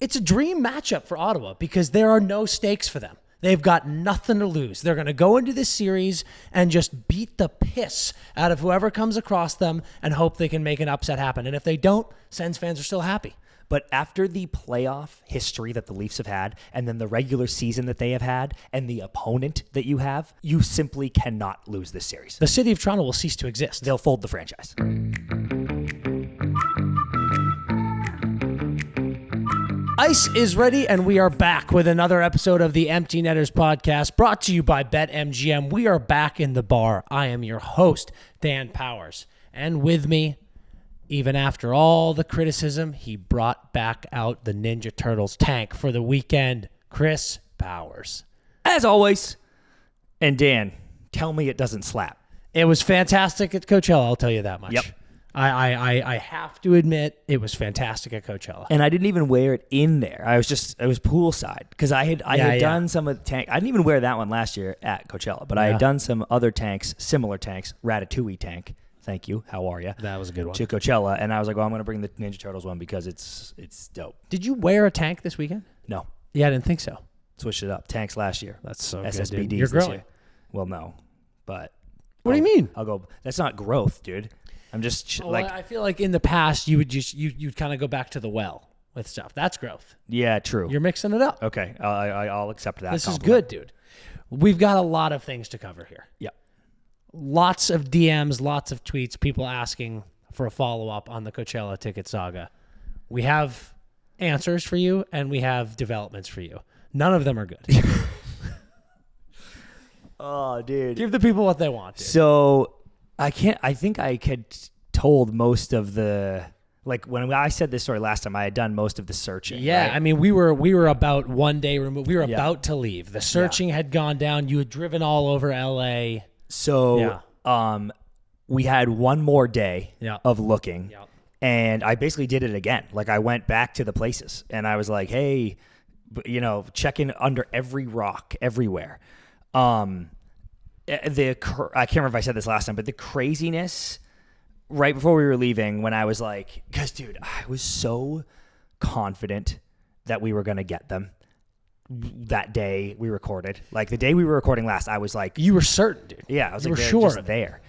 it's a dream matchup for Ottawa because there are no stakes for them. They've got nothing to lose. They're going to go into this series and just beat the piss out of whoever comes across them and hope they can make an upset happen. And if they don't, Sens fans are still happy. But after the playoff history that the Leafs have had, and then the regular season that they have had, and the opponent that you have, you simply cannot lose this series. The city of Toronto will cease to exist. They'll fold the franchise. Ice is ready, and we are back with another episode of the Empty Netters podcast, brought to you by BetMGM. We are back in the bar. I am your host, Dan Powers. And with me, even after all the criticism, he brought back out the Ninja Turtles tank for the weekend, Chris Powers. As always, and Dan, tell me it doesn't slap. It was fantastic at Coachella, I'll tell you that much. Yep. I have to admit it was fantastic at Coachella. And I didn't even wear it in there. I was poolside because I had done some of the tank. I didn't even wear that one last year at Coachella, but I had done some other tanks, similar tanks, Ratatouille tank. Thank you. How are you? That was a good one. To Coachella, and I was like, well, I'm going to bring the Ninja Turtles one because it's dope. Did you wear a tank this weekend? No. Yeah, I didn't think so. Switched it up. Tanks last year. That's so SSBDs good, dude. You're growing. this year. Well, no, but what do you mean? I'll go. That's not growth, dude. I'm just I feel like in the past you would you'd kind of go back to the well with stuff. That's growth. Yeah, true. You're mixing it up. Okay, I'll accept that. This compliment. Is good, dude. We've got a lot of things to cover here. Yep. Lots of DMs, lots of tweets, people asking for a follow-up on the Coachella ticket saga. We have answers for you, and we have developments for you. None of them are good. Oh, dude. Give the people what they want, dude. So I think I had told most of the, like when I said this story last time, I had done most of the searching. Yeah, right? I mean, we were about one day removed. We were about to leave. The searching had gone down. You had driven all over LA. So we had one more day of looking, and I basically did it again. Like I went back to the places, and I was like, hey, checking under every rock, everywhere. I can't remember if I said this last time, but the craziness right before we were leaving when I was like, because dude, I was so confident that we were going to get them that day we recorded. Like the day we were recording last, I was like, you were certain, dude. Yeah. I was like, they're sure just there.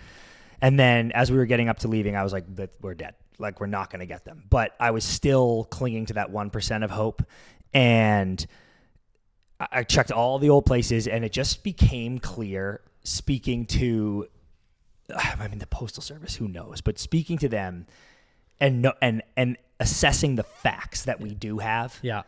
And then as we were getting up to leaving, I was like, we're dead. Like we're not going to get them. But I was still clinging to that 1% of hope. And I checked all the old places, and it just became clear speaking to, the Postal Service, who knows, but speaking to them and assessing the facts that we do have. Yeah.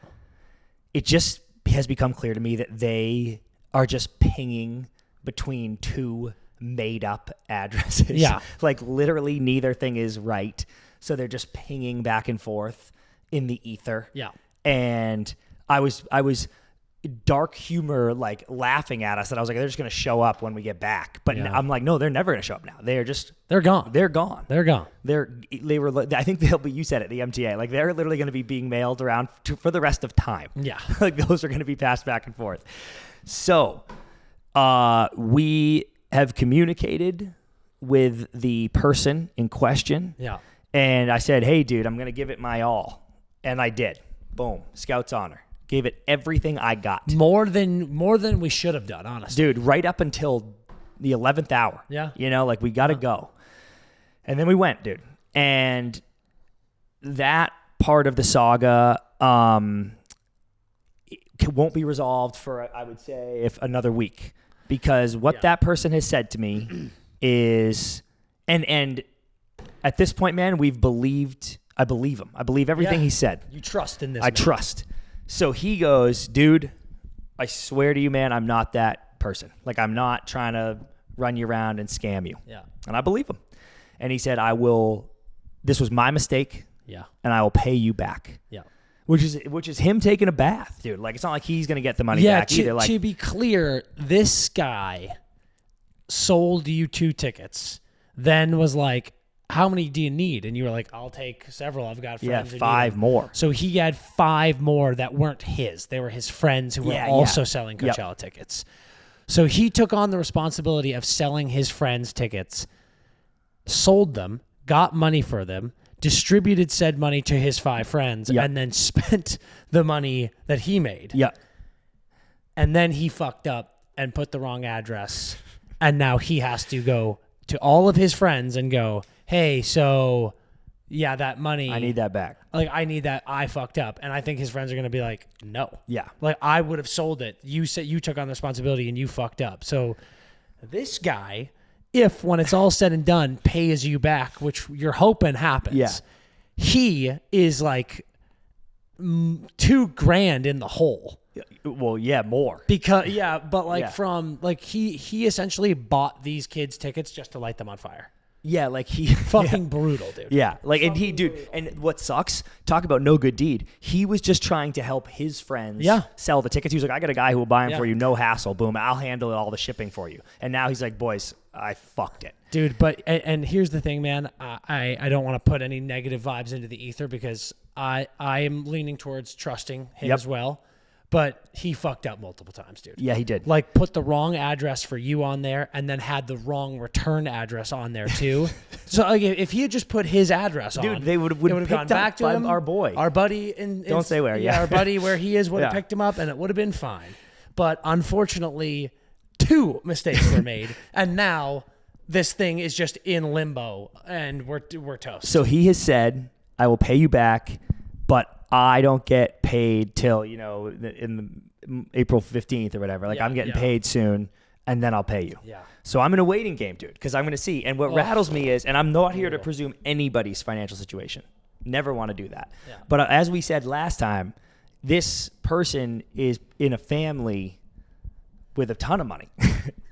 It just has become clear to me that they are just pinging between two made up addresses. Yeah. Like literally neither thing is right. So they're just pinging back and forth in the ether. Yeah. And I was dark humor, like laughing at us, that I was like, they're just going to show up when we get back. But I'm like, no, they're never going to show up now. They're gone. They're gone. They were, I think you said it, the MTA, like they're literally going to be being mailed around for the rest of time. Yeah. Like those are going to be passed back and forth. So, we have communicated with the person in question. Yeah. And I said, hey dude, I'm going to give it my all. And I did. Boom. Scout's honor. Gave it everything I got. More than we should have done, honestly. Dude, right up until the 11th hour. Yeah. Like we got to go. And then we went, dude. And that part of the saga won't be resolved for, I would say, if another week. Because what that person has said to me is, and at this point, man, I believe him. I believe everything he said. You trust in this. I trust. So he goes, dude, I swear to you, man, I'm not that person. Like, I'm not trying to run you around and scam you. Yeah. And I believe him. And he said, this was my mistake. Yeah. And I will pay you back. Yeah. Which is him taking a bath, dude. Like, it's not like he's going to get the money back either. Like, to be clear, this guy sold you 2 tickets, then was like, how many do you need? And you were like, I'll take several. I've got friends. Yeah, 5 more. So he had 5 more that weren't his. They were his friends who were also selling Coachella tickets. So he took on the responsibility of selling his friends tickets, sold them, got money for them, distributed said money to his 5 friends, Yep. and then spent the money that he made. Yeah. And then he fucked up and put the wrong address. And now he has to go to all of his friends and go, hey, so yeah, that money. I need that back. Like, I need that. I fucked up. And I think his friends are going to be like, no. Yeah. Like, I would have sold it. You said you took on the responsibility and you fucked up. So this guy, if when it's all said and done, pays you back, which you're hoping happens. Yeah. He is like $2,000 in the hole. Well, yeah, more. But like Yeah. from like he essentially bought these kids tickets just to light them on fire. Yeah, like he Fucking brutal, dude. Yeah, like and he, dude, and what sucks? Talk about no good deed. He was just trying to help his friends. Sell the tickets. He was like, I got a guy who will buy them for you, no hassle. Boom, I'll handle all the shipping for you. And now he's like, boys, I fucked it, dude. But and here's the thing, man. I don't want to put any negative vibes into the ether because I am leaning towards trusting him as well. But he fucked up multiple times, dude. Yeah, he did. Like, put the wrong address for you on there and then had the wrong return address on there, too. So, like, if he had just put his address on, Dude, they would have gone back to him. Our boy. Our buddy. Don't say where, our buddy where he is would have picked him up, and it would have been fine. But, unfortunately, 2 mistakes were made, and now this thing is just in limbo, and we're toast. So he has said, I will pay you back, but I don't get paid till, in the April 15th or whatever. Like, I'm getting paid soon, and then I'll pay you. Yeah. So I'm in a waiting game, dude, because I'm going to see. And what rattles me is, and I'm not here to presume anybody's financial situation. Never want to do that. Yeah. But as we said last time, this person is in a family with a ton of money.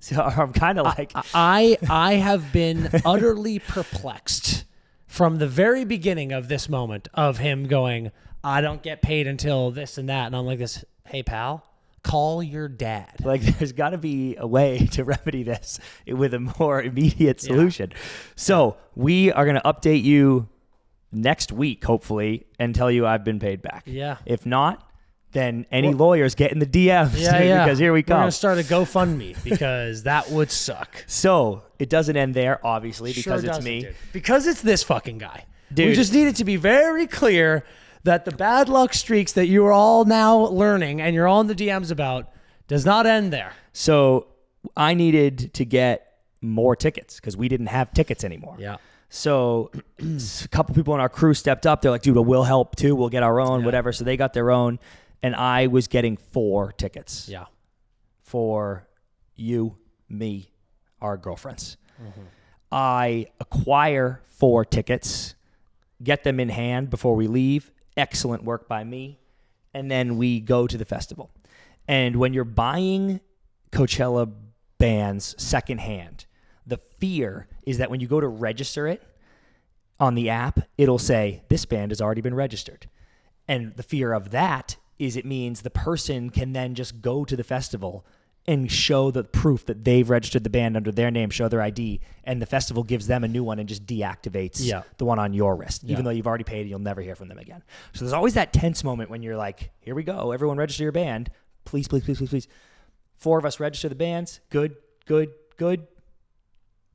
So I'm kind of like... I have been utterly perplexed from the very beginning of this moment of him going, I don't get paid until this and that. And I'm like this, hey, pal, call your dad. Like, there's got to be a way to remedy this with a more immediate solution. Yeah. So we are going to update you next week, hopefully, and tell you I've been paid back. Yeah. If not, then any lawyers get in the DMs. Because here we come. We're going to start a GoFundMe because that would suck. So it doesn't end there, obviously, because it's me. Dude. Because it's this fucking guy. Dude. We just need it to be very clear that the bad luck streaks that you are all now learning and you're all in the DMs about does not end there. So I needed to get more tickets because we didn't have tickets anymore. Yeah. So a couple people on our crew stepped up. They're like, dude, we'll help too. We'll get our own, whatever. So they got their own. And I was getting 4 tickets. Yeah. For you, me, our girlfriends. Mm-hmm. I acquire 4 tickets, get them in hand before we leave. Excellent work by me. And then we go to the festival. And when you're buying Coachella bands secondhand, the fear is that when you go to register it on the app, it'll say, this band has already been registered. And the fear of that is it means the person can then just go to the festival and show the proof that they've registered the band under their name, show their ID, and the festival gives them a new one and just deactivates the one on your wrist, even though you've already paid and you'll never hear from them again. So there's always that tense moment when you're like, here we go, everyone register your band. Please, please, please, please, please. 4 of us register the bands. Good, good, good,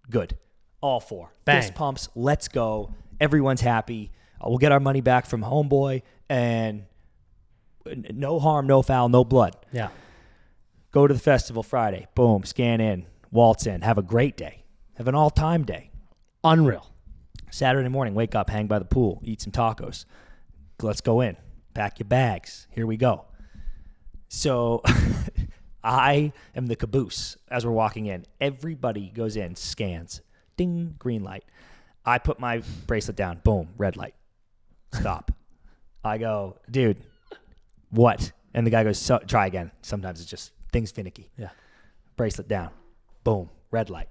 good. All 4. Bang. Fist pumps, let's go. Everyone's happy. We'll get our money back from Homeboy, and no harm, no foul, no blood. Yeah. Go to the festival Friday. Boom. Scan in. Waltz in. Have a great day. Have an all-time day. Unreal. Saturday morning, wake up, hang by the pool, eat some tacos. Let's go in. Pack your bags. Here we go. So I am the caboose as we're walking in. Everybody goes in, scans. Ding, green light. I put my bracelet down. Boom, red light. Stop. I go, dude, what? And the guy goes, so, try again. Sometimes it's just things finicky. Yeah. Bracelet down. Boom. Red light.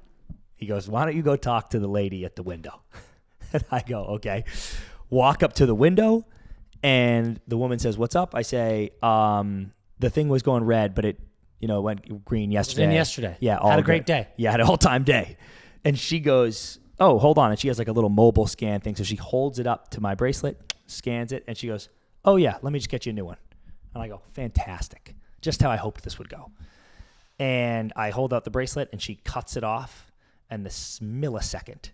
He goes, why don't you go talk to the lady at the window? And I go, okay. Walk up to the window, and the woman says, what's up? I say, the thing was going red, but it went green yesterday. It was in yesterday. Yeah. Had a great day. Yeah, had an all-time day. And she goes, oh, hold on. And she has like a little mobile scan thing. So she holds it up to my bracelet, scans it, and she goes, oh, yeah, let me just get you a new one. And I go, fantastic. Just how I hoped this would go. And I hold out the bracelet, and she cuts it off. And this millisecond,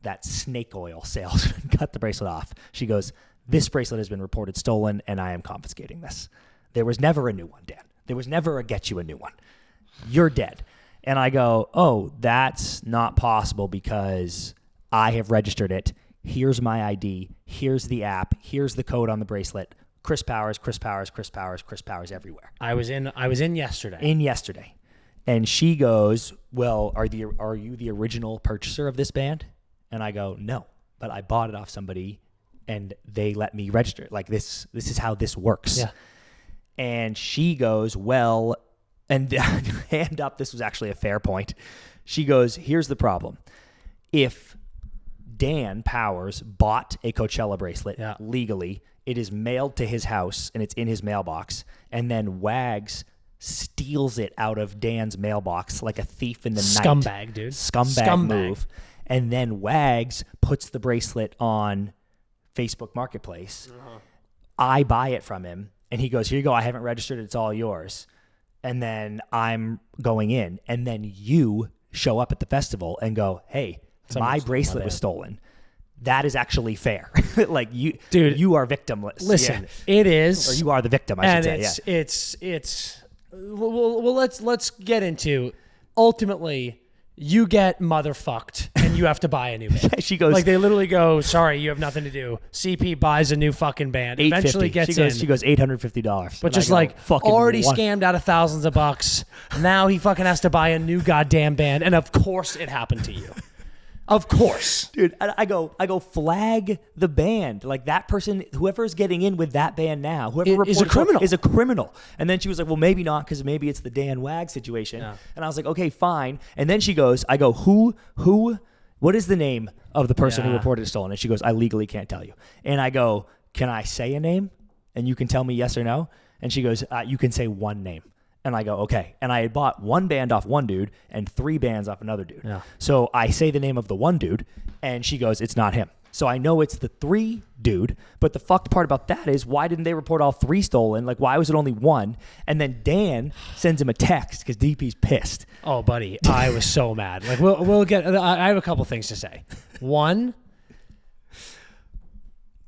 that snake oil salesman cut the bracelet off. She goes, this bracelet has been reported stolen, and I am confiscating this. There was never a new one, Dan. There was never a get you a new one. You're dead. And I go, oh, that's not possible because I have registered it. Here's my ID. Here's the app. Here's the code on the bracelet. Chris Powers, Chris Powers, Chris Powers, Chris Powers everywhere. I was in yesterday. Yesterday. And she goes, well, are you the original purchaser of this band? And I go, no, but I bought it off somebody and they let me register it. Like this is how this works. Yeah. And she goes, well, and hand up, this was actually a fair point. She goes, here's the problem. If Dan Powers bought a Coachella bracelet legally, it is mailed to his house and it's in his mailbox, and then Wags steals it out of Dan's mailbox like a thief in the night. Scumbag, dude. Scumbag move. And then Wags puts the bracelet on Facebook Marketplace. I buy it from him, and he goes, here you go, I haven't registered it, it's all yours. And then I'm going in, and then you show up at the festival and go, hey, my bracelet was stolen. That is actually fair. Like you, dude, you are victimless. Listen, it is, or you are the victim, I should say. It's well, let's get into, ultimately, you get motherfucked and you have to buy a new band. She goes, like, they literally go, sorry, you have nothing to do. CP buys a new fucking band. Eventually gets in. She goes $850. But just like, already scammed out of thousands of bucks. Now he fucking has to buy a new goddamn band. And of course it happened to you. Of course. Dude, I go flag the band. Like, that person, whoever's getting in with that band now, whoever is a criminal. Is a criminal. And then she was like, well, maybe not, because maybe it's the Dan Wag situation. Yeah. And I was like, okay, fine. And then she goes, I go, who, what is the name of the person who reported it stolen? And she goes, I legally can't tell you. And I go, can I say a name? And you can tell me yes or no? And she goes, you can say one name. And I go, okay. And I had bought one band off one dude and 3 bands off another dude. Yeah. So I say the name of the one dude, and she goes, it's not him. So I know it's the 3 dude, but the fucked part about that is, why didn't they report all 3 stolen? Like, why was it only 1? And then Dan sends him a text because DP's pissed. Oh, buddy, I was so mad. Like, we'll get, I have a couple things to say. One,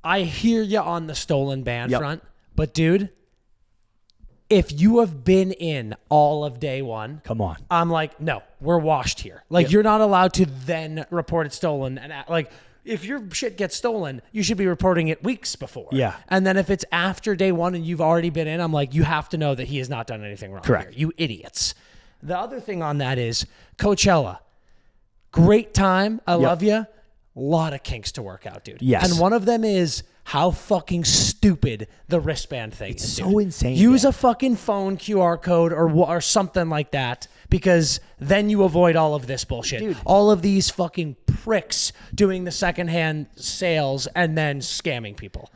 I hear you on the stolen band front, but dude, if you have been in all of day one, come on. I'm like, no, we're washed here. Like, you're not allowed to then report it stolen. And like, if your shit gets stolen, you should be reporting it weeks before. Yeah. And then if it's after day one and you've already been in, I'm like, you have to know that he has not done anything wrong. Correct. Here. You idiots. The other thing on that is Coachella. Great time. I love you. A lot of kinks to work out, dude. Yes. And one of them is how fucking stupid the wristband thing is. It's so insane. Use a fucking phone QR code or something like that, because then you avoid all of this bullshit. Dude. All of these fucking pricks doing the secondhand sales and then scamming people.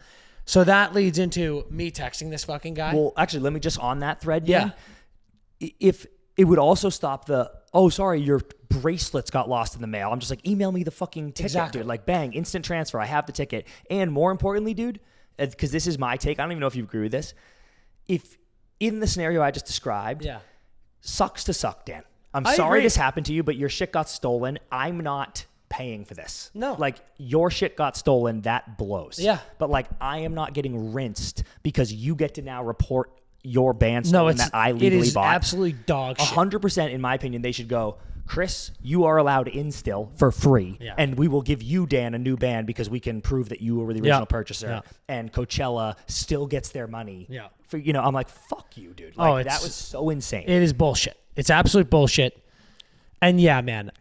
So that leads into me texting this fucking guy. Well, actually, let me just on that thread. Yeah. If it would also stop the, oh, sorry, your bracelets got lost in the mail. I'm just like, email me the fucking ticket, dude. Like, bang, instant transfer. I have the ticket. And more importantly, dude, because this is my take, I don't even know if you agree with this. If in the scenario I just described, sucks to suck, Dan. I'm sorry this happened to you, but your shit got stolen. I'm not paying for this. No. Like, your shit got stolen. That blows. Yeah. But like, I am not getting rinsed because you get to now report your band stolen that I legally bought. It is absolutely dog shit. 100%, in my opinion, they should go, Chris, you are allowed in still for free, and we will give you, Dan, a new band because we can prove that you were the original purchaser, and Coachella still gets their money. Yeah. For, I'm like, fuck you, dude. Like, that was so insane. It is bullshit. It's absolute bullshit. And yeah, man,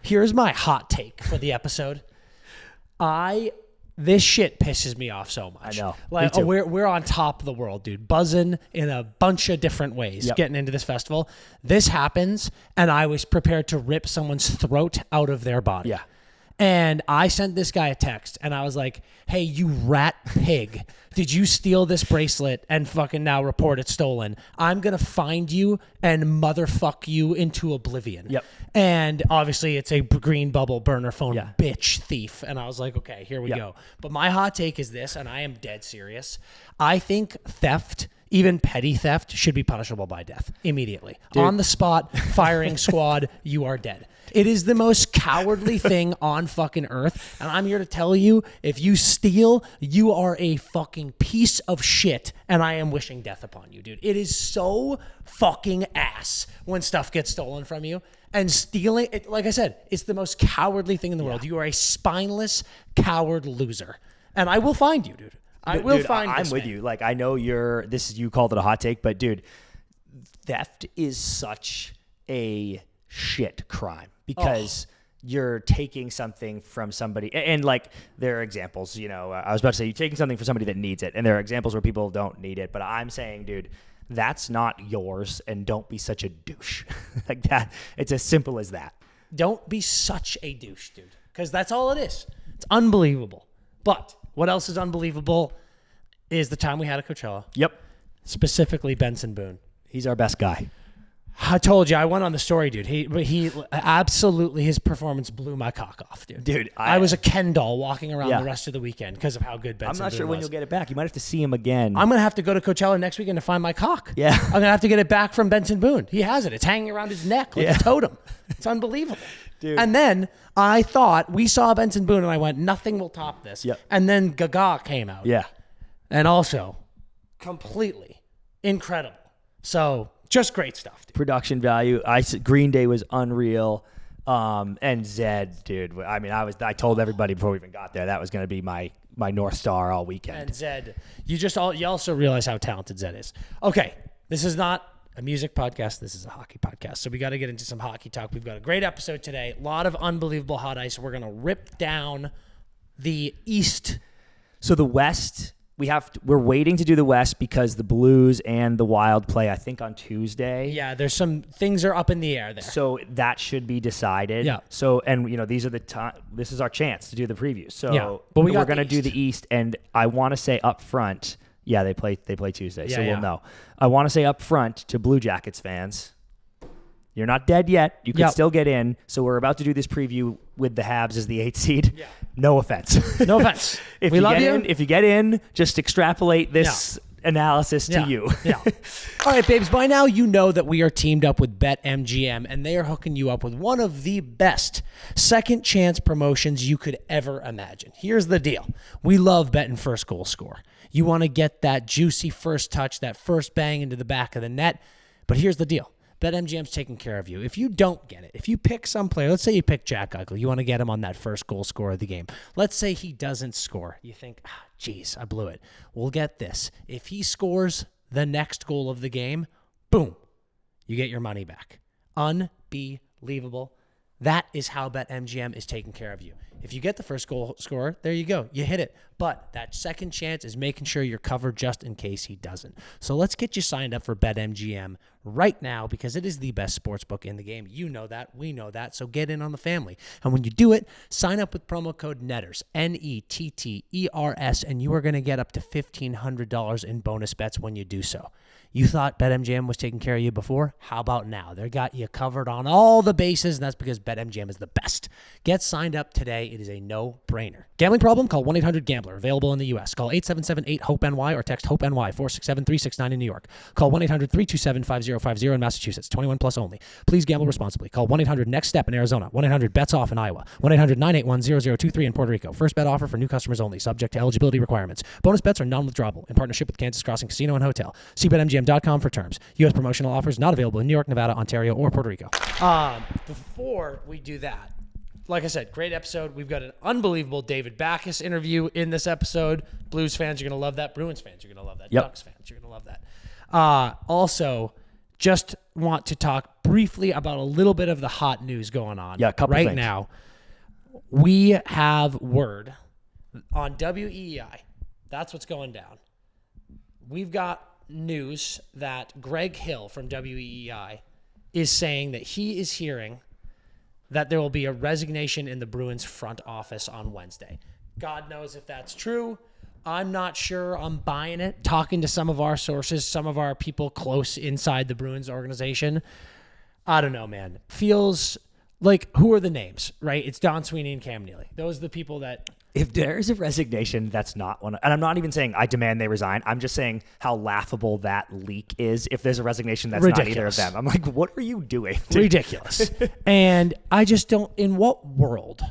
here's my hot take for the episode. This shit pisses me off so much. I know. Like, we're on top of the world, dude. Buzzing in a bunch of different ways, getting into this festival. This happens, and I was prepared to rip someone's throat out of their body. Yeah. And I sent this guy a text, and I was like, hey, you rat pig. Did you steal this bracelet and fucking now report it stolen? I'm going to find you and motherfuck you into oblivion. Yep. And obviously it's a green bubble burner phone bitch thief. And I was like, okay, here we go. But my hot take is this, and I am dead serious. I think theft, even petty theft, should be punishable by death immediately. Dude. On the spot, firing squad, you are dead. It is the most cowardly thing on fucking earth. And I'm here to tell you, if you steal, you are a fucking piece of shit. And I am wishing death upon you, dude. It is so fucking ass when stuff gets stolen from you. And stealing, like I said, it's the most cowardly thing in the world. You are a spineless, coward loser. And I will find you, dude. I will find you. I'm with you. Like, I know you called it a hot take, but dude, theft is such a shit crime because you're taking something from somebody. And like, there are examples, I was about to say you're taking something from somebody that needs it. And there are examples where people don't need it. But I'm saying, dude, that's not yours, and don't be such a douche. Like that. It's as simple as that. Don't be such a douche, dude, because that's all it is. It's unbelievable. But what else is unbelievable is the time we had at Coachella. Yep. Specifically Benson Boone. He's our best guy. I told you, I went on the story, dude. He absolutely, his performance blew my cock off, dude. Dude, I was a Ken doll walking around the rest of the weekend because of how good Benson Boone was. I'm not sure when you'll get it back. You might have to see him again. I'm going to have to go to Coachella next weekend to find my cock. Yeah. I'm going to have to get it back from Benson Boone. He has it. It's hanging around his neck like a totem. It's unbelievable. Dude. And then I thought, we saw Benson Boone, and I went, nothing will top this. Yep. And then Gaga came out. Yeah. And also, completely incredible. So, just great stuff, dude. Production value. Green Day was unreal. And Zed, dude. I mean, I told everybody before we even got there that was going to be my North Star all weekend. And Zed, you also realize how talented Zed is. Okay, this is not a music podcast. This is a hockey podcast. So we got to get into some hockey talk. We've got a great episode today. A lot of unbelievable hot ice. We're going to rip down the East. So the West, we're waiting to do the West because the Blues and the Wild play, I think, on Tuesday. Yeah, there's some things are up in the air there. So that should be decided. Yeah. So, and these are this is our chance to do the preview. So yeah, but we're going to do the East, and I want to say up front, yeah, they play Tuesday, so we'll know. I want to say up front to Blue Jackets fans, you're not dead yet. You can still get in. So we're about to do this preview with the Habs as the 8th seed. Yeah. No offense. No offense. We love you. If you get in, just extrapolate this analysis to you. Yeah. All right, babes. By now, you know that we are teamed up with BetMGM, and they are hooking you up with one of the best second chance promotions you could ever imagine. Here's the deal. We love betting first goal score. You want to get that juicy first touch, that first bang into the back of the net. But here's the deal. BetMGM's taking care of you. If you don't get it, if you pick some player, let's say you pick Jack Eichel, you want to get him on that first goal scorer of the game. Let's say he doesn't score. You think, geez, I blew it. Well, get this. If he scores the next goal of the game, boom, you get your money back. Unbelievable. That is how BetMGM is taking care of you. If you get the first goal scorer, there you go. You hit it. But that second chance is making sure you're covered just in case he doesn't. So let's get you signed up for BetMGM right now because it is the best sports book in the game. You know that. We know that. So get in on the family. And when you do it, sign up with promo code NETTERS, NETTERS, and you are going to get up to $1,500 in bonus bets when you do so. You thought BetMGM was taking care of you before? How about now? They got you covered on all the bases, and that's because BetMGM is the best. Get signed up today. It is a no-brainer. Gambling problem? Call 1-800-GAMBLER. Available in the U.S. Call 877-8-HOPE-NY or text HOPE-NY 467-369 in New York. Call 1-800-327-5050 in Massachusetts. 21 plus only. Please gamble responsibly. Call 1-800-NEXT-STEP in Arizona. 1-800-BETS-OFF in Iowa. 1-800-981-0023 in Puerto Rico. First bet offer for new customers only. Subject to eligibility requirements. Bonus bets are non-withdrawable in partnership with Kansas Crossing Casino and Hotel. See BetMGM.com for terms. U.S. promotional offers not available in New York, Nevada, Ontario, or Puerto Rico. Before we do that, like I said, great episode. We've got an unbelievable David Backes interview in this episode. Blues fans, you're going to love that. Bruins fans, you're going to love that. Ducks fans, you're going to love that. Also, just want to talk briefly about a little bit of the hot news going on right things. now. We have word on WEEI. That's what's going down. We've got news that Greg Hill from WEEI is saying that he is hearing that there will be a resignation in the Bruins front office on Wednesday. God knows if that's true. I'm not sure I'm buying it. Talking to some of our sources, some of our people close inside the Bruins organization, I don't know, man. Feels like, who are the names, right? It's Don Sweeney and Cam Neely. Those are the people that... If there is a resignation, that's not one. And I'm not even saying I demand they resign. I'm just saying how laughable that leak is. If there's a resignation, that's Ridiculous. not either of them. I'm like, what are you doing? Ridiculous. And I just don't... In what world,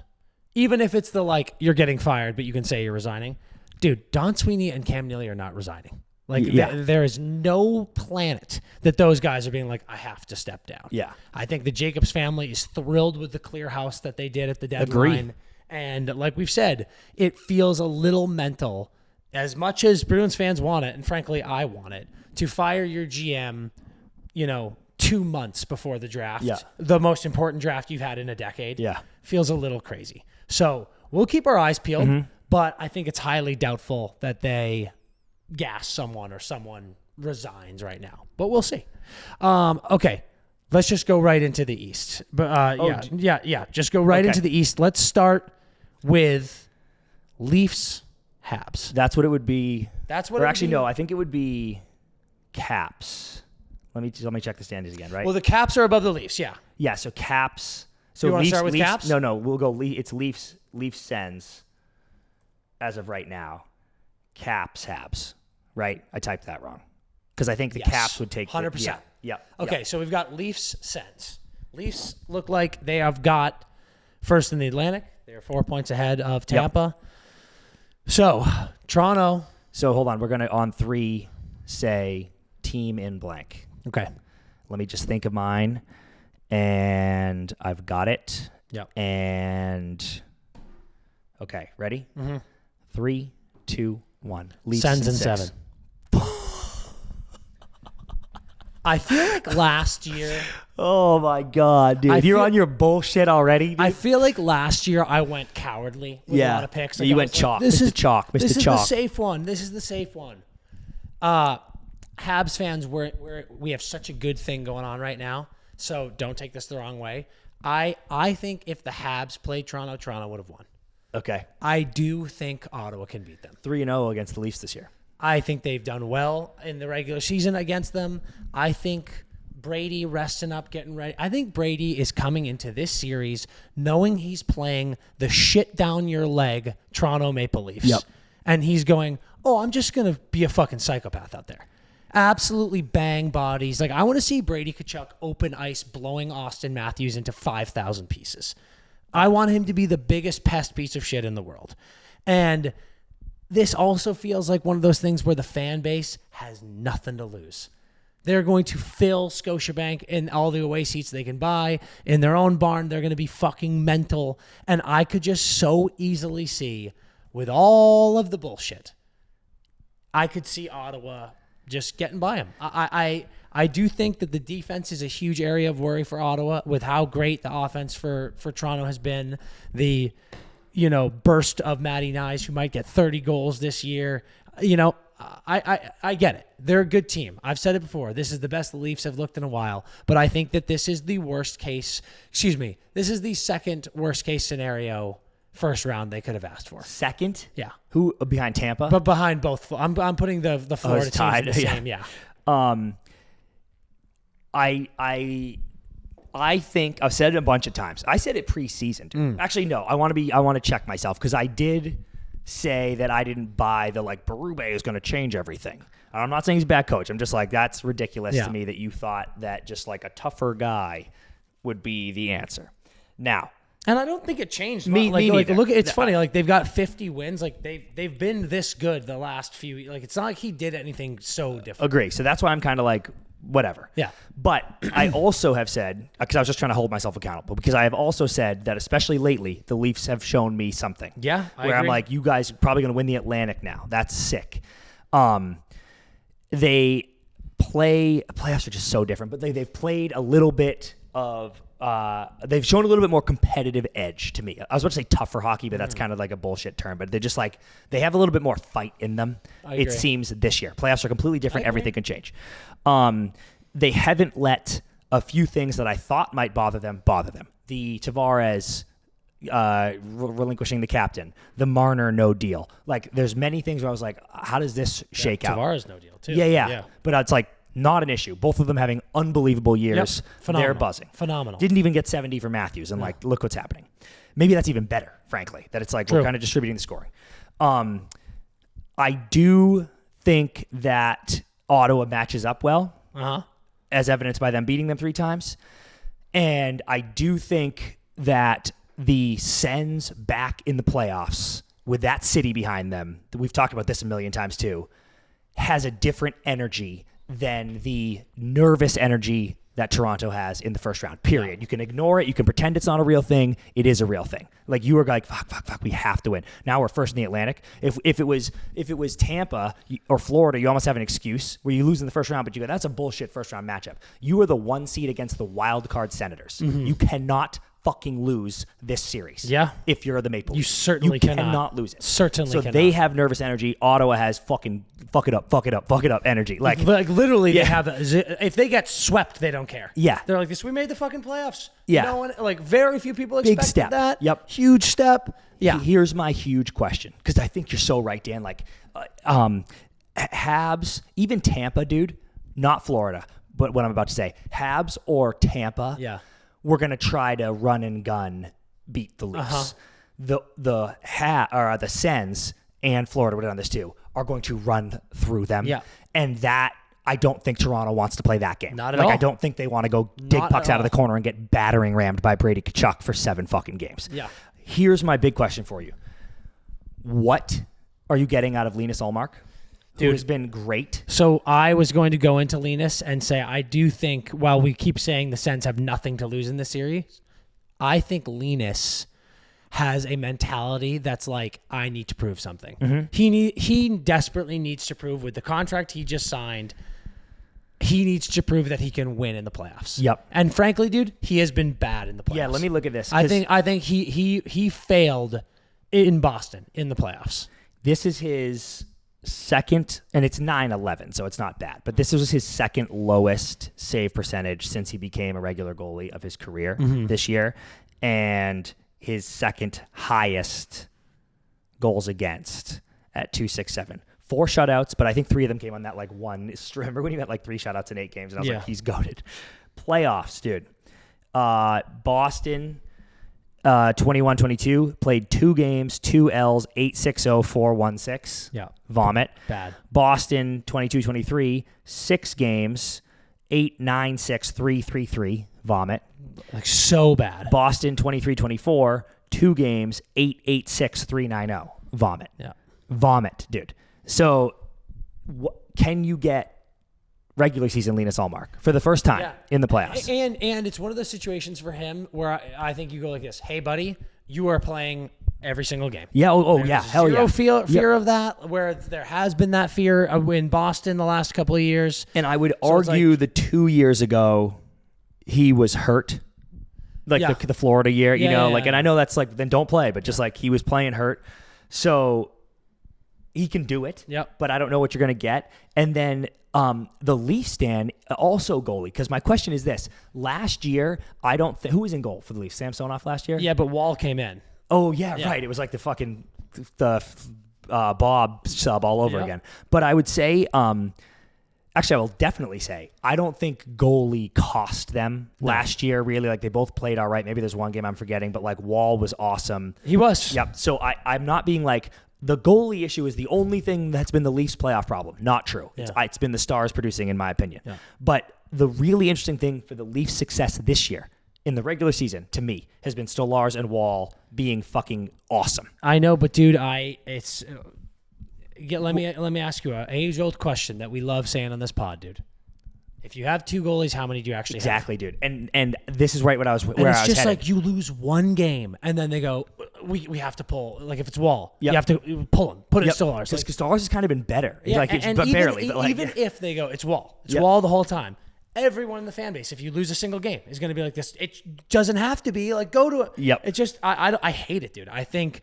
even if it's the, like, you're getting fired, but you can say you're resigning, dude, Don Sweeney and Cam Neely are not resigning. Like, there is no planet that those guys are being like, I have to step down. Yeah. I think the Jacobs family is thrilled with the clear house that they did at the deadline. Agree. And like we've said, it feels a little mental, as much as Bruins fans want it, and frankly, I want it, to fire your GM, 2 months before the draft. Yeah. The most important draft you've had in a decade. Yeah. Feels a little crazy. So we'll keep our eyes peeled, but I think it's highly doubtful that they gas someone or someone resigns right now, but we'll see. Okay, let's just go right into the East. But just go right into the East. Let's start with Leafs, Habs. That's what it would be. That's what. Or actually, no, I think it would be Caps. Let me check the standings again. Right. Well, the Caps are above the Leafs. Yeah. Yeah. So Caps. So you want to Leafs, start with Leafs, Caps? No. We'll go. It's Leafs. SENS. As of right now, Caps Habs. Right. I typed that wrong because I think the Caps would take 100%. Yeah. Okay. So we've got Leafs, Sens. Leafs look like they have got first in the Atlantic. They are 4 points ahead of Tampa. Yep. So Toronto. So hold on. We're going to on 3 say team in blank. Okay. Let me just think of mine. And I've got it. Yep. And okay, ready? 3, 2, 1. Leafs Sens and 6. 7. I feel like last year. Oh my God, dude! You're on your bullshit already. Dude. I feel like last year I went cowardly with a lot of picks. Like you went chalk. This is chalk. This is the safe one. This is the safe one. Habs fans, we have such a good thing going on right now. So don't take this the wrong way. I think if the Habs played Toronto, Toronto would have won. Okay. I do think Ottawa can beat them. 3-0 against the Leafs this year. I think they've done well in the regular season against them. I think Brady resting up, getting ready. I think Brady is coming into this series knowing he's playing the shit down your leg Toronto Maple Leafs. Yep. And he's going, I'm just going to be a fucking psychopath out there. Absolutely bang bodies. Like, I want to see Brady Tkachuk open ice blowing Austin Matthews into 5,000 pieces. I want him to be the biggest pest piece of shit in the world. And this also feels like one of those things where the fan base has nothing to lose. They're going to fill Scotiabank in all the away seats they can buy. In their own barn, they're going to be fucking mental. And I could just so easily see, with all of the bullshit, I could see Ottawa just getting by them. I do think that the defense is a huge area of worry for Ottawa with how great the offense for Toronto has been. The burst of Matty Nyes, who might get 30 goals this year. I get it. They're a good team. I've said it before. This is the best the Leafs have looked in a while. But I think that this is the worst case. This is the second worst case scenario first round they could have asked for. Second? Yeah. Who behind Tampa? But behind both. I'm putting the Florida teams in the same. Yeah. I think I've said it a bunch of times. I said it preseason. Actually, no. I want to check myself because I did say that I didn't buy the Berube is going to change everything. And I'm not saying he's a bad coach. I'm just like, that's ridiculous to me that you thought that just a tougher guy would be the answer. Now, and I don't think it changed. Me neither. Look, it's funny. They've got 50 wins. They've been this good the last few. It's not like he did anything so different. Agree. So that's why I'm kind of whatever. Yeah. But I also have said, because I was just trying to hold myself accountable, because I have also said that especially lately, the Leafs have shown me something. Yeah, I agree. I'm like, you guys are probably going to win the Atlantic now. That's sick. They playoffs are just so different, but they've played a little bit of, they've shown a little bit more competitive edge to me. I was about to say tougher hockey, but that's kind of a bullshit term, but they're just they have a little bit more fight in them. It seems this year. Playoffs are completely different. Everything can change. They haven't let a few things that I thought might bother them. The Tavares relinquishing the captain, the Marner no deal. There's many things where I was like, how does this shake out? Tavares no deal too. Yeah. But it's Not an issue. Both of them having unbelievable years. Phenomenal. They're buzzing. Phenomenal. Didn't even get 70 for Matthews, and like, look what's happening. Maybe that's even better, frankly, that it's like we're kind of distributing the scoring. I do think that Ottawa matches up well, as evidenced by them beating them 3 times. And I do think that the Sens back in the playoffs with that city behind them, we've talked about this a million times too, has a different energy than the nervous energy that Toronto has in the first round, period. You can ignore it. You can pretend it's not a real thing. It is a real thing. Like, you were like, fuck, we have to win. Now we're first in the Atlantic. If it was Tampa or Florida, you almost have an excuse where you lose in the first round, but you go, that's a bullshit first round matchup. You are the 1 seed against the wild card Senators. You cannot fucking lose this series. Yeah. If you're the Maple Leafs. You certainly cannot lose it. Certainly so cannot. They have nervous energy. Ottawa has fucking fuck it up energy. Like literally, they have. If they get swept, they don't care. Yeah. They're like this. We made the fucking playoffs. Yeah. No one, like, very few people expected Big step. that. Yep. Huge step. Yeah. Here's my huge question, because I think you're so right, Dan. Like, Habs, even Tampa, dude, not Florida, but what I'm about to say, Habs or Tampa. Yeah. We're gonna try to run and gun beat the Leafs. The Sens and Florida would have done this too, are going to run through them. Yeah. And that, I don't think Toronto wants to play that game. Not at all. I don't think they want to go dig pucks out of the corner and get battering rammed by Brady Tkachuk for 7 fucking games. Yeah. Here's my big question for you. What are you getting out of Linus Ullmark? Who has been great. So I was going to go into Linus and say, I do think, while we keep saying the Sens have nothing to lose in this series, I think Linus has a mentality that's like, I need to prove something. He desperately needs to prove, with the contract he just signed, he needs to prove that he can win in the playoffs. Yep. And frankly, dude, he has been bad in the playoffs. Yeah, let me look at this. I think he failed in Boston in the playoffs. This is his second, and it's 9-11, so it's not bad. But this was his second lowest save percentage since he became a regular goalie of his career this year, and his second highest goals against at 267. 4 shutouts, but I think 3 of them came on that like one. Remember when he had like 3 shutouts in 8 games, and I was like, he's goated. Playoffs, dude. Boston, 21-22, played 2 games, 2 L's, 8-6-0, 4-1-6. Yeah. Vomit. Bad. Boston, 22-23, 6 games, 8-9-6, 3-3-3. Vomit. Like, so bad. Boston, 23-24, 2 games, 8-8-6, 3-9-0. Vomit. Yeah. Vomit, dude. So can you get regular season Linus Ullmark for the first time in the playoffs? And it's one of those situations for him where I think you go like this: hey, buddy, you are playing every single game. Yeah. Yeah. Hell yeah. Fear of that, where there has been that fear in Boston the last couple of years. And I would argue the 2 years ago he was hurt. Like the Florida year, you know, and I know that's like, then don't play, but just like he was playing hurt. So he can do it. Yep. But I don't know what you're going to get. And then the Leafs, Dan, also goalie. Because my question is this: last year, I don't think, who was in goal for the Leafs? Samsonov last year? Yeah, but Wall came in. Oh yeah, right. It was like the Bob sub all over again. But I would say, actually, I will definitely say, I don't think goalie cost them last year, really. Like, they both played all right. Maybe there's one game I'm forgetting, but like, Wall was awesome. He was. Yep. So I'm not being like, the goalie issue is the only thing that's been the Leafs playoff problem. Not true. Yeah. It's been the Stars producing, in my opinion. Yeah. But the really interesting thing for the Leafs' success this year in the regular season, to me, has been Stolarz and Wall being fucking awesome. I know, but dude, let me ask you an age-old question that we love saying on this pod, dude. If you have 2 goalies, how many do you actually have? Exactly, dude. And this is right where I was it's just headed. like, you lose 1 game, and then they go, we have to pull. Like, if it's Wall, you have to pull him, put it in Stolarz. Because Stolarz has kind of been better. Yeah, like, and but even, barely. But like, even if they go, it's Wall. It's Wall the whole time. Everyone in the fan base, if you lose a single game, is going to be like this. It doesn't have to be. Like, go to it. Yep. It's just, I hate it, dude. I think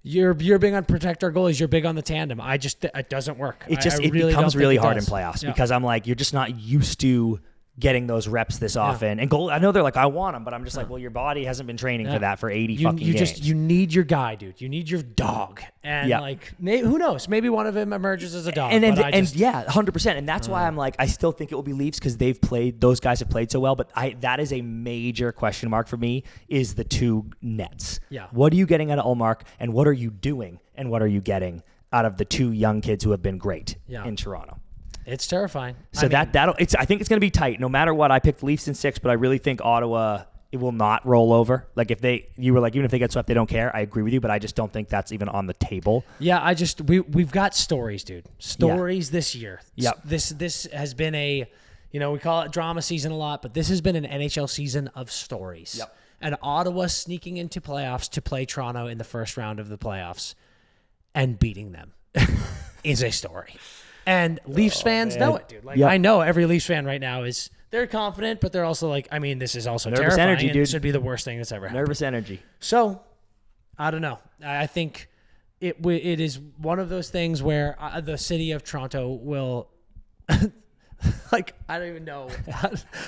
you're big on protect our goalies. You're big on the tandem. It doesn't work. It really becomes really hard in playoffs because I'm like, you're just not used to getting those reps this often. And I know they're like, I want them, but I'm just like, well, your body hasn't been training for that for 80 fucking games. You need your guy, dude. You need your dog. And who knows? Maybe one of them emerges as a dog. And 100%. And that's why I'm like, I still think it will be Leafs because those guys have played so well. But that is a major question mark for me is the two nets. Yeah. What are you getting out of Ullmark and what are you doing and what are you getting out of the two young kids who have been great in Toronto? It's terrifying. So I think it's going to be tight no matter what. I picked Leafs in 6, but I really think Ottawa, it will not roll over. Like you were like, even if they get swept, they don't care. I agree with you, but I just don't think that's even on the table. Yeah, we've got stories, dude. Stories this year. Yep. This has been we call it drama season a lot, but this has been an NHL season of stories. Yep. And Ottawa sneaking into playoffs to play Toronto in the first round of the playoffs and beating them is a story. And Leafs fans know it, dude. Like I know every Leafs fan right now they're confident, but they're also like, I mean, this is also nervous terrifying. Energy, dude. This should be the worst thing that's ever happened. Nervous energy. So, I don't know. I think it is one of those things where the city of Toronto will, like, I don't even know.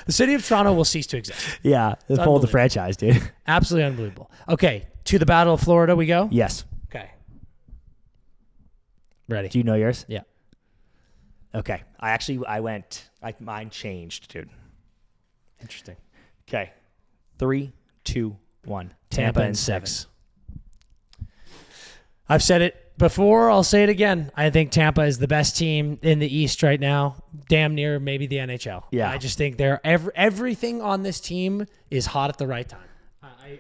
The city of Toronto will cease to exist. Yeah, it's fold the franchise, dude. Absolutely unbelievable. Okay, to the Battle of Florida we go? Yes. Okay. Ready. Do you know yours? Yeah. Okay. Mine changed, dude. Interesting. Okay. 3, 2, 1. Tampa in 6. I've said it before. I'll say it again. I think Tampa is the best team in the East right now. Damn near maybe the NHL. Yeah. I just think everything on this team is hot at the right time.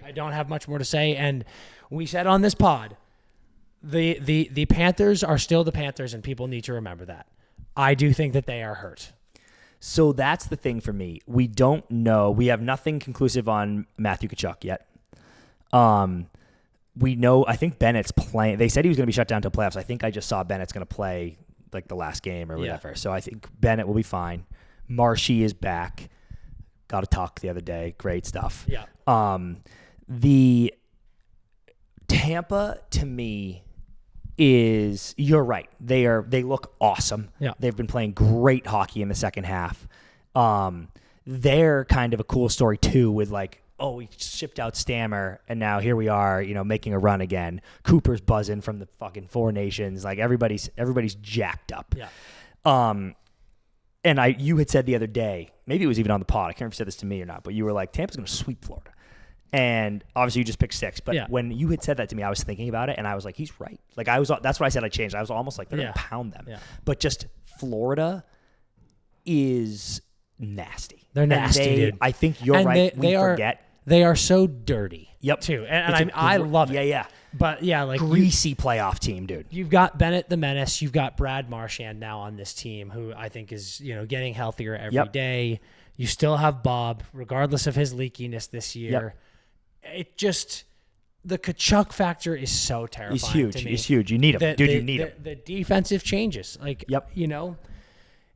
I don't have much more to say. And we said on this pod, the Panthers are still the Panthers, and people need to remember that. I do think that they are hurt. So that's the thing for me. We don't know. We have nothing conclusive on Matthew Tkachuk yet. We know, I think Bennett's playing. They said he was going to be shut down until playoffs. I think I just saw Bennett's going to play like the last game or whatever. So I think Bennett will be fine. Marshy is back. Got a tuck the other day. Great stuff. Yeah. The Tampa to me is, you're right. They look awesome. Yeah. They've been playing great hockey in the second half. They're kind of a cool story too with like, oh, we shipped out Stammer and now here we are, making a run again. Cooper's buzzing from the fucking Four Nations. Like everybody's jacked up. Yeah. And you had said the other day, maybe it was even on the pod, I can't remember if you said this to me or not, but you were like, Tampa's going to sweep Florida. And obviously you just picked 6. But when you had said that to me, I was thinking about it and I was like, he's right. Like that's what I said I changed. I was almost like, they're going to pound them. Yeah. But just Florida is nasty. They're nasty, dude. I think you're right. We forget. They are so dirty. Yep. Too. And I love it. Yeah, yeah. But yeah, like greasy playoff team, dude. You've got Bennett the Menace. You've got Brad Marchand now on this team, who I think is getting healthier every day. You still have Bob, regardless of his leakiness this year. It just, the Tkachuk factor is so terrifying. He's huge. To me. He's huge. You need him, dude. You need him. The defensive changes, like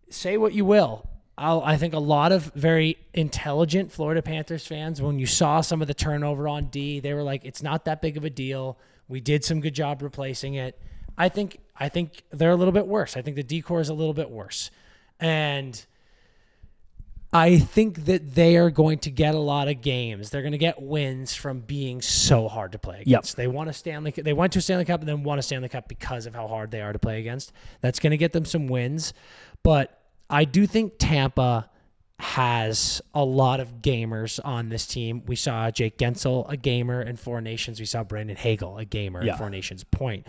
say what you will. I think a lot of very intelligent Florida Panthers fans, when you saw some of the turnover on D, they were like, it's not that big of a deal. We did some good job replacing it. I think they're a little bit worse. I think the D-core is a little bit worse. And I think that they are going to get a lot of games. They're going to get wins from being so hard to play against. They won a Stanley Cup. They went to a Stanley Cup and then won a Stanley Cup because of how hard they are to play against. That's going to get them some wins. But I do think Tampa has a lot of gamers on this team. We saw Jake Gensel, a gamer in Four Nations. We saw Brandon Hagel, a gamer in Four Nations. Point.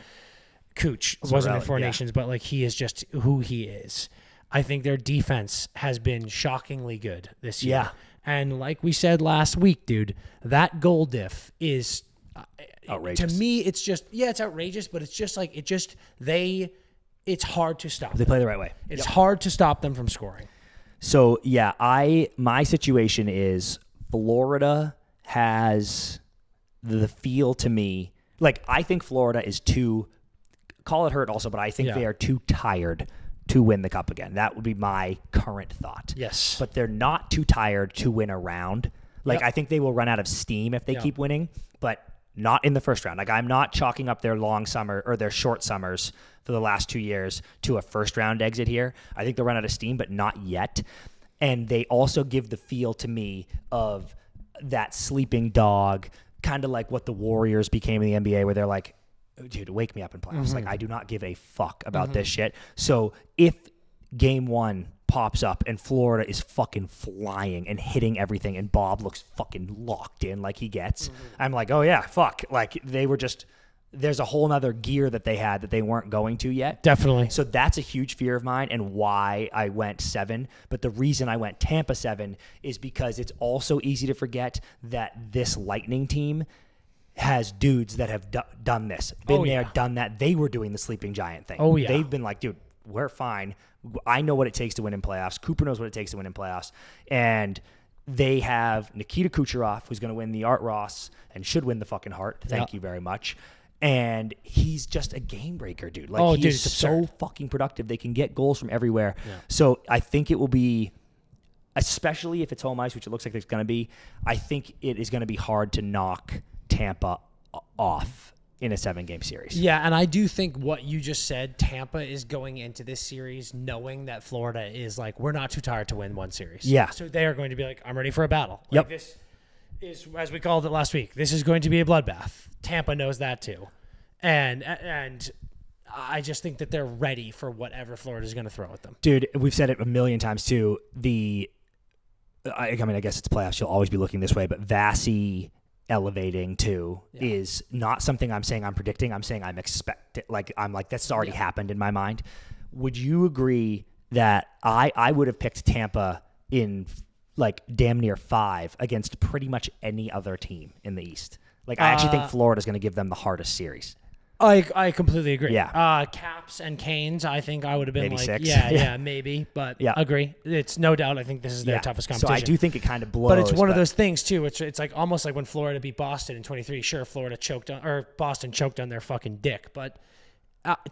Cooch wasn't in Four Nations, but like he is just who he is. I think their defense has been shockingly good this year. Yeah. And like we said last week, dude, that goal diff is outrageous. To me, it's just, it's outrageous, but it's just like, it's hard to stop. They play the right way. It's hard to stop them from scoring. So, my situation is Florida has the feel to me. Like, I think Florida is too, call it hurt also, but I think they are too tired to win the cup again. That would be my current thought. Yes. But they're not too tired to win a round. Like, I think they will run out of steam if they keep winning, but not in the first round. Like, I'm not chalking up their long summer or their short summers for the last 2 years to a first round exit here. I think they'll run out of steam, but not yet. And they also give the feel to me of that sleeping dog, kind of like what the Warriors became in the NBA, where they're like, dude, wake me up in playoffs. Like, I do not give a fuck about this shit. So if game one pops up and Florida is fucking flying and hitting everything and Bob looks fucking locked in like he gets, I'm like, oh yeah, fuck. Like, they were just, there's a whole nother gear that they had that they weren't going to yet. Definitely. So that's a huge fear of mine and why I went 7. But the reason I went Tampa 7 is because it's also easy to forget that this Lightning team has dudes that have done this, been there, done that. They were doing the sleeping giant thing. Oh, yeah. They've been like, dude, we're fine. I know what it takes to win in playoffs. Cooper knows what it takes to win in playoffs. And they have Nikita Kucherov, who's going to win the Art Ross and should win the fucking Hart. Thank you very much. And he's just a game breaker, dude. Like, he's so fucking productive. They can get goals from everywhere. Yeah. So I think it will be, especially if it's home ice, which it looks like it's going to be, I think it is going to be hard to knock Tampa off in a 7-game series. Yeah, and I do think what you just said, Tampa is going into this series knowing that Florida is like, we're not too tired to win one series. Yeah. So they are going to be like, I'm ready for a battle. Yep. Like, this is, as we called it last week, this is going to be a bloodbath. Tampa knows that too. And I just think that they're ready for whatever Florida is going to throw at them. Dude, we've said it a million times too. I mean, I guess it's playoffs. You'll always be looking this way, but Vasi elevating too is not something I'm saying I'm predicting. I'm saying I'm expecting. Like, I'm like, that's already happened in my mind. Would you agree that I would have picked Tampa in like damn near 5 against pretty much any other team in the East? Like, I actually think Florida's going to give them the hardest series. I completely agree. Yeah. Caps and Canes, I think I would have been Maybe like, 6. yeah, maybe. But agree. It's no doubt. I think this is their toughest competition. So I do think it kind of blows. But it's one of those things too. It's like almost like when Florida beat Boston in 23. Sure, Boston choked on their fucking dick. But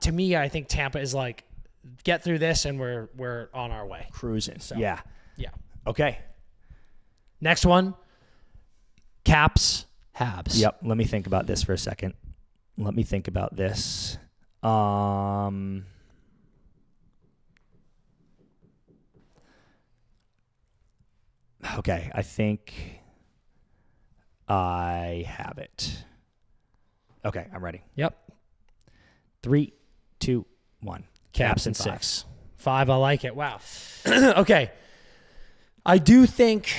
to me, I think Tampa is like, get through this and we're on our way. Cruising. So, yeah. Okay. Next one. Caps, Habs. Yep. Let me think about this for a second. Let me think about this. Okay, I think I have it. Okay, I'm ready. Yep. 3, 2, 1. Caps and 6. 5, I like it. Wow. Okay. I think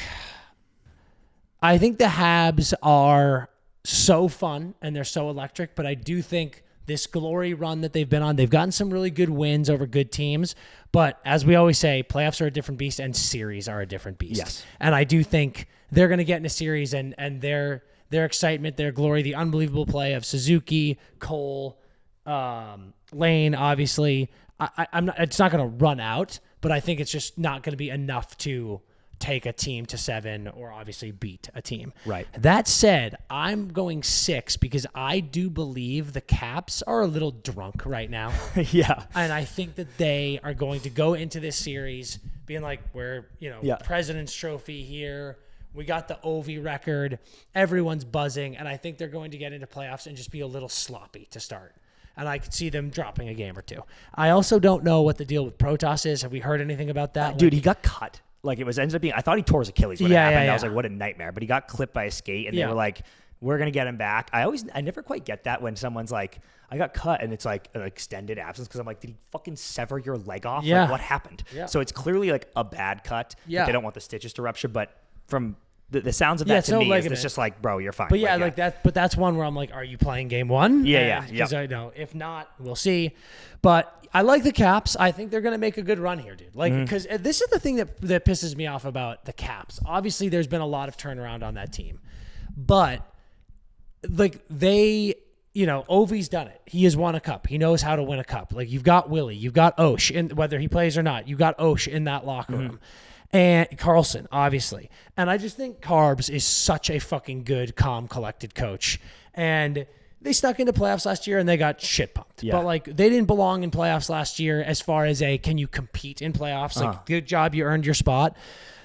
the Habs are so fun and they're so electric, but I do think this glory run that they've been on, they've gotten some really good wins over good teams, but as we always say, playoffs are a different beast and series are a different beast. Yes. And I do think they're going to get in a series and their excitement, their glory, the unbelievable play of Suzuki, Cole, Lane, obviously, it's not going to run out, but I think it's just not going to be enough to take a team to 7 or obviously beat a team. Right. That said, I'm going 6 because I do believe the Caps are a little drunk right now. Yeah. And I think that they are going to go into this series being like, we're, President's Trophy here. We got the Ovi record. Everyone's buzzing. And I think they're going to get into playoffs and just be a little sloppy to start. And I could see them dropping a game or two. I also don't know what the deal with Protas is. Have we heard anything about that? Dude, he got cut. Like, it ended up being, I thought he tore his Achilles when it happened. I was like, what a nightmare. But he got clipped by a skate, and they were like, we're going to get him back. I never quite get that when someone's like, I got cut, and it's like an extended absence, because I'm like, did he fucking sever your leg off? Yeah. Like, what happened? Yeah. So it's clearly like a bad cut. Yeah. They don't want the stitches to rupture, but from the sounds of that to me, it's just like, bro, you're fine. But but that's one where I'm like, are you playing game 1? Yeah. Because I know, if not, we'll see. But I like the Caps. I think they're going to make a good run here, dude. Like, because this is the thing that pisses me off about the Caps. Obviously, there's been a lot of turnaround on that team. But, like, Ovi's done it. He has won a cup. He knows how to win a cup. Like, you've got Willie. You've got Oshie. And whether he plays or not, you've got Oshie in that locker room. And Carlson, obviously. And I just think Carbs is such a fucking good, calm, collected coach. And they snuck into playoffs last year and they got shit pumped. Yeah. But like they didn't belong in playoffs last year as far as can you compete in playoffs? Like good job, you earned your spot.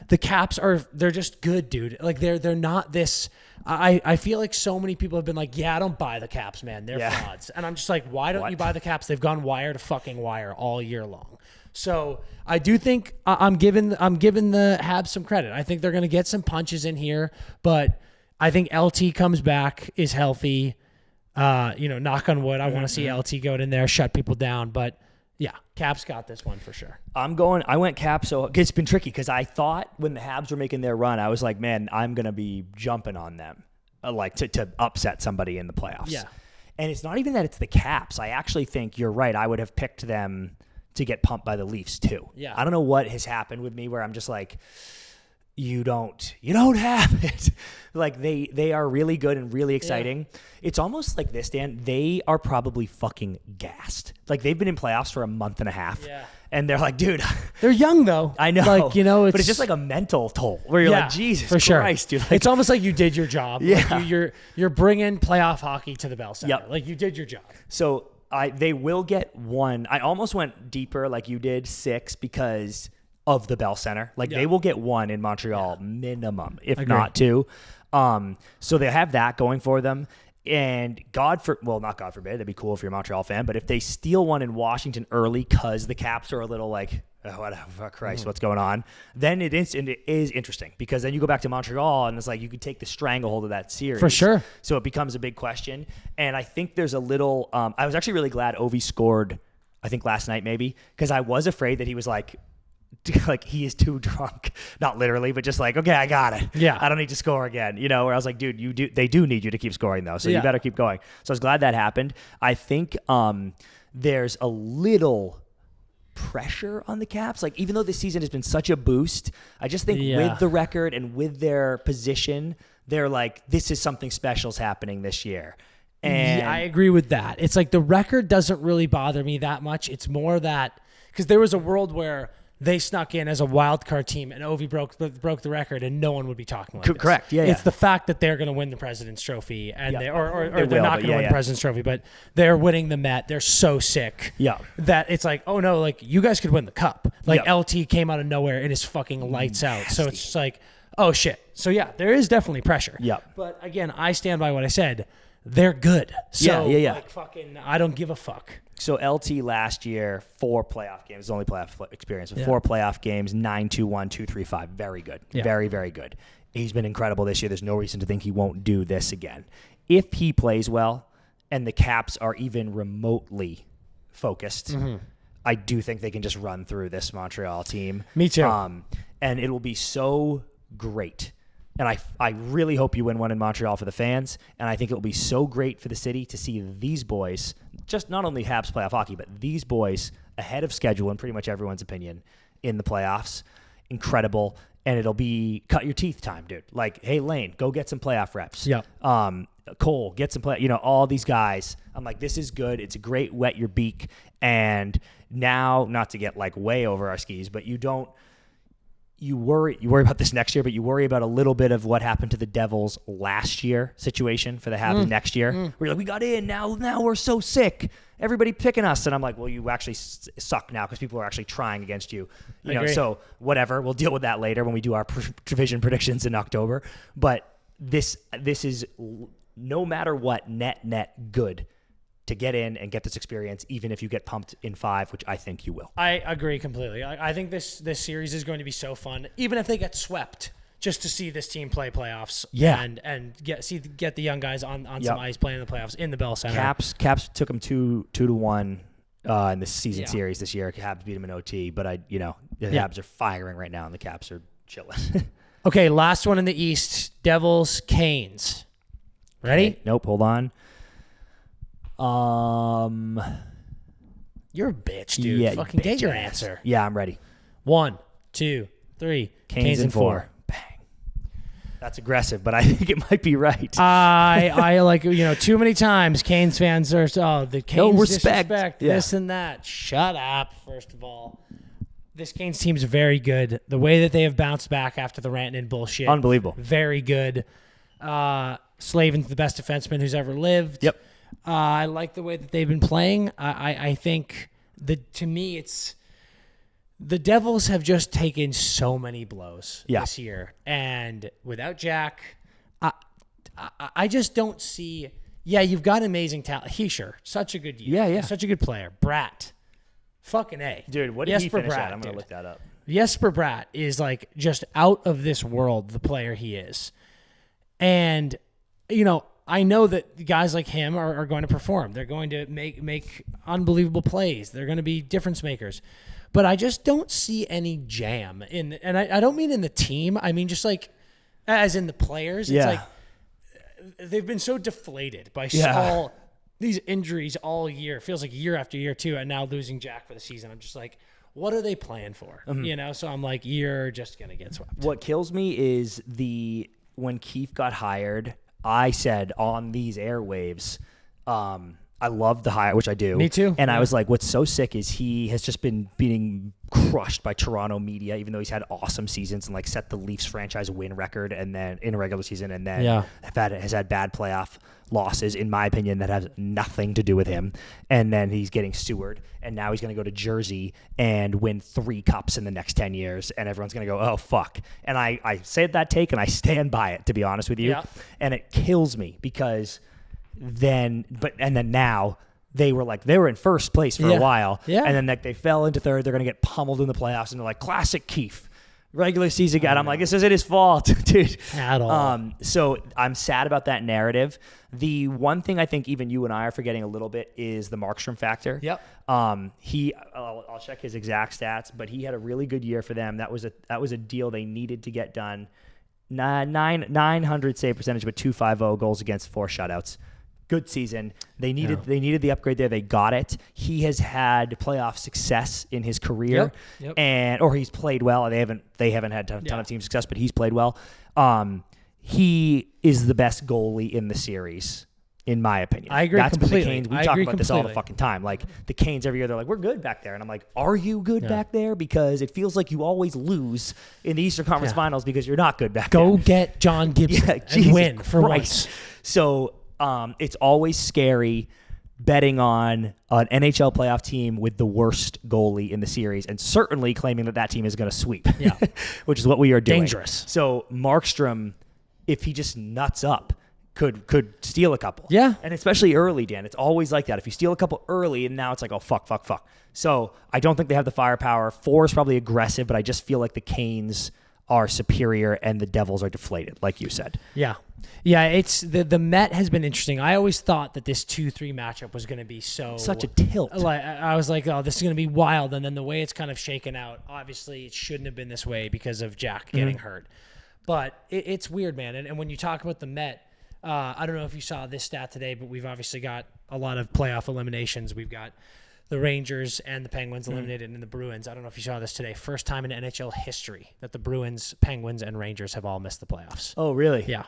The Caps they're just good, dude. Like they're not this. I feel like so many people have been like, yeah, I don't buy the Caps, man. They're frauds. And I'm just like, why don't you buy the Caps? They've gone wire to fucking wire all year long. So I do think I'm giving the Habs some credit. I think they're going to get some punches in here, but I think LT comes back, is healthy. Knock on wood. I want to see LT go in there, shut people down. But yeah, Caps got this one for sure. I went Caps. So it's been tricky because I thought when the Habs were making their run, I was like, man, I'm going to be jumping on them, like to upset somebody in the playoffs. Yeah. And it's not even that it's the Caps. I actually think you're right. I would have picked them to get pumped by the Leafs too. Yeah. I don't know what has happened with me where I'm just like, you don't have it. Like they are really good and really exciting. Yeah. It's almost like this, Dan. They are probably fucking gassed. Like they've been in playoffs for a month and a half. Yeah. And they're like, dude. They're young though. I know. Like, but it's just like a mental toll where you're like, Jesus for Christ, sure. dude. Like, it's almost like you did your job. Yeah. Like you're bringing playoff hockey to the Bell Center. Yep. Like you did your job. So they will get one. I almost went deeper like you did, 6 because of the Bell Center. Like they will get one in Montreal minimum, if not 2. So they have that going for them. And not God forbid, that'd be cool if you're a Montreal fan, but if they steal one in Washington early because the Caps are a little like, oh, Christ, what's going on? Then it is interesting because then you go back to Montreal and it's like you could take the stranglehold of that series. For sure. So it becomes a big question. And I think there's a little, I was actually really glad Ovi scored, I think last night maybe, because I was afraid that he was like he is too drunk, not literally, but just like, okay, I got it. Yeah. I don't need to score again. Where I was like, dude, they do need you to keep scoring though. So you better keep going. So I was glad that happened. I think there's a little pressure on the Caps. Like even though this season has been such a boost, I just think with the record and with their position, they're like, this is something special's happening this year. And I agree with that. It's like the record doesn't really bother me that much. It's more that because there was a world where they snuck in as a wild card team and Ovi broke the record and no one would be talking like this. Correct. Yeah. It's the fact that they're going to win the President's Trophy and they're not going to win the President's Trophy, but they're winning the Met. They're so sick. Yeah. That it's like, oh no, like you guys could win the cup. Like LT came out of nowhere and is fucking lights out. So it's just like, oh shit. So yeah, there is definitely pressure. Yeah. But again, I stand by what I said. They're good. So like fucking, I don't give a fuck. So LT last year, 4 playoff games, his only playoff experience, 4 playoff games, 9-2-1, 2-3-5. Very good. Yeah. Very, very good. He's been incredible this year. There's no reason to think he won't do this again. If he plays well and the Caps are even remotely focused, I do think they can just run through this Montreal team. Me too. And it will be so great. And I really hope you win one in Montreal for the fans. And I think it will be so great for the city to see these boys, just not only Habs playoff hockey, but these boys ahead of schedule in pretty much everyone's opinion in the playoffs. Incredible. And it'll be cut your teeth time, dude. Like, hey, Lane, go get some playoff reps. Yeah. Cole, get some play. All these guys. I'm like, this is good. It's a great wet your beak. And now, not to get like way over our skis, but you worry about this next year, but you worry about a little bit of what happened to the Devils last year situation for the Habs next year. Where you're like, we got in, now we're so sick. Everybody picking us. And I'm like, well, you actually suck now because people are actually trying against you. So whatever. We'll deal with that later when we do our division predictions in October. But this is no matter what, net good to get in and get this experience, even if you get pumped in 5, which I think you will. I agree completely. I think this series is going to be so fun, even if they get swept, just to see this team play playoffs. Yeah. And get the young guys on some ice playing in the playoffs in the Bell Center. Caps took them 2-1 in the season series this year. Habs beat them in OT, but the Habs are firing right now and the Caps are chilling. Okay, last one in the East, Devils, Canes. Ready? Okay, nope, hold on. You're a bitch, dude. Yeah, fucking get your answer. Yeah, I'm ready. 1, 2, 3. Canes in 4. Bang. That's aggressive, but I think it might be right. I like too many times Canes fans are the Canes no respect this and that. Shut up. First of all, this Canes team's very good. The way that they have bounced back after the Rantanen bullshit, unbelievable. Very good. Slavin's the best defenseman who's ever lived. Yep. I like the way that they've been playing. I think to me, it's the Devils have just taken so many blows this year. And without Jack, I just don't see. Yeah, you've got amazing talent. Hischier, such a good year. Yeah. Such a good player. Bratt, fucking A. Dude, what did he finish at? I'm going to look that up. Jesper Bratt is like just out of this world, the player he is. And, I know that guys like him are going to perform. They're going to make unbelievable plays. They're going to be difference makers. But I just don't see any jam and I don't mean in the team. I mean, just like as in the players. It's like they've been so deflated by all these injuries all year. It feels like year after year too. And now losing Jack for the season. I'm just like, what are they playing for? So I'm like, you're just going to get swept. What kills me is when Keefe got hired, I said on these airwaves, I love the hire, which I do. Me too. And I was like, what's so sick is he has just been being crushed by Toronto media, even though he's had awesome seasons and like set the Leafs franchise win record and then in a regular season and then has had bad playoff losses, in my opinion, that has nothing to do with him. And then he's getting Seward, and now he's going to go to Jersey and win 3 cups in the next 10 years. And everyone's going to go, oh, fuck. And I said that take and I stand by it, to be honest with you. Yeah. And it kills me because then now they were in first place for a while. Yeah. And then they fell into third. They're going to get pummeled in the playoffs. And they're like, classic Keefe. Regular season guy. I'm like, this isn't his fault, dude. At all. So I'm sad about that narrative. The one thing I think even you and I are forgetting a little bit is the Markstrom factor. Yep. I'll check his exact stats, but he had a really good year for them. That was a deal they needed to get done. 900 save percentage, but 250 goals against, 4 shutouts. Good season. They needed the upgrade there. They got it. He has had playoff success in his career, or he's played well. They haven't had a ton of team success, but he's played well. He is the best goalie in the series, in my opinion. I agree. That's completely. The Canes. We talk about this all the fucking time. Like the Canes every year, they're like, we're good back there, and I'm like, are you good back there? Because it feels like you always lose in the Eastern Conference Finals because you're not good back there. Go get John Gibson and win for once. So. It's always scary betting on an NHL playoff team with the worst goalie in the series and certainly claiming that team is going to sweep, which is what we are doing. Dangerous. So Markstrom, if he just nuts up, could steal a couple. Yeah. And especially early, Dan. It's always like that. If you steal a couple early and now it's like, oh, fuck. So I don't think they have the firepower. 4 is probably aggressive, but I just feel like the Canes are superior and the Devils are deflated, like you said. Yeah. It's the Met has been interesting. I always thought that this 2-3 matchup was going to be such a tilt. Like I was like, oh, this is going to be wild, and then the way it's kind of shaken out, obviously it shouldn't have been this way because of Jack getting hurt. But it's weird, man. And when you talk about the Met, I don't know if you saw this stat today, but we've obviously got a lot of playoff eliminations. We've got the Rangers and the Penguins eliminated in the Bruins. I don't know if you saw this today. First time in NHL history that the Bruins, Penguins, and Rangers have all missed the playoffs. Oh, really? Yeah.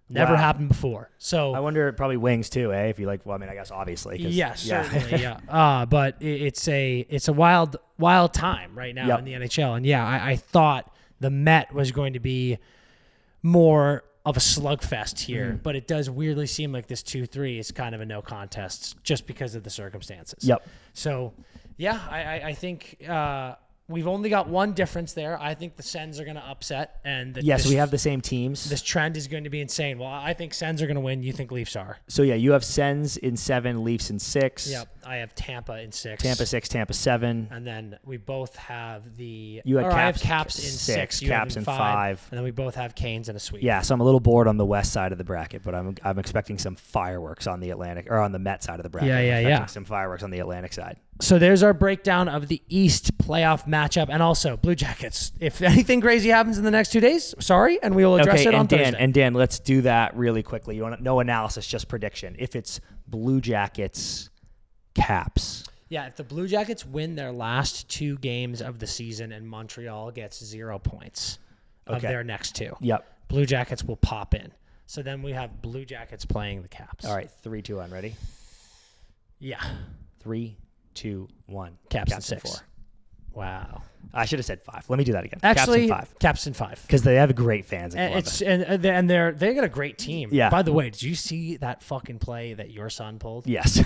Never happened before. So I wonder, probably Wings too, eh? If you like, well, I mean, I guess obviously. Yes, certainly, yeah. But it's a wild time right now in the NHL. And I thought the Met was going to be more of a slugfest here, but it does weirdly seem like this 2-3 is kind of a no contest just because of the circumstances. Yep. So, I think we've only got one difference there. I think the Sens are going to upset. Yes, we have the same teams. This trend is going to be insane. Well, I think Sens are going to win. You think Leafs are. So, you have Sens in 7, Leafs in 6. Yep. I have Tampa in 6. Tampa 6, Tampa 7. And then we both have I have Caps in 6. Caps in 5. And then we both have Canes in a sweep. Yeah, so I'm a little bored on the west side of the bracket, but I'm expecting some fireworks on the Atlantic, or on the Met side of the bracket. Yeah. Some fireworks on the Atlantic side. So there's our breakdown of the East playoff matchup, and also Blue Jackets. If anything crazy happens in the next 2 days, sorry, and we will address it on Thursday. And Dan, let's do that really quickly. You want no analysis, just prediction. If it's Blue Jackets, Caps. Yeah, if the Blue Jackets win their last 2 games of the season and Montreal gets 0 points of their next 2, Blue Jackets will pop in. So then we have Blue Jackets playing the Caps. All right, 3, 2, 1. Ready? Yeah. 3, 2, 1. Caps in 6. 4. Wow. I should have said 5. Let me do that again. Actually, Caps in 5. Caps in 5. Because they have great fans in And Columbus. they got a great team. Yeah. By the way, did you see that fucking play that your son pulled? Yes.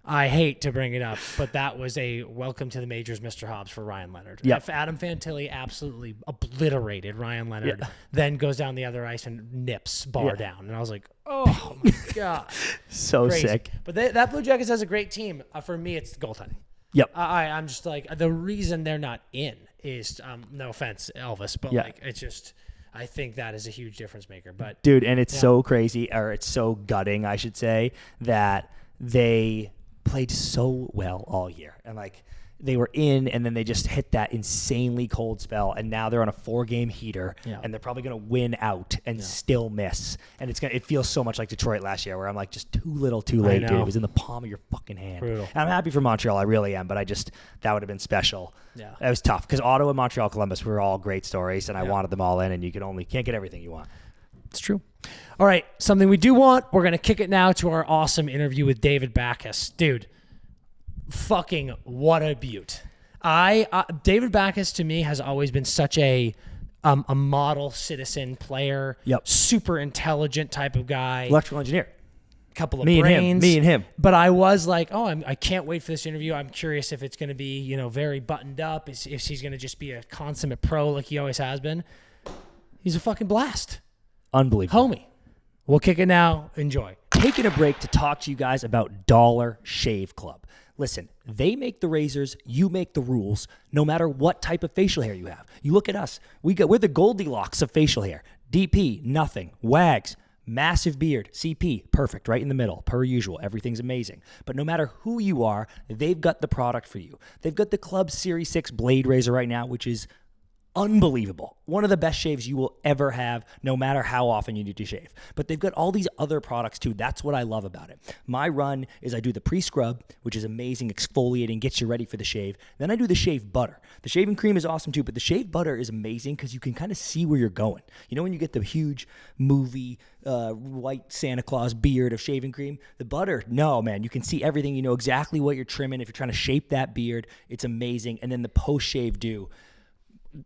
I hate to bring it up, but that was a welcome to the majors, Mr. Hobbs, for Ryan Leonard. Yep. If Adam Fantilli absolutely obliterated Ryan Leonard, then goes down the other ice and nips Bar down. And I was like, oh my God. So Crazy. sick. But that Blue Jackets has a great team. For me, it's goaltending. Yep. I'm just like, the reason they're not in is, no offense, Elvis, but like, it's just, I think that is a huge difference maker. But dude, and it's so crazy, or it's so gutting, I should say, that they played so well all year. And like, they were in, and then they just hit that insanely cold spell, and now they're on a 4-game heater, and they're probably going to win out and still miss. And it feels so much like Detroit last year, where I'm like, just too little, too late, dude. It was in the palm of your fucking hand. Brutal. And I'm happy for Montreal, I really am, but that would have been special. Yeah, it was tough because Ottawa, Montreal, Columbus were all great stories, and I wanted them all in, and you can't get everything you want. It's true. All right, something we do want. We're going to kick it now to our awesome interview with David Backes, dude. Fucking what a beaut. David Backes to me has always been such a model citizen player. Yep. Super intelligent type of guy. Electrical engineer. Couple of Me brains. and him. But I was like, I can't wait for this interview. I'm curious if it's going to be, very buttoned up. If he's going to just be a consummate pro like he always has been. He's a fucking blast. Unbelievable. Homie. We'll kick it now. Enjoy. Taking a break to talk to you guys about Dollar Shave Club. Listen, they make the razors, you make the rules, no matter what type of facial hair you have. You look at us, we're the Goldilocks of facial hair. DP, nothing. Wags, massive beard. CP, perfect, right in the middle, per usual. Everything's amazing. But no matter who you are, they've got the product for you. They've got the Club Series 6 blade razor right now, which is unbelievable. One of the best shaves you will ever have, no matter how often you need to shave. But they've got all these other products too. That's what I love about it. My run is I do the pre-scrub, which is amazing, exfoliating, gets you ready for the shave. Then I do the shave butter. The shaving cream is awesome too, but the shave butter is amazing because you can kind of see where you're going. You know when you get the huge movie white Santa Claus beard of shaving cream? The butter, no, man, you can see everything. You know exactly what you're trimming. If you're trying to shape that beard, it's amazing. And then the post-shave dew.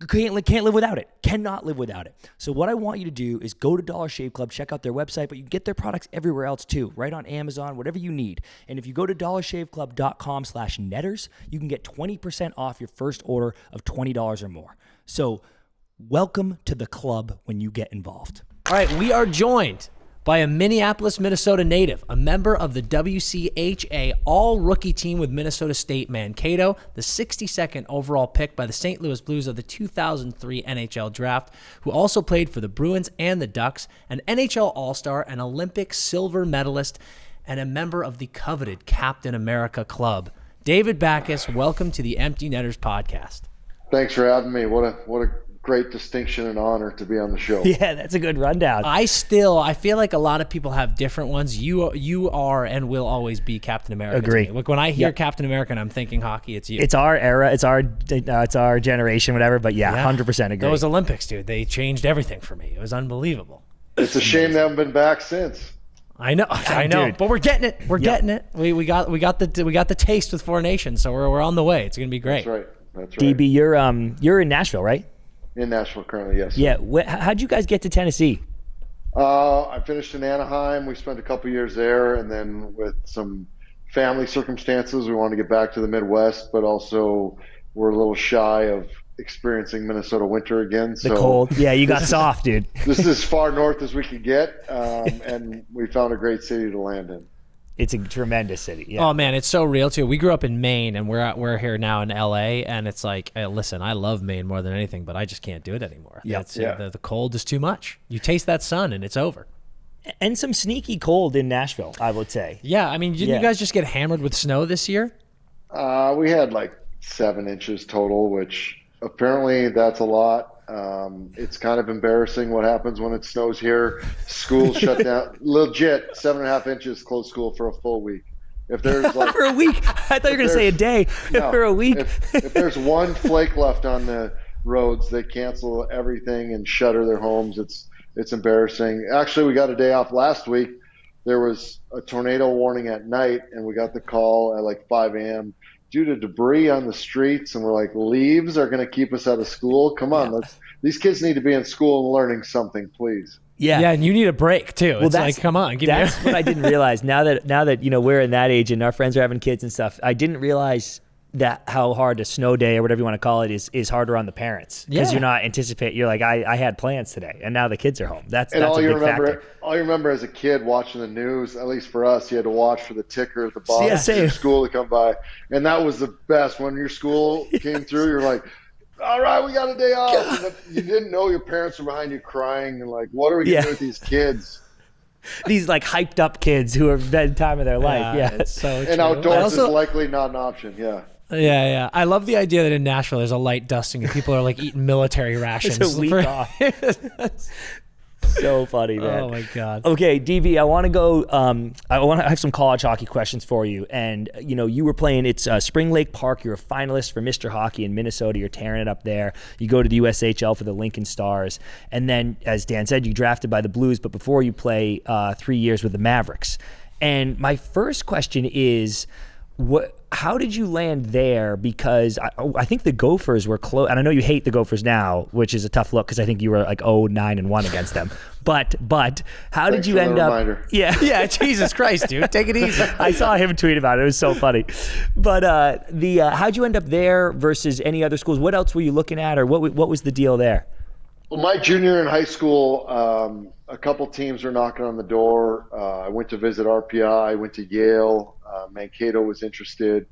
Can't live without it. Cannot live without it. So what I want you to do is go to Dollar Shave Club, check out their website, but you can get their products everywhere else too, right on Amazon, whatever you need. And if you go to dollarshaveclub.com/netters, you can get 20% off your first order of $20 or more. So welcome to the club when you get involved. All right, we are joined by a Minneapolis, Minnesota native, a member of the WCHA all-rookie team with Minnesota State Mankato, the 62nd overall pick by the St. Louis Blues of the 2003 NHL Draft, who also played for the Bruins and the Ducks, an NHL All-Star, an Olympic silver medalist, and a member of the coveted Captain America Club. David Backes, welcome to the Empty Netters podcast. Thanks for having me. What a great distinction and honor to be on the show. Yeah, that's a good rundown. I feel like a lot of people have different ones. You are and will always be Captain America. Agree. Like when I hear Captain America and I'm thinking hockey, it's you. It's our era. It's our generation, whatever. But yeah, 100% agree. Those Olympics, dude, they changed everything for me. It was unbelievable. It's a shame they haven't been back since. I know, Dude. but we're getting it. We're getting it. We got the taste with Four Nations, so we're on the way. It's gonna be great. That's right. DB, you're in Nashville, right? In Nashville currently, yes. Yeah. How'd you guys get to Tennessee? I finished in Anaheim. We spent a couple years there, and then with some family circumstances, we wanted to get back to the Midwest, but also we're a little shy of experiencing Minnesota winter again. The cold. Yeah, you got soft, dude. This is as far north as we could get, and we found a great city to land in. It's a tremendous city. Yeah. Oh man, it's so real too. We grew up in Maine, and we're here now in LA, and it's like, listen, I love Maine more than anything, but I just can't do it anymore. Yep. The cold is too much. You taste that sun, and it's over. And some sneaky cold in Nashville, I would say. Yeah, I mean, didn't you guys just get hammered with snow this year? We had like 7 inches total, which apparently that's a lot. It's kind of embarrassing what happens when it snows here. Schools shut down. Legit, 7.5 inches, closed school for a full week. If there's like for a week, I thought you were going to say a day. No, for a week. If there's one flake left on the roads, they cancel everything and shutter their homes. It's embarrassing. Actually, we got a day off last week. There was a tornado warning at night, and we got the call at like 5 a.m. due to debris on the streets, and we're like, leaves are going to keep us out of school. Come on, these kids need to be in school and learning something, please. Yeah, and you need a break too. Well, it's like, come on, that's what I didn't realize. Now that we're in that age and our friends are having kids and stuff, I didn't realize that how hard a snow day or whatever you want to call it is harder on the parents, because you're not anticipating. You're like, I had plans today, and now the kids are home. That's a big factor. All you remember as a kid watching the news, at least for us, you had to watch for the ticker at the bottom of your school to come by, and that was the best. When your school came through, you're like, all right, we got a day off. And you didn't know your parents were behind you crying and like, what are we going to do with these kids? These like hyped up kids who are at time of their life. It's so true. And outdoors is likely not an option. Yeah. I love the idea that in Nashville there's a light dusting and people are like eating military rations. It's a week off. So funny, man. Oh my God. Okay, DV, I want to go. I want to have some college hockey questions for you. And you were playing. It's Spring Lake Park. You're a finalist for Mr. Hockey in Minnesota. You're tearing it up there. You go to the USHL for the Lincoln Stars, and then, as Dan said, you drafted by the Blues. But before you play 3 years with the Mavericks. And my first question is, how did you land there? Because I think the Gophers were close, and I know you hate the Gophers now, which is a tough look because I think you were like 9-1 against them. But how did you end up? Reminder. Yeah, Jesus Christ, dude, take it easy. I saw him tweet about it. It was so funny. But how'd you end up there versus any other schools? What else were you looking at, or what was the deal there? Well, my junior year in high school, a couple teams were knocking on the door. I went to visit RPI. I went to Yale. Mankato was interested,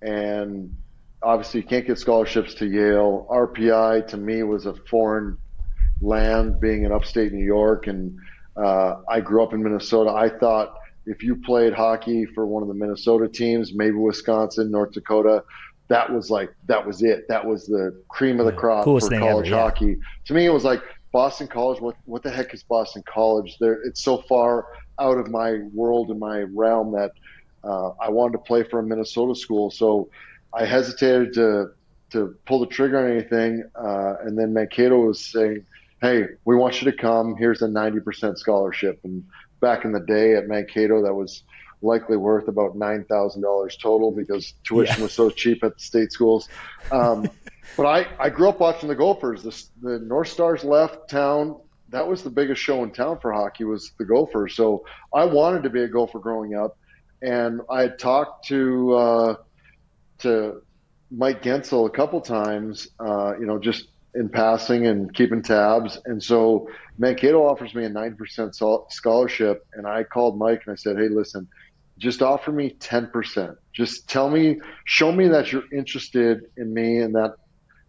and obviously you can't get scholarships to Yale. RPI to me was a foreign land, being in upstate New York, and I grew up in Minnesota. I thought if you played hockey for one of the Minnesota teams, maybe Wisconsin, North Dakota, that was it. That was the cream of the crop for college hockey. To me, it was like Boston College. What the heck is Boston College? It's so far out of my world and my realm that I wanted to play for a Minnesota school. So I hesitated to pull the trigger on anything. And then Mankato was saying, hey, we want you to come. Here's a 90% scholarship. And back in the day at Mankato, that was likely worth about $9,000 total because tuition was so cheap at the state schools. But I grew up watching the Gophers. The North Stars left town. That was the biggest show in town for hockey, was the Gophers. So I wanted to be a Gopher growing up. And I had talked to Mike Gensel a couple times, just in passing and keeping tabs. And so Mankato offers me a 9% scholarship. And I called Mike and I said, hey, listen, just offer me 10%. Just show me that you're interested in me, and that,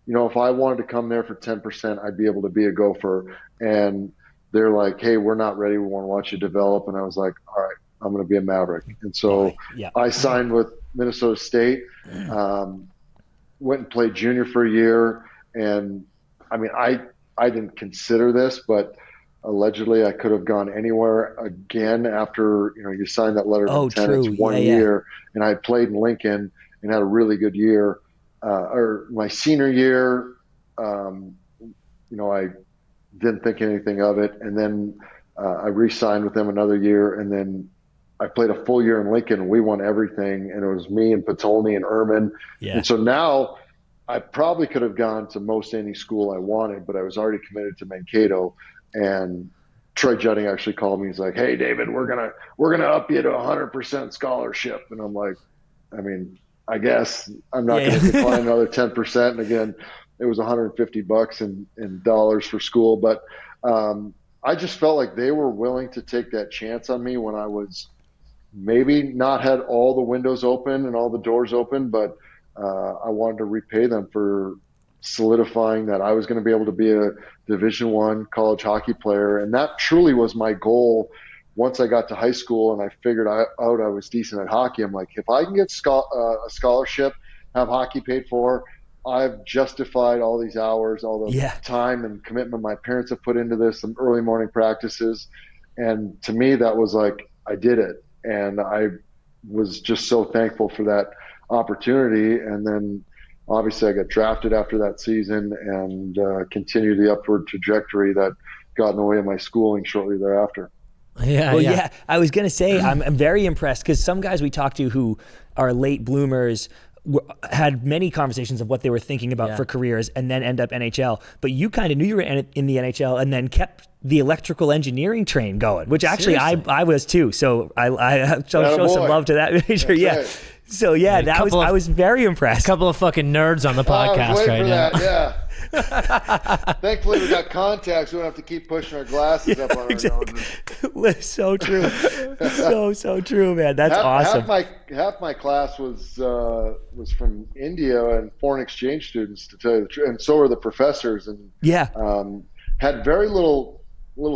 if I wanted to come there for 10%, I'd be able to be a Gopher. And they're like, hey, we're not ready. We want to watch you develop. And I was like, all right, I'm going to be a Maverick. And so I signed with Minnesota State, went and played junior for a year. And I mean, I didn't consider this, but allegedly I could have gone anywhere again after, you sign that letter of intent. It's 1 year. And I played in Lincoln and had a really good year. Or my senior year, I didn't think anything of it. And then I re-signed with them another year. And then I played a full year in Lincoln. We won everything. And it was me and Patolny and Ehrman. Yeah. And so now I probably could have gone to most any school I wanted, but I was already committed to Mankato. And Troy Juding actually called me. He's like, hey, David, we're gonna up you to 100% scholarship. And I'm like, I mean, I guess I'm not going to decline another 10%. And again, it was $150 in dollars for school. But I just felt like they were willing to take that chance on me when I was maybe not had all the windows open and all the doors open, but I wanted to repay them for solidifying that I was going to be able to be a Division I college hockey player. And that truly was my goal. Once I got to high school and I figured out I was decent at hockey, I'm like, if I can get a scholarship, have hockey paid for, I've justified all these hours, all the time and commitment my parents have put into this, some early morning practices. And to me, that was like, I did it. And I was just so thankful for that opportunity. And then obviously I got drafted after that season and continued the upward trajectory that got in the way of my schooling shortly thereafter. I was going to say, I'm very impressed because some guys we talk to who are late bloomers had many conversations of what they were thinking about for careers and then end up NHL. But you kind of knew you were in the NHL and then kept the electrical engineering train going, which actually I was too. So I show some love to that major. Right. So I was very impressed. A couple of fucking nerds on the podcast right now. Yeah. Thankfully, we got contacts. We don't have to keep pushing our glasses up on our noses. So true. so true, man. That's awesome. Half my class was from India and foreign exchange students, to tell you the truth, and so were the professors. And had very little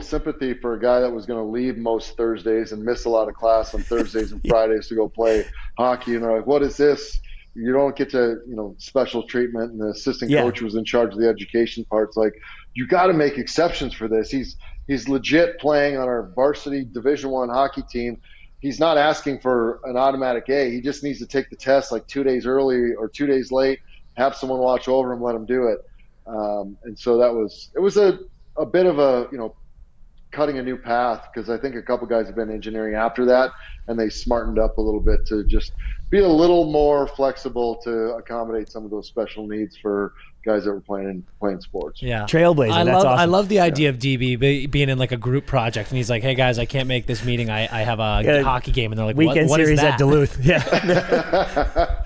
sympathy for a guy that was going to leave most Thursdays and miss a lot of class on Thursdays and Fridays to go play hockey. And they're like, "What is this? You don't get to, special treatment." And the assistant coach was in charge of the education part. It's like, you got to make exceptions for this. He's legit playing on our varsity Division I hockey team. He's not asking for an automatic A. He just needs to take the test like 2 days early or 2 days late, have someone watch over him, let him do it. And so it was a bit of a, cutting a new path, because I think a couple guys have been engineering after that, and they smartened up a little bit to just be a little more flexible to accommodate some of those special needs for guys that were playing sports. Yeah, trailblazer. That's awesome. I love the idea of DB being in like a group project, and he's like, "Hey guys, I can't make this meeting. I have a hockey game," and they're like, "Weekend what series is that?" at Duluth." Yeah.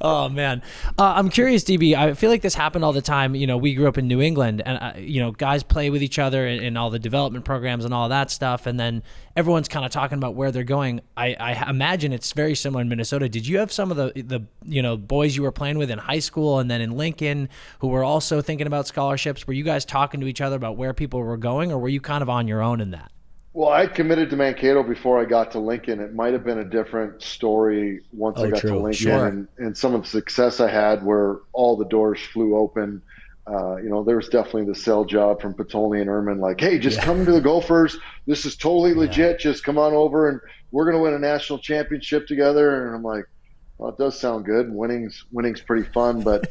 Oh man, I'm curious, DB. I feel like this happened all the time. We grew up in New England, and guys play with each other in all the development programs and all that stuff, and then everyone's kind of talking about where they're going. I imagine it's very similar in Minnesota. Did you have some of the boys you were playing with in high school and then in Lincoln who were also thinking about scholarships? Were you guys talking to each other about where people were going, or were you kind of on your own in that? Well, I committed to Mankato before I got to Lincoln. It might have been a different story once I got to Lincoln. Sure. And some of the success I had where all the doors flew open. There was definitely the sell job from Patolny and Ehrman, like, "Hey, just come to the Gophers. This is totally legit. Just come on over and we're going to win a national championship together." And I'm like, well, it does sound good. Winning's pretty fun, but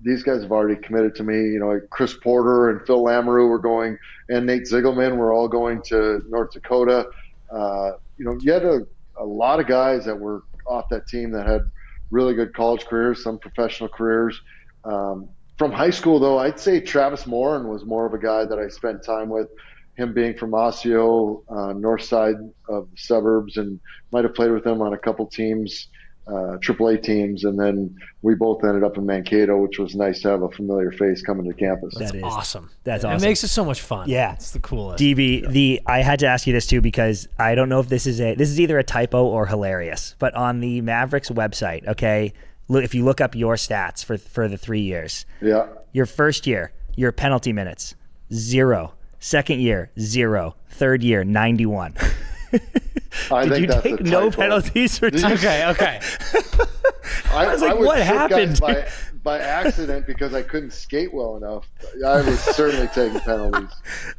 these guys have already committed to me. Chris Porter and Phil Lamoureux were going, and Nate Ziegelman were all going to North Dakota. You had a lot of guys that were off that team that had really good college careers, some professional careers. From high school, though, I'd say Travis Morin was more of a guy that I spent time with. Him being from Oshie, north side of the suburbs, and might have played with him on a couple teams. AAA teams, and then we both ended up in Mankato, which was nice to have a familiar face coming to campus. That's awesome. That's awesome. It makes it so much fun. Yeah, it's the coolest. DB, I had to ask you this too, because I don't know if this is either a typo or hilarious, but on the Mavericks website, okay, if you look up your stats for the 3 years, your first year, your penalty minutes 0, second year 0, third year 91. Did you take no penalties for time? Okay. I was like, what happened? By accident, because I couldn't skate well enough. I was certainly taking penalties.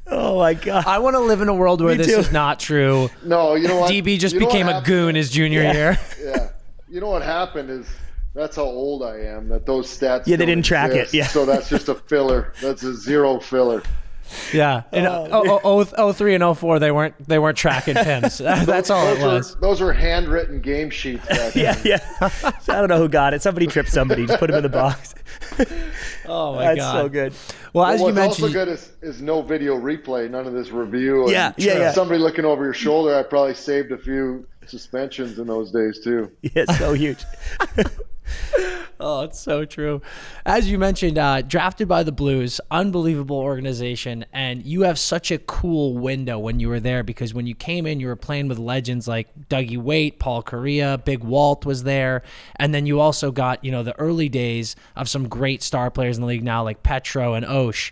Oh my God. I want to live in a world where this is not true. No, you know what? DB just became a goon his junior year. Yeah. You know what happened is, that's how old I am, that those stats they didn't track it. Yeah. So that's just a filler. That's a zero filler. Yeah, in 03 and 04 they weren't tracking pins. That's all it was. Those were handwritten game sheets back then. Yeah. So I don't know who got it. Somebody tripped somebody. Just put him in the box. Oh my God, that's so good. Well, as you mentioned, what's also good is no video replay, none of this review. Yeah. Somebody looking over your shoulder. I probably saved a few suspensions in those days too. Yeah, so huge. Oh, it's so true. As you mentioned, drafted by the Blues, unbelievable organization, and you have such a cool window when you were there, because when you came in, you were playing with legends like Dougie Waite, Paul Correa, Big Walt was there, and then you also got, the early days of some great star players in the league now like Petro and Oshie.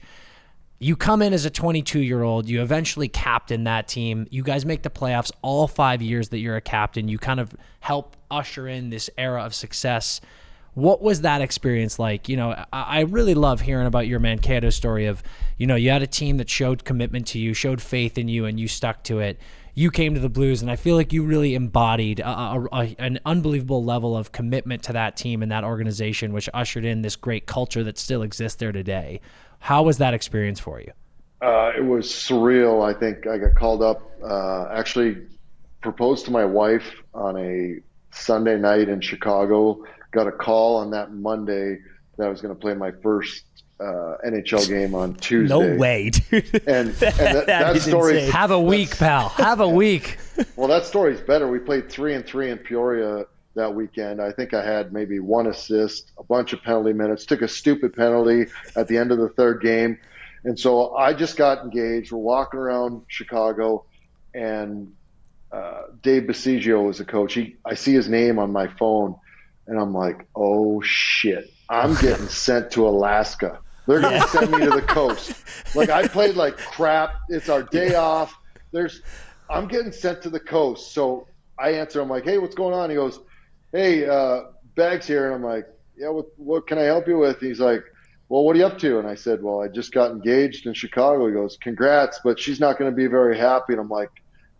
You come in as a 22-year-old. You eventually captain that team. You guys make the playoffs all 5 years that you're a captain. You kind of help usher in this era of success. What was that experience like? I really love hearing about your Mankato story of, you had a team that showed commitment to you, showed faith in you, and you stuck to it. You came to the Blues, and I feel like you really embodied an unbelievable level of commitment to that team and that organization, which ushered in this great culture that still exists there today. How was that experience for you? It was surreal. I think I got called up, actually proposed to my wife on a Sunday night in Chicago. Got a call on that Monday that I was going to play my first NHL game on Tuesday. No way, dude. And that story. Have a week, pal. Have a week. Well, that story's better. We played 3-3 in Peoria that weekend. I think I had maybe one assist, a bunch of penalty minutes, took a stupid penalty at the end of the third game. And so I just got engaged. We're walking around Chicago, and Dave Basigio was the coach. I see his name on my phone, and I'm like, oh, shit. I'm getting sent to Alaska. They're going to send me to the coast. Like, I played like crap. It's our day off. I'm getting sent to the coast. So I answer. I'm like, hey, what's going on? He goes, hey, Bag's here. And I'm like, yeah, what can I help you with? He's like, well, what are you up to? And I said, well, I just got engaged in Chicago. He goes, congrats, but she's not going to be very happy. And I'm like,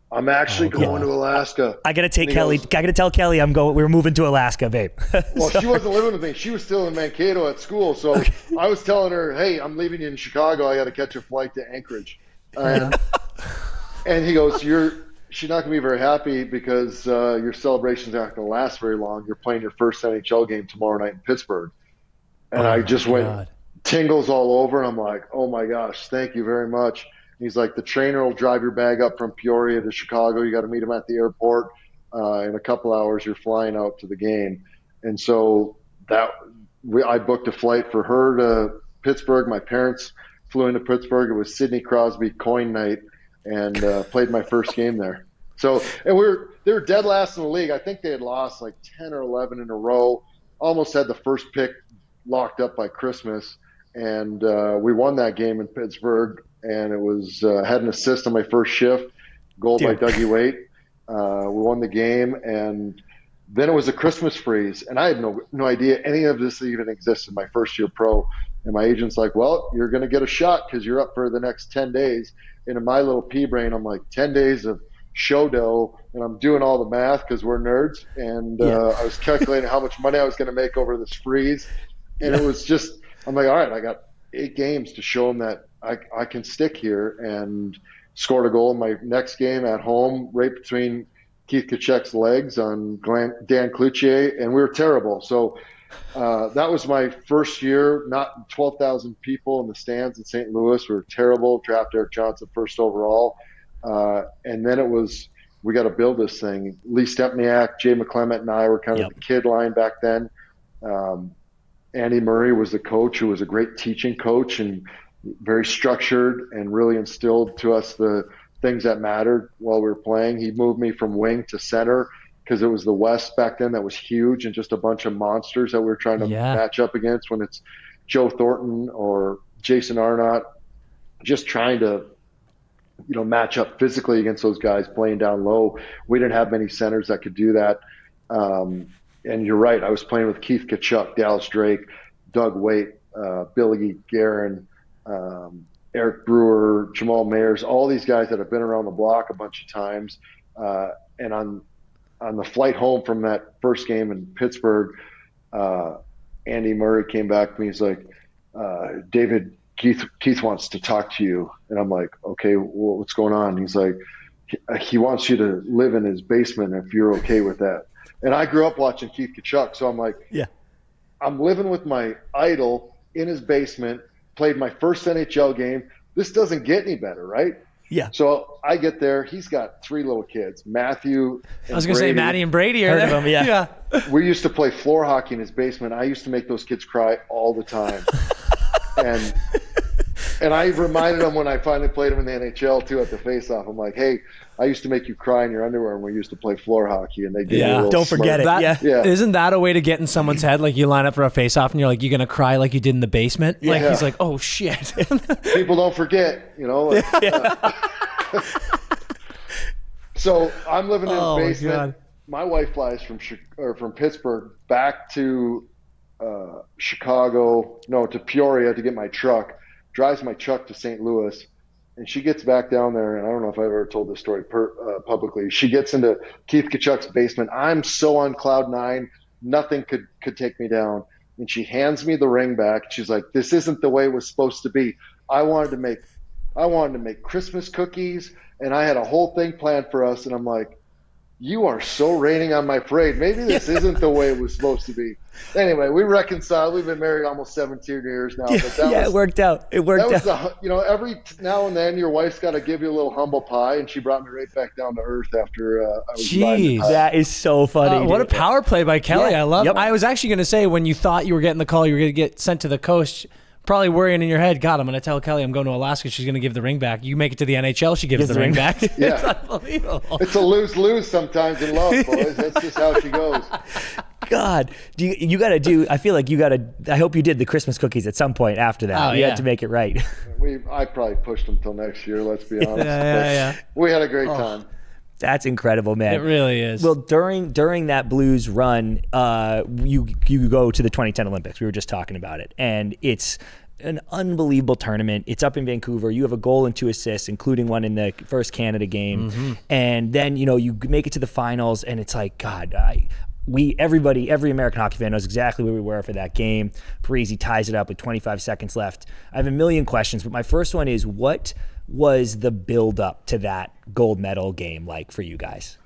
I'm actually going to Alaska. I got to take Kelly. I got to tell Kelly we're moving to Alaska, babe. Well, she wasn't living with me. She was still in Mankato at school. So I was telling her, hey, I'm leaving you in Chicago. I got to catch a flight to Anchorage. And he goes, she's not going to be very happy because your celebrations aren't going to last very long. You're playing your first NHL game tomorrow night in Pittsburgh. And I just went tingles all over. And I'm like, oh, my gosh, thank you very much. He's like, the trainer will drive your bag up from Peoria to Chicago. You got to meet him at the airport. In a couple hours, you're flying out to the game. And so I booked a flight for her to Pittsburgh. My parents flew into Pittsburgh. It was Sidney Crosby coin night, and played my first game there. So, and they were dead last in the league. I think they had lost like 10 or 11 in a row. Almost had the first pick locked up by Christmas. And we won that game in Pittsburgh. And it was had an assist on my first shift, goal by Dougie Waite. We won the game, and then it was a Christmas freeze, and I had no idea any of this even existed my first year pro. And my agent's like, well, you're going to get a shot because you're up for the next 10 days. And in my little pea brain, I'm like, 10 days of show dough, and I'm doing all the math because we're nerds. And I was calculating how much money I was going to make over this freeze. And it was just, I'm like, all right, I got 8 games to show them that I can stick here, and scored a goal in my next game at home, right between Keith Tkachuk's legs on Dan Cloutier, and we were terrible. So that was my first year, not 12,000 people in the stands in St. Louis. We were terrible, drafted Eric Johnson first overall. And then it was, we got to build this thing. Lee Stepniak, Jay McClement, and I were kind of the kid line back then. Andy Murray was the coach, who was a great teaching coach and very structured, and really instilled to us the things that mattered while we were playing. He moved me from wing to center because it was the West back then that was huge and just a bunch of monsters that we were trying to match up against, when it's Joe Thornton or Jason Arnott, just trying to, match up physically against those guys playing down low. We didn't have many centers that could do that. And you're right. I was playing with Keith Tkachuk, Dallas Drake, Doug Waite, Billy Guerin, Eric Brewer, Jamal Mayers, all these guys that have been around the block a bunch of times. And on the flight home from that first game in Pittsburgh, Andy Murray came back to me. He's like, David, Keith wants to talk to you. And I'm like, okay, well, what's going on? He's like, he wants you to live in his basement if you're okay with that. And I grew up watching Keith Tkachuk, so I'm like, I'm living with my idol in his basement, played my first NHL game. This doesn't get any better, right? Yeah. So I get there. He's got 3 little kids, Matthew and I was going to say Maddie and Brady are Heard there. of him, yeah. We used to play floor hockey in his basement. I used to make those kids cry all the time. And I reminded him when I finally played him in the NHL too at the face-off. I'm like, hey, I used to make you cry in your underwear when we used to play floor hockey, and they did. Yeah, don't forget it. Isn't that a way to get in someone's head? Like, you line up for a face-off, and you're like, you're gonna cry like you did in the basement. Like, he's like, oh shit. People don't forget, So I'm living in his basement. My wife flies from Pittsburgh back to to Peoria to get my truck. Drives my truck to St. Louis, and she gets back down there, and I don't know if I've ever told this story publicly. She gets into Keith Tkachuk's basement. I'm so on cloud 9, nothing could take me down. And she hands me the ring back. She's like, this isn't the way it was supposed to be. I wanted to make Christmas cookies, and I had a whole thing planned for us. And I'm like, you are so raining on my parade. Maybe this isn't the way it was supposed to be. Anyway, we reconciled. We've been married almost 17 years now. But that it worked out. It worked out. That was every now and then your wife's got to give you a little humble pie, and she brought me right back down to earth after I was Jeez. That is so funny. What a power play by Kelly. Yeah. I love it. Yep. I was actually going to say, when you thought you were getting the call, you were going to get sent to the coast, probably worrying in your head, God, I'm going to tell Kelly I'm going to Alaska. She's going to give the ring back. You make it to the NHL, she gives the ring back. Yeah. It's unbelievable. It's a lose-lose sometimes in love, boys. That's just how she goes. God, you got to do. I feel like you got to. I hope you did the Christmas cookies at some point after that. Oh, you yeah. had to make it right. I probably pushed them till next year. Let's be honest. Yeah. We had a great time. That's incredible, man. It really is. Well, during that Blues run, you go to the 2010 Olympics. We were just talking about it, and it's an unbelievable tournament. It's up in Vancouver. You have a goal and 2 assists, including one in the first Canada game, and then you make it to the finals, and it's like, God, every American hockey fan knows exactly where we were for that game. Parisi ties it up with 25 seconds left. I have a million questions, but my first one is, what was the build up to that gold medal game like for you guys?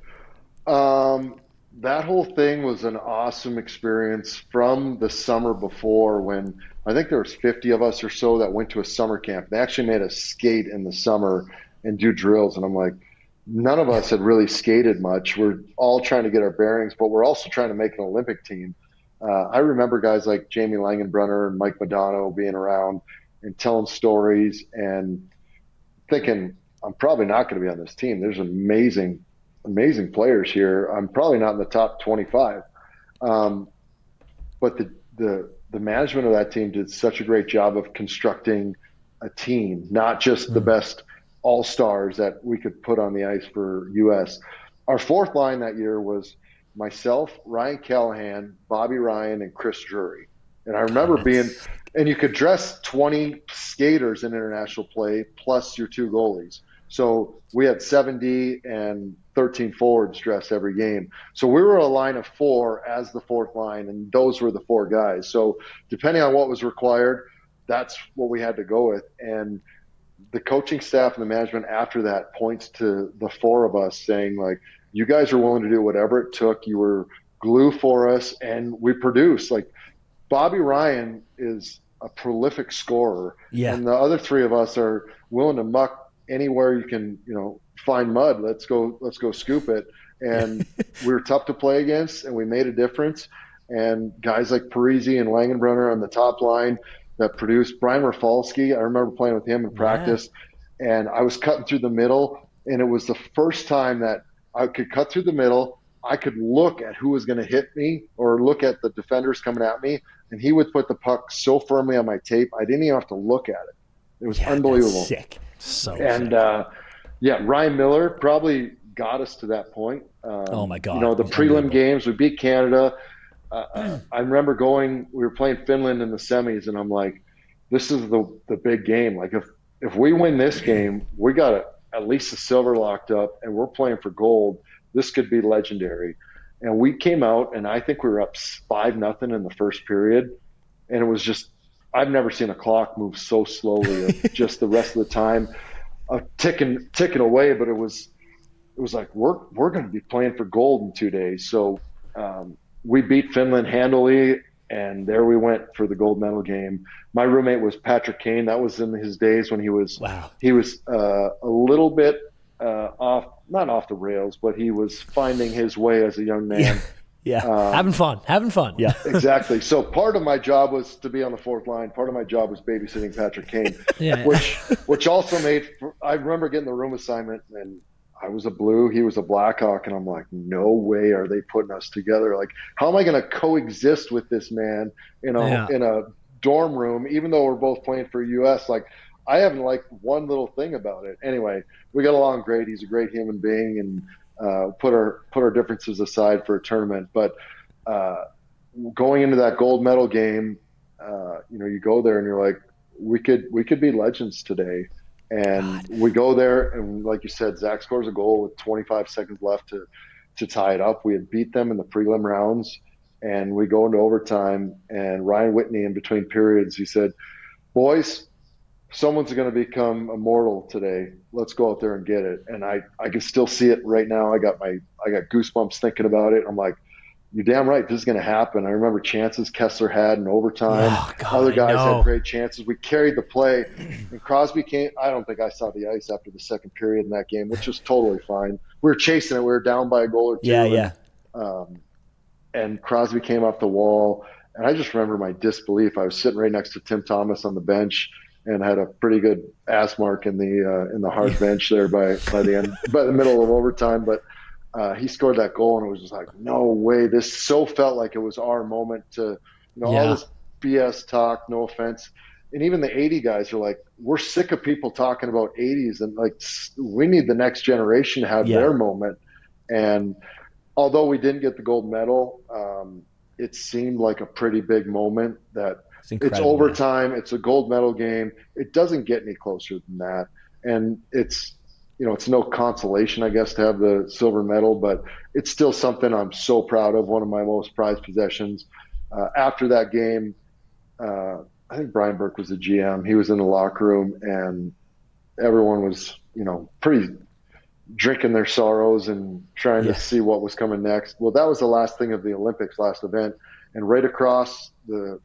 That whole thing was an awesome experience from the summer before, when I think there was 50 of us or so that went to a summer camp. They actually made us skate in the summer and do drills. And I'm like, none of us had really skated much. We're all trying to get our bearings, but we're also trying to make an Olympic team. I remember guys like Jamie Langenbrunner and Mike Modano being around and telling stories and thinking, I'm probably not going to be on this team. There's amazing players here. I'm probably not in the top 25. But the management of that team did such a great job of constructing a team, not just the best all-stars that we could put on the ice for US. Our fourth line that year was myself, Ryan Callahan, Bobby Ryan, and Chris Drury. And I remember and you could dress 20 skaters in international play plus your 2 goalies. So we had 7D and 13 forwards dress every game. So we were a line of 4 as the fourth line, and those were the 4 guys. So depending on what was required, that's what we had to go with. And the coaching staff and the management after that points to the 4 of us saying, like, you guys are willing to do whatever it took. You were glue for us, and we produced. Like, Bobby Ryan is a prolific scorer, and the other 3 of us are willing to muck anywhere you can, find mud. Let's go scoop it. And we were tough to play against, and we made a difference. And guys like Parisi and Langenbrunner on the top line that produced. Brian Rafalski, I remember playing with him in practice, and I was cutting through the middle, and it was the first time that I could cut through the middle. I could look at who was going to hit me or look at the defenders coming at me, and he would put the puck so firmly on my tape, I didn't even have to look at it. It was unbelievable. That's sick. So and Ryan Miller probably got us to that point. Oh my God! The prelim games, we beat Canada. I remember we were playing Finland in the semis, and I'm like, this is the big game. Like, if we win this game, we got at least a silver locked up, and we're playing for gold. This could be legendary. And we came out, and I think we were up 5-0 in the first period, and it was just, I've never seen a clock move so slowly. Just the rest of the time, ticking away. But it was like we're going to be playing for gold in 2 days. So we beat Finland handily, and there we went for the gold medal game. My roommate was Patrick Kane. That was in his days when he was a little bit not off the rails, but he was finding his way as a young man. Having fun. Yeah, exactly. So part of my job was to be on the fourth line. Part of my job was babysitting Patrick Kane, which also I remember getting the room assignment, and I was a Blue, he was a Blackhawk, and I'm like, no way are they putting us together. Like, how am I going to coexist with this man in a dorm room, even though we're both playing for US? Like, I haven't liked one little thing about it. Anyway, we got along great. He's a great human being, and put our differences aside for a tournament. But going into that gold medal game, you go there and you're like, we could be legends today. And we go there, and like you said, Zach scores a goal with 25 seconds left to tie it up. We had beat them in the prelim rounds, and we go into overtime. And Ryan Whitney, in between periods, he said, "Boys, someone's going to become immortal today. Let's go out there and get it. And I can still see it right now. I got goosebumps thinking about it. I'm like, you're damn right. This is going to happen. I remember chances Kessler had in overtime. Oh, God, other guys I know. had great chances. We carried the play, and Crosby came. I don't think I saw the ice after the second period in that game, which was totally fine. We were chasing it. We were down by a goal or two. Yeah. And Crosby came off the wall, and I just remember my disbelief. I was sitting right next to Tim Thomas on the bench, and had a pretty good ass mark in the hard bench there by the middle of overtime. But he scored that goal, and it was just like, no way. This so felt like it was our moment to, all this BS talk, no offense. And even the 80 guys are like, we're sick of people talking about 80s, and like, we need the next generation to have their moment. And although we didn't get the gold medal, it seemed like a pretty big moment that it's overtime. It's a gold medal game. It doesn't get any closer than that. And it's no consolation, I guess, to have the silver medal, but it's still something I'm so proud of, one of my most prized possessions. After that game, I think Brian Burke was the GM. He was in the locker room, and everyone was, pretty drinking their sorrows and trying to see what was coming next. Well, that was the last thing of the Olympics, last event. And right across the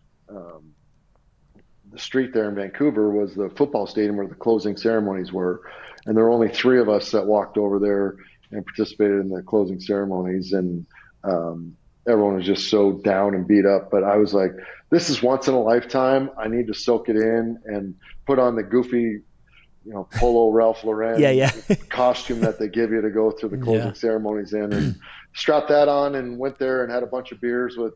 street there in Vancouver was the football stadium where the closing ceremonies were. And there were only 3 of us that walked over there and participated in the closing ceremonies. And everyone was just so down and beat up. But I was like, this is once in a lifetime. I need to soak it in and put on the goofy, polo Ralph Lauren costume that they give you to go through the closing ceremonies in, and strapped that on and went there and had a bunch of beers with,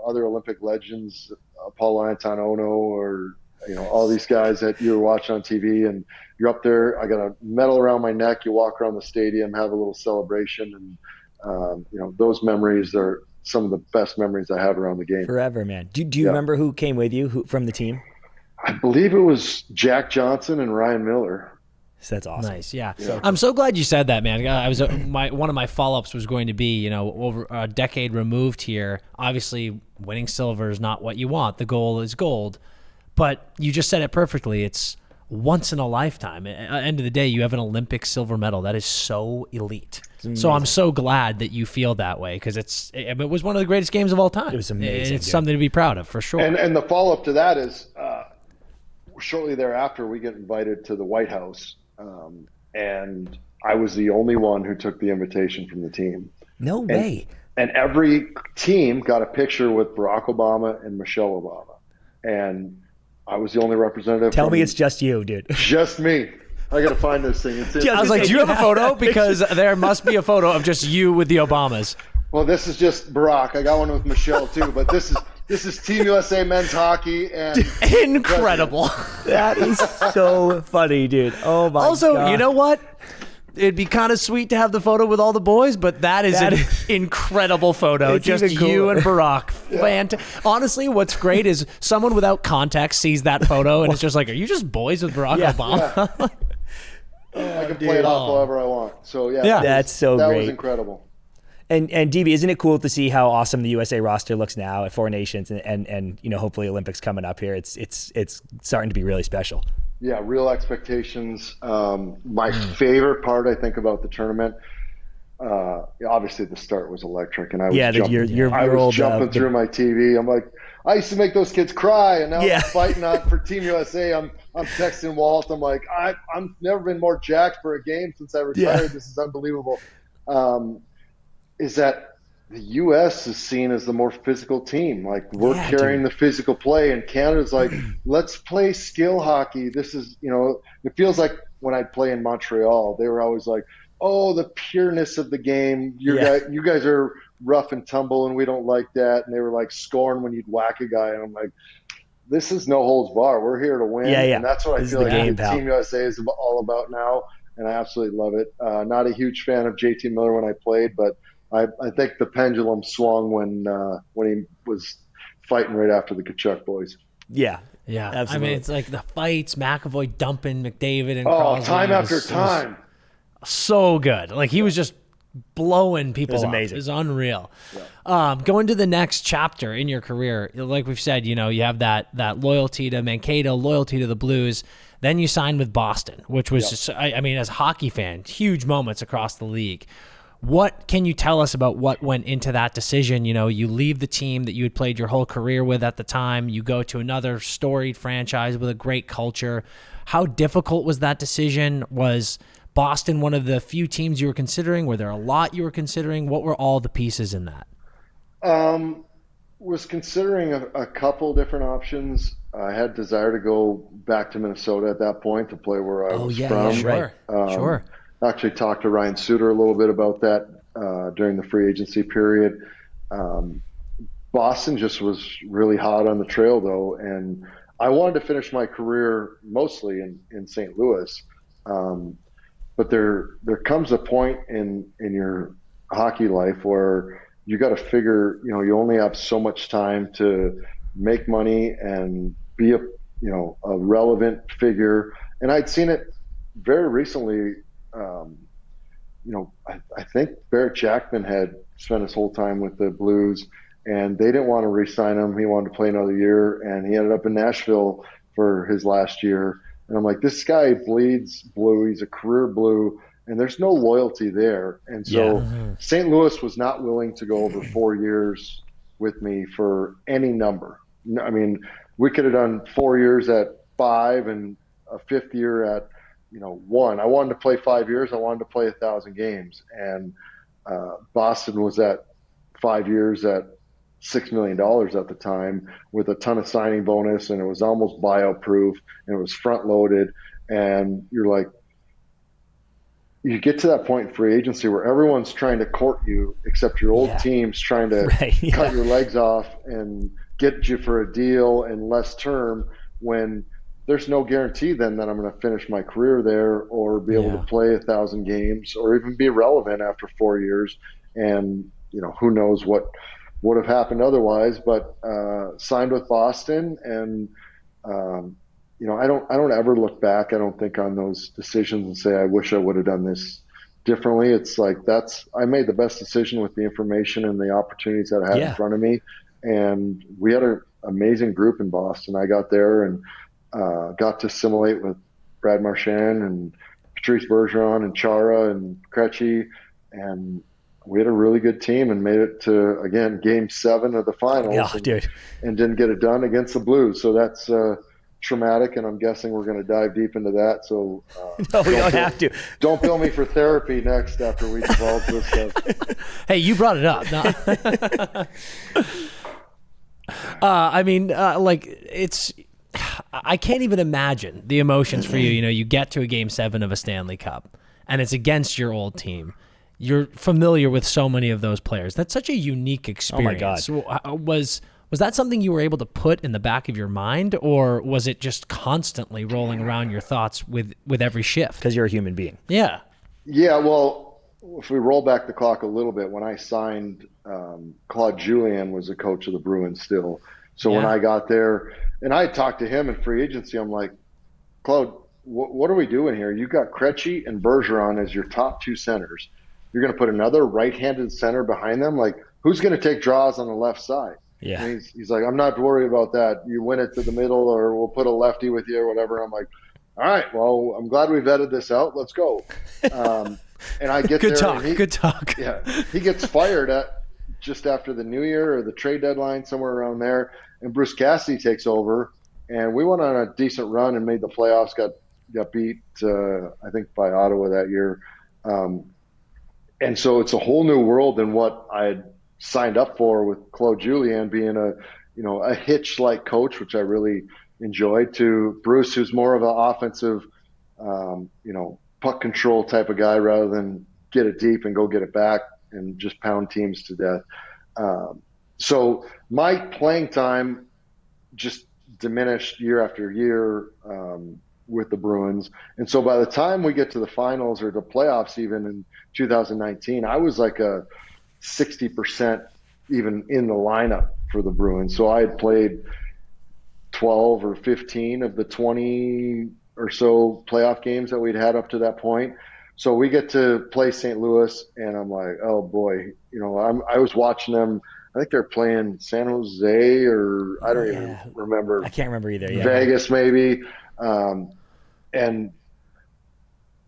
other Olympic legends, Paul Antonono, or, all these guys that you were watching on TV, and you're up there. I got a medal around my neck. You walk around the stadium, have a little celebration. And, those memories are some of the best memories I have around the game. Forever, man. Do you remember who came with you from the team? I believe it was Jack Johnson and Ryan Miller. That's awesome. Nice, yeah. I'm so glad you said that, man. I was one of my follow-ups was going to be, over a decade removed here. Obviously, winning silver is not what you want. The goal is gold, but you just said it perfectly. It's once in a lifetime. At the end of the day, you have an Olympic silver medal. That is so elite. So I'm so glad that you feel that way, because it was one of the greatest games of all time. It was amazing. It's something to be proud of, for sure. And the follow-up to that is shortly thereafter, we get invited to the White House. And I was the only one who took the invitation from the team. No way. And every team got a picture with Barack Obama and Michelle Obama. And I was the only representative. Tell me it's just you, dude. Just me. I got to find this thing. I was like, do you have a photo? Because there must be a photo of just you with the Obamas. Well, this is just Barack. I got one with Michelle too, but this is Team USA men's hockey, and incredible. That is so funny, dude. Oh my god. Also, you know what? It'd be kind of sweet to have the photo with all the boys, but that is an incredible photo. It's just you and Barack. Honestly, what's great is someone without context sees that photo and it's just like, are you just boys with Barack Obama? Yeah. I can play it off however I want. So that's so great. That was incredible. And DB, isn't it cool to see how awesome the USA roster looks now at 4 nations and hopefully Olympics coming up here? It's starting to be really special. Yeah, real expectations. My favorite part, I think, about the tournament, obviously the start was electric, and I was jumping through my TV. I'm like, I used to make those kids cry, and now I'm fighting out for Team USA. I'm texting Walt. I'm like, I've never been more jacked for a game since I retired. This is unbelievable. Is that the U.S. is seen as the more physical team. Like, we're carrying the physical play, and Canada's like, let's play skill hockey. This is, it feels like when I'd play in Montreal, they were always like, oh, the pureness of the game. You guys are rough and tumble, and we don't like that. And they were like scoring when you'd whack a guy. And I'm like, this is no holds bar. We're here to win. And that's what I feel like Team USA is all about now. And I absolutely love it. Not a huge fan of JT Miller when I played, but I think the pendulum swung when he was fighting right after the Kachuk boys. Yeah, absolutely. I mean, it's like the fights, McAvoy dumping McDavid and Crosby. Time after time. So good. Like, he was just blowing people up. Amazing. It was unreal. Yeah. Going to the next chapter in your career, like we've said, you have that loyalty to Mankato, loyalty to the Blues. Then you signed with Boston, which was just, I mean, as a hockey fan, huge moments across the league. What can you tell us about what went into that decision? You know, you leave the team that you had played your whole career with at the time. You go to another storied franchise with a great culture. How difficult was that decision? Was Boston one of the few teams you were considering? Were there a lot you were considering? What were all the pieces in that? Was considering a couple different options. I had desire to go back to Minnesota at that point to play where I was from. Yeah, sure. Actually talked to Ryan Suter a little bit about that during the free agency period. Boston just was really hot on the trail, though, and I wanted to finish my career mostly in St. Louis. But there comes a point in your hockey life where you got to figure, you know, you only have so much time to make money and be a relevant figure. And I'd seen it very recently. I think Barrett Jackman had spent his whole time with the Blues, and they didn't want to re-sign him. He wanted to play another year, and he ended up in Nashville for his last year. And I'm like, this guy bleeds blue. He's a career Blue, and there's no loyalty there. And so St. Louis was not willing to go over 4 years with me for any number. I mean, we could have done 4 years at 5 and a fifth year at 1. I wanted to play 5 years. I wanted to play 1,000 games. And Boston was at 5 years at $6 million at the time with a ton of signing bonus, and it was almost buyout proof, and it was front loaded. And you're like, you get to that point in free agency where everyone's trying to court you except your old team's trying to cut your legs off and get you for a deal and less term, when there's no guarantee then that I'm going to finish my career there or be able to play 1,000 games or even be relevant after 4 years. And, who knows what would have happened otherwise, but signed with Boston. And, I don't ever look back, I don't think, on those decisions and say, I wish I would have done this differently. It's like, I made the best decision with the information and the opportunities that I had in front of me. And we had an amazing group in Boston. I got there and got to assimilate with Brad Marchand and Patrice Bergeron and Chara and Krejci, and we had a really good team and made it to, again, Game 7 of the finals and didn't get it done against the Blues. So that's traumatic, and I'm guessing we're going to dive deep into that. So no, we don't have to. Don't bill me for therapy next after we develop this stuff. Hey, you brought it up. No. I can't even imagine the emotions for you. You get to a Game 7 of a Stanley Cup, and it's against your old team. You're familiar with so many of those players. That's such a unique experience. Oh my God. Was that something you were able to put in the back of your mind, or was it just constantly rolling around your thoughts with every shift? Because you're a human being. Yeah. Yeah, well, if we roll back the clock a little bit, when I signed, Claude Julien was the coach of the Bruins still. So when I got there, and I talked to him in free agency, I'm like, Claude, what are we doing here? You got Krejci and Bergeron as your top two centers. You're going to put another right-handed center behind them? Like, who's going to take draws on the left side? Yeah. And he's like, I'm not worried about that. You win it to the middle, or we'll put a lefty with you or whatever. I'm like, all right, well, I'm glad we vetted this out. Let's go. And I get good there. Talk. Good talk. Yeah. He gets fired just after the New Year or the trade deadline, somewhere around there. And Bruce Cassidy takes over. And we went on a decent run and made the playoffs, got beat, I think, by Ottawa that year. And so it's a whole new world than what I had signed up for, with Claude Julien being a hitch-like coach, which I really enjoyed, to Bruce, who's more of an offensive, puck control type of guy rather than get it deep and go get it back and just pound teams to death. So my playing time just diminished year after year with the Bruins. And so by the time we get to the finals or the playoffs, even in 2019, I was like a 60% even in the lineup for the Bruins. So I had played 12 or 15 of the 20 or so playoff games that we'd had up to that point. So we get to play St. Louis, and I'm like, oh boy, I was watching them. I think they're playing San Jose, or I don't even remember. I can't remember either. Yeah. Vegas maybe. and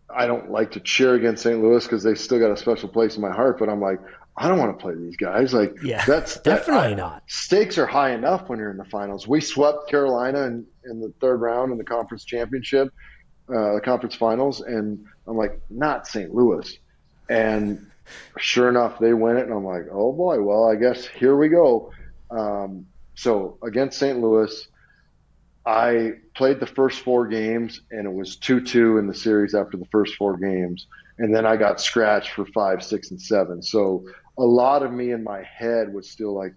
I don't like to cheer against St. Louis because they still got a special place in my heart, but I'm like, I don't want to play these guys. Like, Yeah, definitely not. Stakes are high enough when you're in the finals. We swept Carolina in the third round in the conference championship, the conference finals, and I'm like, not St. Louis. And sure enough, they win it, and I'm like, oh boy, well, I guess here we go. So against St. Louis, I played the first 4 games, and it was 2-2 in the series after the first 4 games. And then I got scratched for 5, 6, and 7. So a lot of me in my head was still like,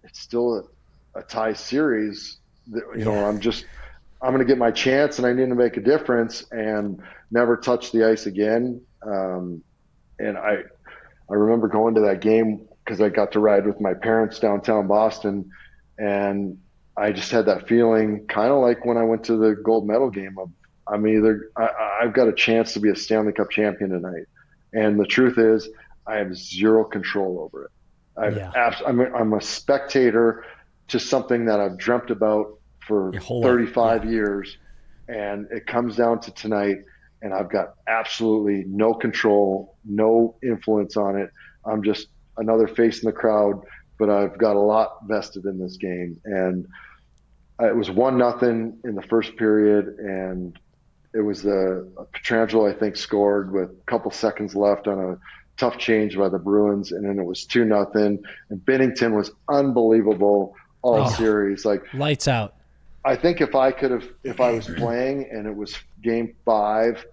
it's still a tie series. You know, I'm going to get my chance, and I need to make a difference, and never touch the ice again. And I remember going to that game because I got to ride with my parents downtown Boston, and I just had that feeling, kind of like when I went to the gold medal game of, I've got a chance to be a Stanley Cup champion tonight. And the truth is, I have zero control over it. I'm a spectator to something that I've dreamt about for 35 years. And it comes down to tonight, and I've got absolutely no control, no influence on it. I'm just another face in the crowd, but I've got a lot vested in this game. And it was 1-0 in the first period, and it was Pietrangelo, I think, scored with a couple seconds left on a tough change by the Bruins, and then it was 2-0. And Binnington was unbelievable all series, like lights out. I think if I was playing and it was game 5,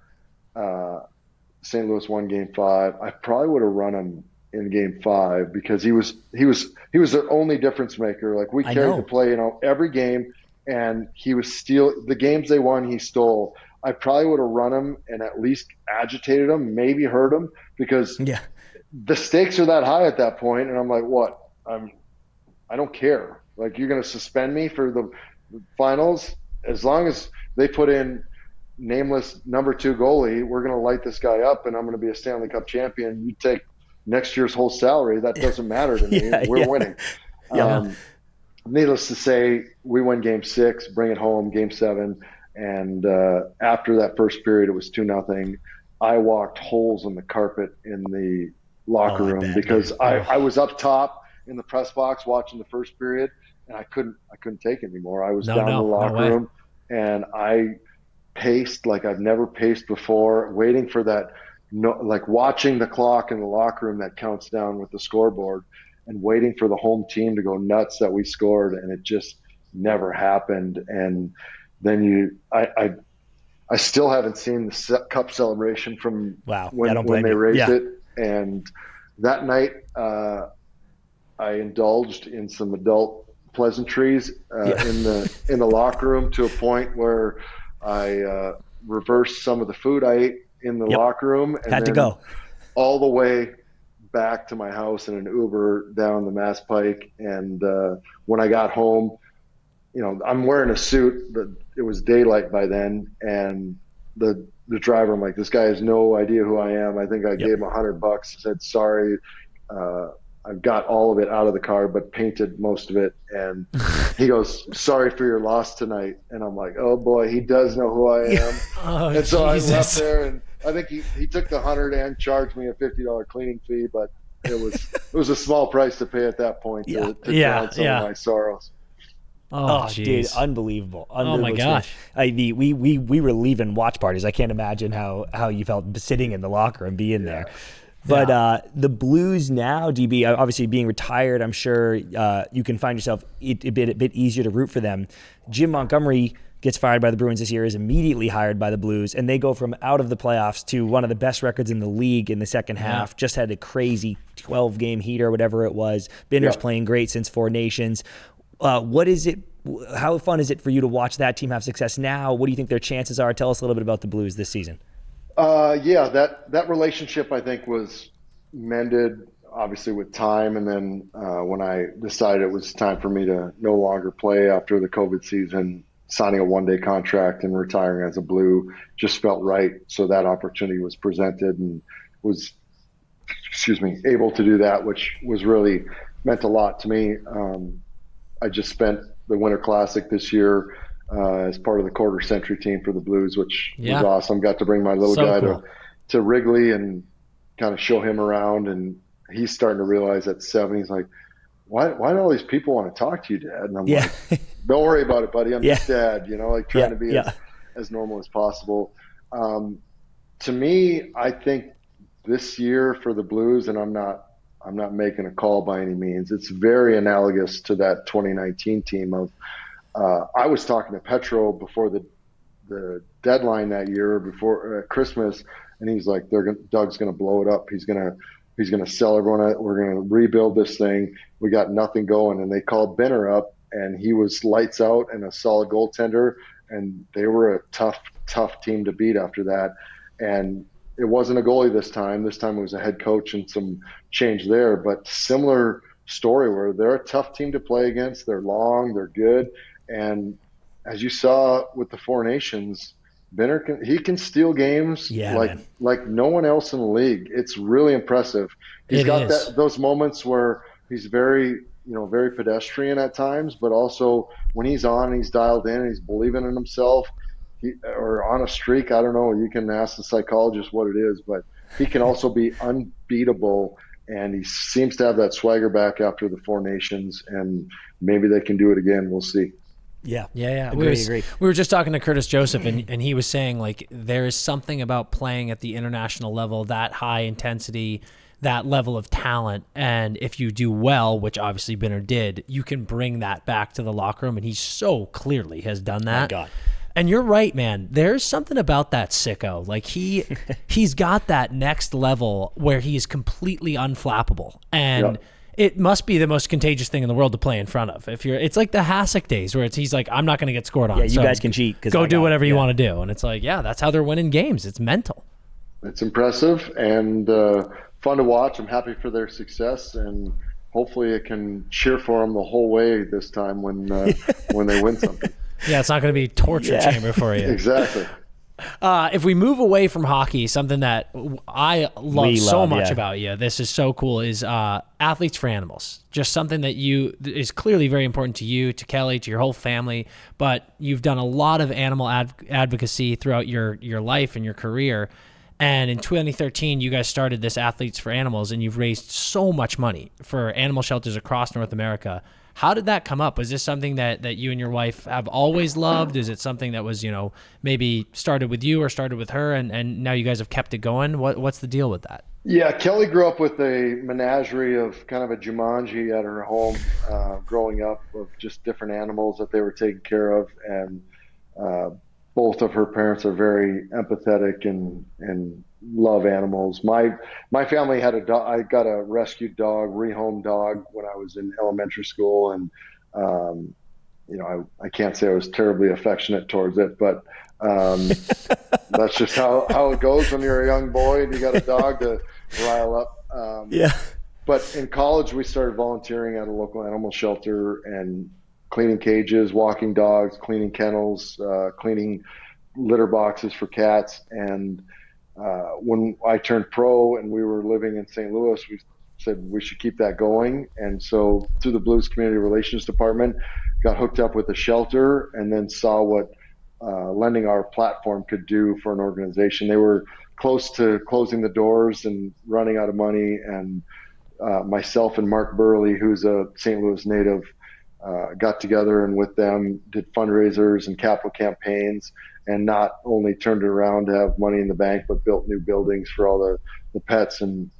St. Louis won game 5, I probably would have run him in game 5 because he was their only difference maker. Like we carried the play, every game, and he was the games they won, he stole. I probably would have run him and at least agitated him, maybe hurt him, because the stakes are that high at that point. And I'm like, what? I don't care. Like, you're going to suspend me for the finals? As long as they put in nameless number 2 goalie, we're going to light this guy up, and I'm going to be a Stanley Cup champion. You take next year's whole salary. That doesn't matter to me. We're winning. Needless to say, we win game 6, bring it home, game 7. And after that first period, it was 2-0. I walked holes in the carpet in the locker room because I was up top in the press box watching the first period, and I couldn't take it anymore. I was down in the locker room, and I paced like I've never paced before, waiting for that, like watching the clock in the locker room that counts down with the scoreboard, and waiting for the home team to go nuts that we scored, and it just never happened. And then I still haven't seen the cup celebration from when they raised it. And that night, I indulged in some adult pleasantries in the locker room to a point where I reversed some of the food I ate in the locker room, and had to go all the way back to my house in an Uber down the Mass Pike. And when I got home, I'm wearing a suit, but it was daylight by then, and the driver, I'm like, this guy has no idea who I am. I think I gave him $100, said sorry. I've got all of it out of the car, but painted most of it. And he goes, sorry for your loss tonight. And I'm like, oh boy, he does know who I am. And so Jesus. I left there, and I think he took the $100 and charged me a $50 cleaning fee, but it was a small price to pay at that point to drown some of my sorrows. Oh, dude, unbelievable. Oh my gosh. We were leaving watch parties. I can't imagine how you felt sitting in the locker and being there. But the Blues now, DB, obviously being retired, I'm sure you can find yourself a bit easier to root for them. Jim Montgomery gets fired by the Bruins this year, is immediately hired by the Blues, and they go from out of the playoffs to one of the best records in the league in the second half. Just had a crazy 12-game heater, whatever it was. Binner's playing great since Four Nations. What is it? How fun is it for you to watch that team have success now? What do you think their chances are? Tell us a little bit about the Blues this season. That relationship, I think, was mended obviously with time. And then when I decided it was time for me to no longer play after the COVID season, signing a one-day contract and retiring as a Blue just felt right. So that opportunity was presented, and was, able to do that, which was really meant a lot to me. I just spent the Winter Classic this year as part of the quarter century team for the Blues, which Yeah. was awesome. Got to bring my little So guy cool. to Wrigley and kind of show him around. And he's starting to realize at 7, he's like, why do all these people want to talk to you, Dad? And I'm like, don't worry about it, buddy. I'm just Dad, like trying to be as normal as possible. To me, I think this year for the Blues, and I'm not making a call by any means, it's very analogous to that 2019 team of, I was talking to Petro before the deadline that year, before Christmas, and he's like, Doug's going to blow it up. He's going to sell everyone. We're going to rebuild this thing. We got nothing going. And they called Benner up, and he was lights out and a solid goaltender. And they were a tough team to beat after that. And it wasn't a goalie this time. This time it was a head coach and some change there. But similar story where they're a tough team to play against. They're long, they're good. And as you saw with the Four Nations, Benner can steal games like no one else in the league. It's really impressive. He's got those moments where he's very pedestrian at times, but also when he's on, he's dialed in, he's believing in himself. Or on a streak, I don't know. You can ask the psychologist what it is, but he can also be unbeatable, and he seems to have that swagger back after the Four Nations, and maybe they can do it again. We'll see. Yeah. Agree. We were just talking to Curtis Joseph, and he was saying, like, there is something about playing at the international level, that high intensity, that level of talent, and if you do well, which obviously Benner did, you can bring that back to the locker room, and he so clearly has done that. My God. And you're right, man. There's something about that sicko. Like he's got that next level where he is completely unflappable, and it must be the most contagious thing in the world to play in front of. It's like the Hasek days where he's like, I'm not going to get scored on. Yeah, you guys can cheat. Go do whatever you want to do. And it's like, that's how they're winning games. It's mental. It's impressive and fun to watch. I'm happy for their success, and hopefully it can cheer for them the whole way this time when they win something. Yeah, it's not going to be a torture chamber for you. Exactly. If we move away from hockey, something that I love so much about you, this is so cool, is Athletes for Animals. Just something that is clearly very important to you, to Kelly, to your whole family, but you've done a lot of animal advocacy throughout your life and your career. And in 2013, you guys started this Athletes for Animals, and you've raised so much money for animal shelters across North America. How did that come up? Was this something that you and your wife have always loved? Is it something that was, maybe started with you or started with her, and now you guys have kept it going? What's the deal with that? Yeah, Kelly grew up with a menagerie of kind of a Jumanji at her home growing up, of just different animals that they were taking care of. And both of her parents are very empathetic and love animals. My family had a dog. I got a rescued dog, rehomed dog, when I was in elementary school, and I can't say I was terribly affectionate towards it, but that's just how it goes when you're a young boy and you got a dog to rile up. But in college, we started volunteering at a local animal shelter and cleaning cages, walking dogs, cleaning kennels, cleaning litter boxes for cats. And when I turned pro and we were living in St. Louis, we said we should keep that going. And so through the Blues Community Relations Department, got hooked up with a shelter, and then saw what lending our platform could do for an organization. They were close to closing the doors and running out of money. And myself and Mark Burley, who's a St. Louis native, got together and with them did fundraisers and capital campaigns, and not only turned it around to have money in the bank, but built new buildings for all the pets. And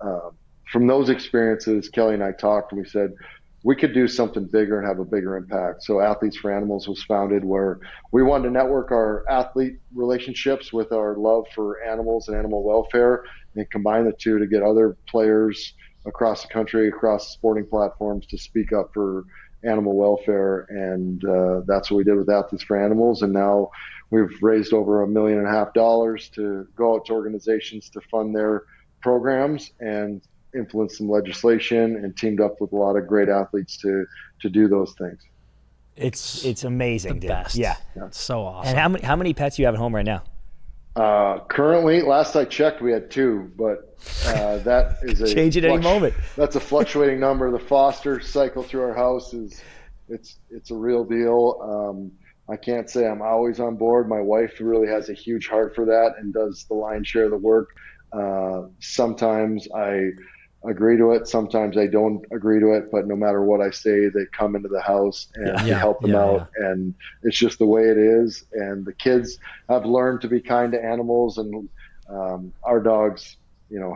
from those experiences, Kelly and I talked, and we said we could do something bigger and have a bigger impact. So Athletes for Animals was founded, where we wanted to network our athlete relationships with our love for animals and animal welfare, and combine the two to get other players across the country, across sporting platforms, to speak up for animal welfare. And that's what we did with Athletes for Animals. And now we've raised over $1.5 million to go out to organizations to fund their programs and influence some legislation, and teamed up with a lot of great athletes to do those things. It's amazing, dude. Best. Yeah. It's so awesome. And how many pets do you have at home right now? Currently, last I checked, we had 2, but that is a change at any moment. That's a fluctuating number. The foster cycle through our house it's a real deal. I can't say I'm always on board. My wife really has a huge heart for that and does the lion's share of the work. Sometimes I agree to it. Sometimes I don't agree to it, but no matter what I say, they come into the house and we help them out. And it's just the way it is. And the kids have learned to be kind to animals, and our dogs,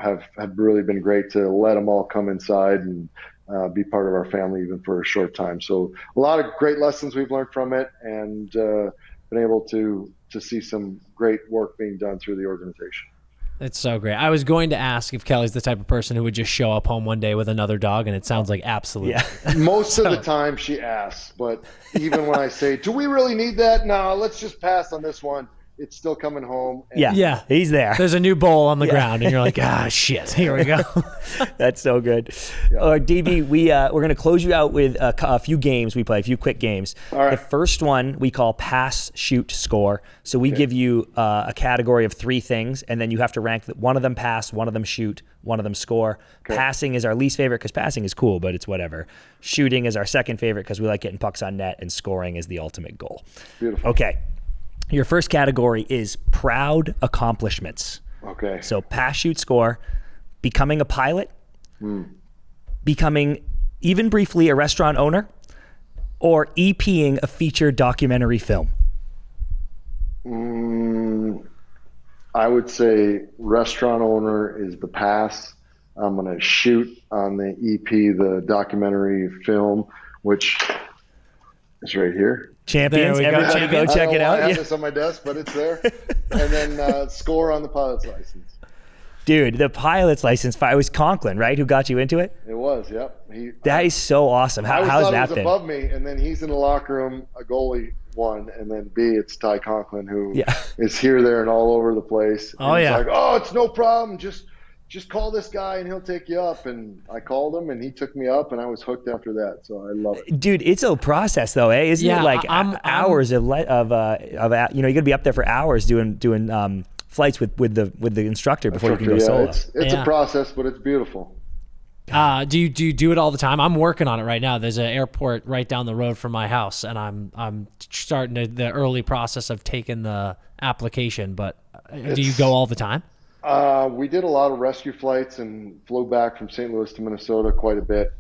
have really been great to let them all come inside and be part of our family even for a short time. So a lot of great lessons we've learned from it, and been able to see some great work being done through the organization. It's so great. I was going to ask if Kelly's the type of person who would just show up home one day with another dog, and it sounds like absolutely. Yeah. Most of the time she asks, but even when I say, do we really need that? No, let's just pass on this one. It's still coming home. And he's there. There's a new bowl on the ground, and you're like, shit, here we go. That's so good. DB, we're going to close you out with a few games we play, a few quick games. All right. The first one we call pass, shoot, score. So we give you a category of 3 things, and then you have to rank one of them pass, one of them shoot, one of them score. Okay. Passing is our least favorite because passing is cool, but it's whatever. Shooting is our second favorite because we like getting pucks on net, and scoring is the ultimate goal. Beautiful. Okay. Your first category is proud accomplishments. Okay. So pass, shoot, score, becoming a pilot, becoming, even briefly, a restaurant owner, or EPing a feature documentary film. I would say restaurant owner is the pass. I'm going to shoot on the EP, the documentary film, which is right here. Champions, everybody go check it out. I have this on my desk, but it's there. And then score on the pilot's license. Dude, the pilot's license, it was Conklin, right, who got you into it? It was, yep. That is so awesome. How's that been? He was above me, and then he's in the locker room, a goalie one, and then B, it's Ty Conklin, who is here, there, and all over the place. And he's like, it's no problem. Just call this guy and he'll take you up. And I called him and he took me up, and I was hooked after that. So I love it. Dude, it's a process though, eh? Isn't it like hours of you're gonna be up there for hours doing flights with the instructor before you can go solo. It's a process, but it's beautiful. Do you do it all the time? I'm working on it right now. There's an airport right down the road from my house, and I'm starting the early process of taking the application. But do you go all the time? We did a lot of rescue flights and flew back from St. Louis to Minnesota quite a bit.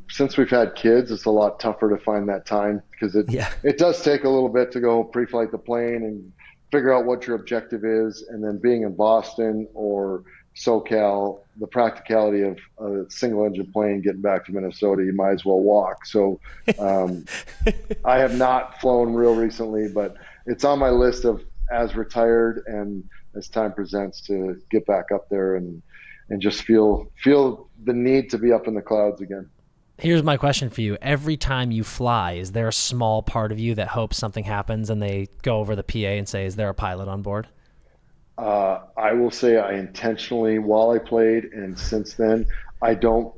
Since we've had kids, it's a lot tougher to find that time because it does take a little bit to go pre-flight the plane and figure out what your objective is. And then being in Boston or SoCal, the practicality of a single engine plane getting back to Minnesota, you might as well walk. So I have not flown real recently, but it's on my list of as retired and as time presents to get back up there and just feel the need to be up in the clouds again. Here's my question for you. Every time you fly, is there a small part of you that hopes something happens and they go over the PA and say, is there a pilot on board? I will say I intentionally, while I played and since then, I don't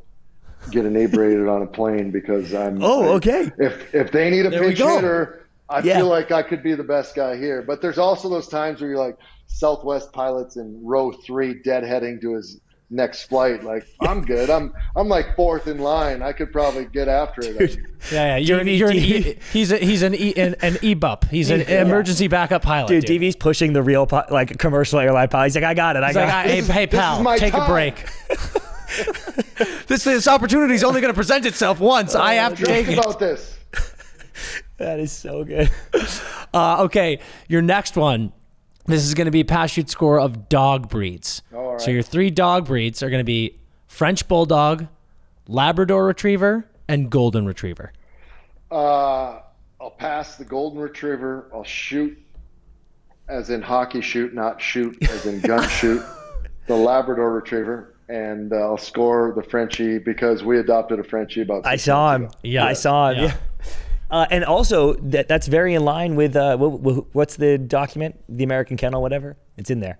get inebriated on a plane because okay. If they need a pinch hitter, I feel like I could be the best guy here. But there's also those times where you're like Southwest pilots in row 3 deadheading to his next flight. Like, I'm good. I'm like 4th in line. I could probably get after it. He's an E-bup. He's an emergency backup pilot. Dude, DV's pushing the real commercial airline pilot. He's like, I got it. Hey pal, take a break. This opportunity is only going to present itself once. I have to take it. About this. That is so good. Okay, your next one. This is going to be pass, shoot, score of dog breeds. All right. So your 3 dog breeds are going to be French Bulldog, Labrador Retriever, and Golden Retriever. I'll pass the Golden Retriever. I'll shoot as in hockey shoot, not shoot as in gun shoot. The Labrador Retriever. And I'll score the Frenchie because we adopted a Frenchie about 6 I saw him. Ago. Yeah, I saw him. Yeah. And also, that's very in line with what's the document? The American Kennel, whatever. It's in there.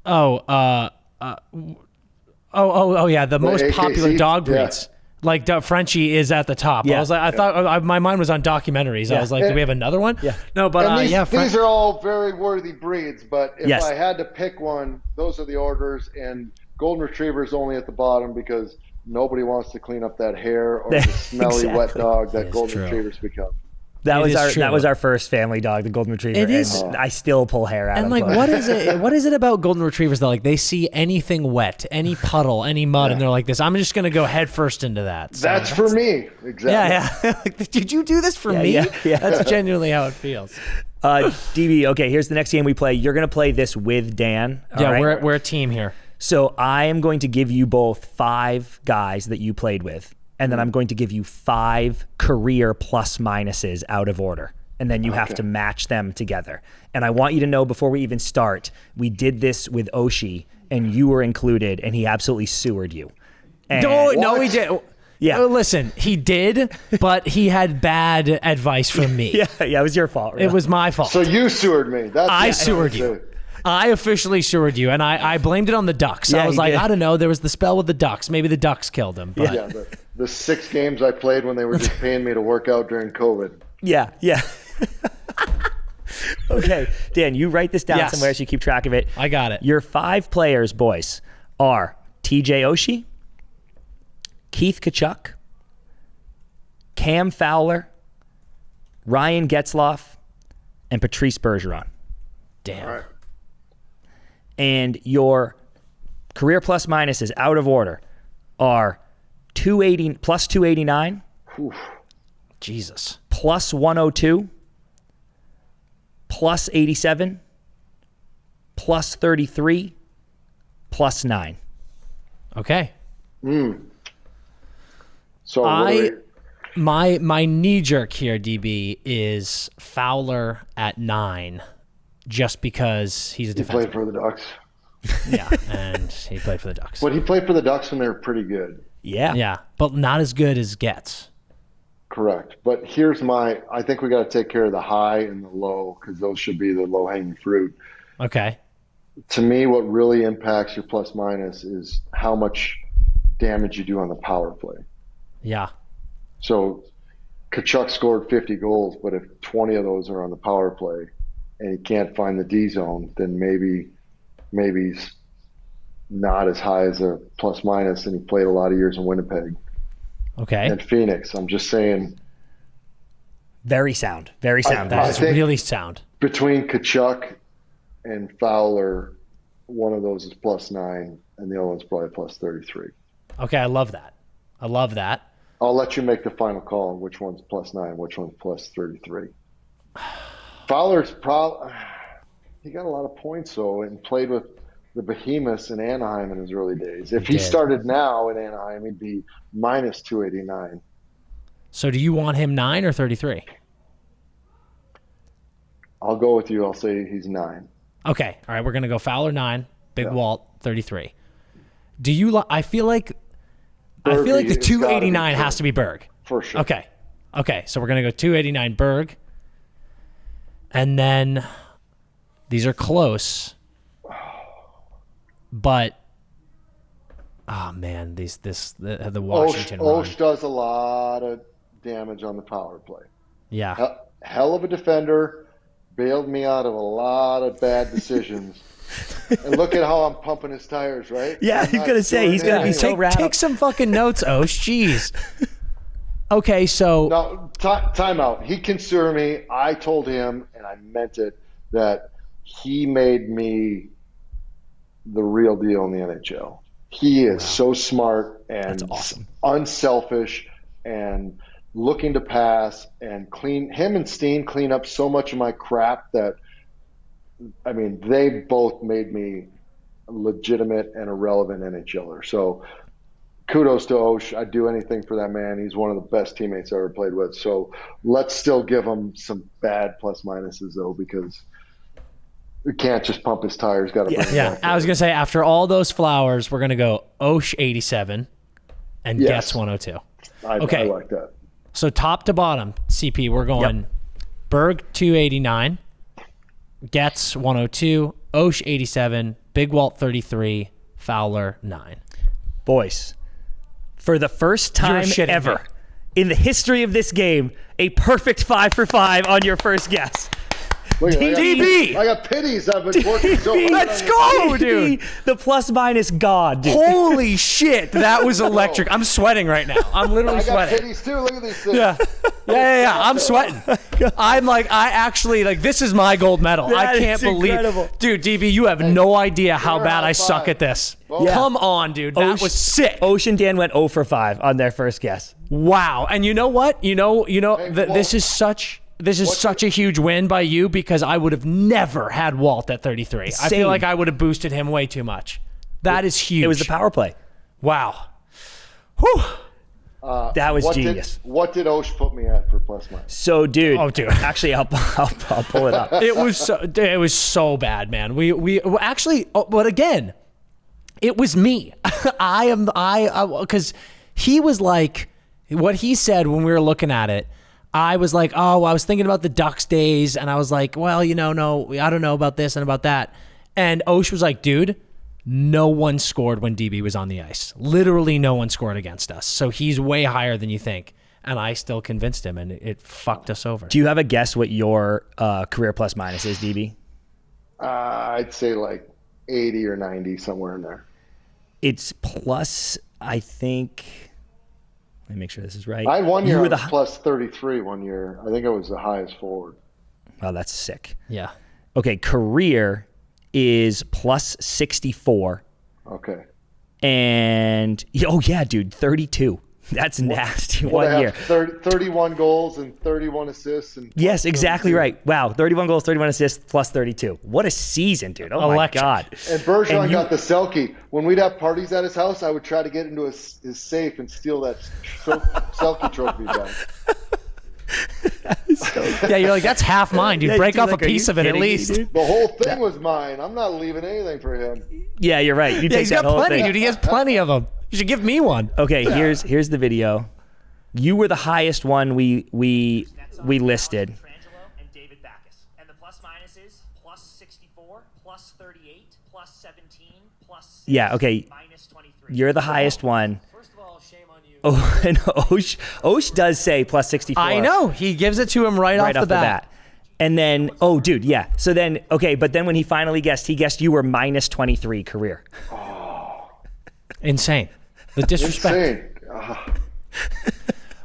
Yeah. The most AKC? popular dog breeds. Like Frenchie is at the top. Yeah. I thought my mind was on documentaries. I was like, do we have another one? Yeah. No, but these are all very worthy breeds. But if I had to pick one, those are the orders. And Golden Retriever is only at the bottom because nobody wants to clean up that hair or the smelly wet dog that Golden Retrievers become. That It is true. was our first family dog, the golden retriever. It is. And I still pull hair out. And of like, them. what is it? What is it about golden retrievers though? Like, they see anything wet, any puddle, any mud, and they're like, "This, I'm just gonna go head first into that." So That's for me. Exactly. Yeah. Like, did you do this for me? yeah. That's genuinely how it feels. DB, okay, here's the next game we play. You're going to play this with Dan. all Yeah, right? we're a team here. So I am going to give you both 5 guys that you played with, and then I'm going to give you 5 career plus minuses out of order. And then you have to match them together. And I want you to know before we even start, we did this with Oshie, and you were included, and he absolutely sewered you. And No, he did. Yeah. Listen, he did, but he had bad advice from me. yeah, it was your fault. Really. It was my fault. So you sewered me. I sewered you. I officially sewered you, and I blamed it on the Ducks. Yeah, I was you like, did. I don't know. There was the spell with the Ducks. Maybe the Ducks killed him. But Yeah, the 6 games I played when they were just paying me to work out during COVID. Yeah. Okay, Dan, you write this down Yes. somewhere so you keep track of it. I got it. Your 5 players, boys, are TJ Oshie, Keith Tkachuk, Cam Fowler, Ryan Getzlaf, and Patrice Bergeron. Damn. All right. And your career plus minuses out of order are 280 plus 289, Jesus. plus 102, plus 87, plus 33, plus 9. Okay. So what do My knee jerk here, DB, is Fowler at 9, just because he's a he played defenseman. for the Ducks? Yeah, and he played for the Ducks. But he played for the Ducks when they were pretty good. Yeah. Yeah, but not as good as Getz. Correct. But here's I think we got to take care of the high and the low because those should be the low-hanging fruit. Okay. To me, what really impacts your plus minus is how much damage you do on the power play. Yeah. So Tkachuk scored 50 goals, but if 20 of those are on the power play and he can't find the D zone, then maybe he's not as high as a plus minus, and he played a lot of years in Winnipeg Okay. and Phoenix. I'm just saying Very sound. Very sound. That I is think- really sound. between Tkachuk and Fowler, one of those is plus 9 and the other one's probably plus 33. Okay, I love that. I'll let you make the final call on which one's plus 9, which one's plus 33. Fowler's he got a lot of points though, and played with the behemoths in Anaheim in his early days. If he did. started now in Anaheim, he'd be minus 289. So do you want him 9 or 33? I'll go with you. I'll say he's 9. Okay. All right, we're going to go Fowler 9, Big Yeah. Walt 33. Do you I feel like the Berge, it's gotta be 289 has Berge. to be Berg. For sure. Okay, so we're going to go 289 Berg. And then these are close. But oh man, the Washington run. Osh does a lot of damage on the power play. Yeah. Hell of a defender, bailed me out of a lot of bad decisions. And look at how I'm pumping his tires, right? Yeah, I'm he's not gonna say doing he's gonna be anything. so rattled. Take some fucking notes, Osh. Jeez. Okay, so No, time out. He can sue me. I told him, and I meant it, that he made me the real deal in the NHL. He is so smart and That's awesome. unselfish and looking to pass and clean. Him and Steen clean up so much of my crap that, I mean, they both made me a legitimate and a relevant NHLer. So kudos to Osh. I'd do anything for that man. He's one of the best teammates I ever played with. So let's still give him some bad plus minuses, though, because we can't just pump his tires. Got to bring him yeah, back. I was gonna say after all those flowers, we're gonna go Osh 87 and Yes. Getz 102. I Okay. like that. So top to bottom, CP, we're going Berg 289, Getz 102, Osh 87, Big Walt 33, Fowler 9. Boys, for the first time shitting ever me. in the history of this game, a perfect 5 for 5 on your first guess. Look at DB. I got pennies. I've been working so hard. Let's on go, this. dude. The plus minus god, dude. Holy shit, that was electric. I'm sweating right now. I'm literally I got sweating. pennies too. Look at these things. Yeah. I'm sweating. I'm like, I actually, like, this is my gold medal. That I can't is believe. incredible. Dude, DB, you have no idea how You're bad high I suck five. at this. Well, yeah. Come on, dude. That Osh- was sick. Ocean Dan went 0 for 5 on their first guess. Wow. And you know what? You know, Hey, this Walt. is such a huge win by you, because I would have never had Walt at 33. I Same. feel like I would have boosted him way too much. That is huge. It was the power play. Wow. Whew. That was what genius. What did Osh put me at for plus minus? So, dude. Oh, dude. Actually, I'll pull it up. It was so bad, man. We actually, but again, it was me. Because he was like, what he said when we were looking at it, I was like, oh, I was thinking about the Ducks days, and I was like, well, no, I don't know about this and about that. And Osh was like, dude, no one scored when DB was on the ice. Literally no one scored against us. So he's way higher than you think. And I still convinced him, and it fucked us over. Do you have a guess what your career plus minus is, DB? I'd say like 80 or 90, somewhere in there. It's plus, I think. Let me make sure this is right. I had one year You were I was the plus 33 one year. I think I was the highest forward. Wow, that's sick. Yeah. Okay, career is plus 64. Okay. And, oh yeah, dude, 32. That's nasty. Well, One they year. have 31 goals and 31 assists. And Yes, exactly 32. right. Wow, 31 goals, 31 assists, plus 32. What a season, dude. Oh, Electric. my God. And Bergeron And you- got the Selkie. When we'd have parties at his house, I would try to get into his safe and steal that Selkie trophy back. Yeah, you're like, that's half mine, dude. Yeah, Break dude, off like, a are you piece of it at kidding me, least. dude? The whole thing was mine. I'm not leaving anything for him. Yeah, you're right. You Yeah, take he's that got whole plenty, thing. dude. He has plenty of them. You should give me one. Okay, here's the video. You were the highest one we listed. And David Backus. And the plus minus is plus 64, plus 38, plus 17, plus 6, Yeah, okay. minus 23. You're the highest one. First of all, shame on you. Oh, and Osh does say plus 64. I know. He gives it to him right off the bat. And then, oh, dude, yeah. So then, okay, but then when he finally guessed, you were minus 23 career. Insane. The disrespect. Insane.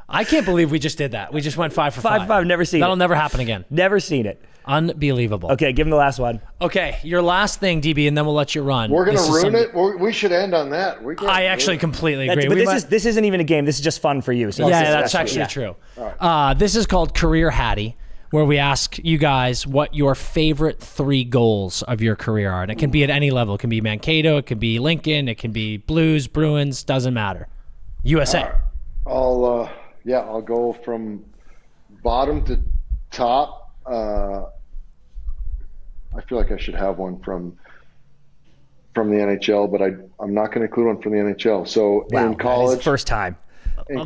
I can't believe we just did that. We just went 5 for 5. 5 for 5, never seen That'll it. never happen again. Never seen it. Unbelievable. Okay, give him the last one. Okay, your last thing, DB, and then we'll let you run. We're going This to is ruin something- it. We should end on that. We can't I do actually it. completely agree. But We might- this isn't even a game. This is just fun for you. So yeah, this is- that's actually yeah. true. right. This is called Career Hattie, where we ask you guys what your favorite 3 goals of your career are. And it can be at any level. It can be Mankato, it can be Lincoln, it can be Blues, Bruins, doesn't matter. USA. I'll go from bottom to top. I feel like I should have one from the NHL, but I'm not going to include one from the NHL. So Wow, in that is college, first time.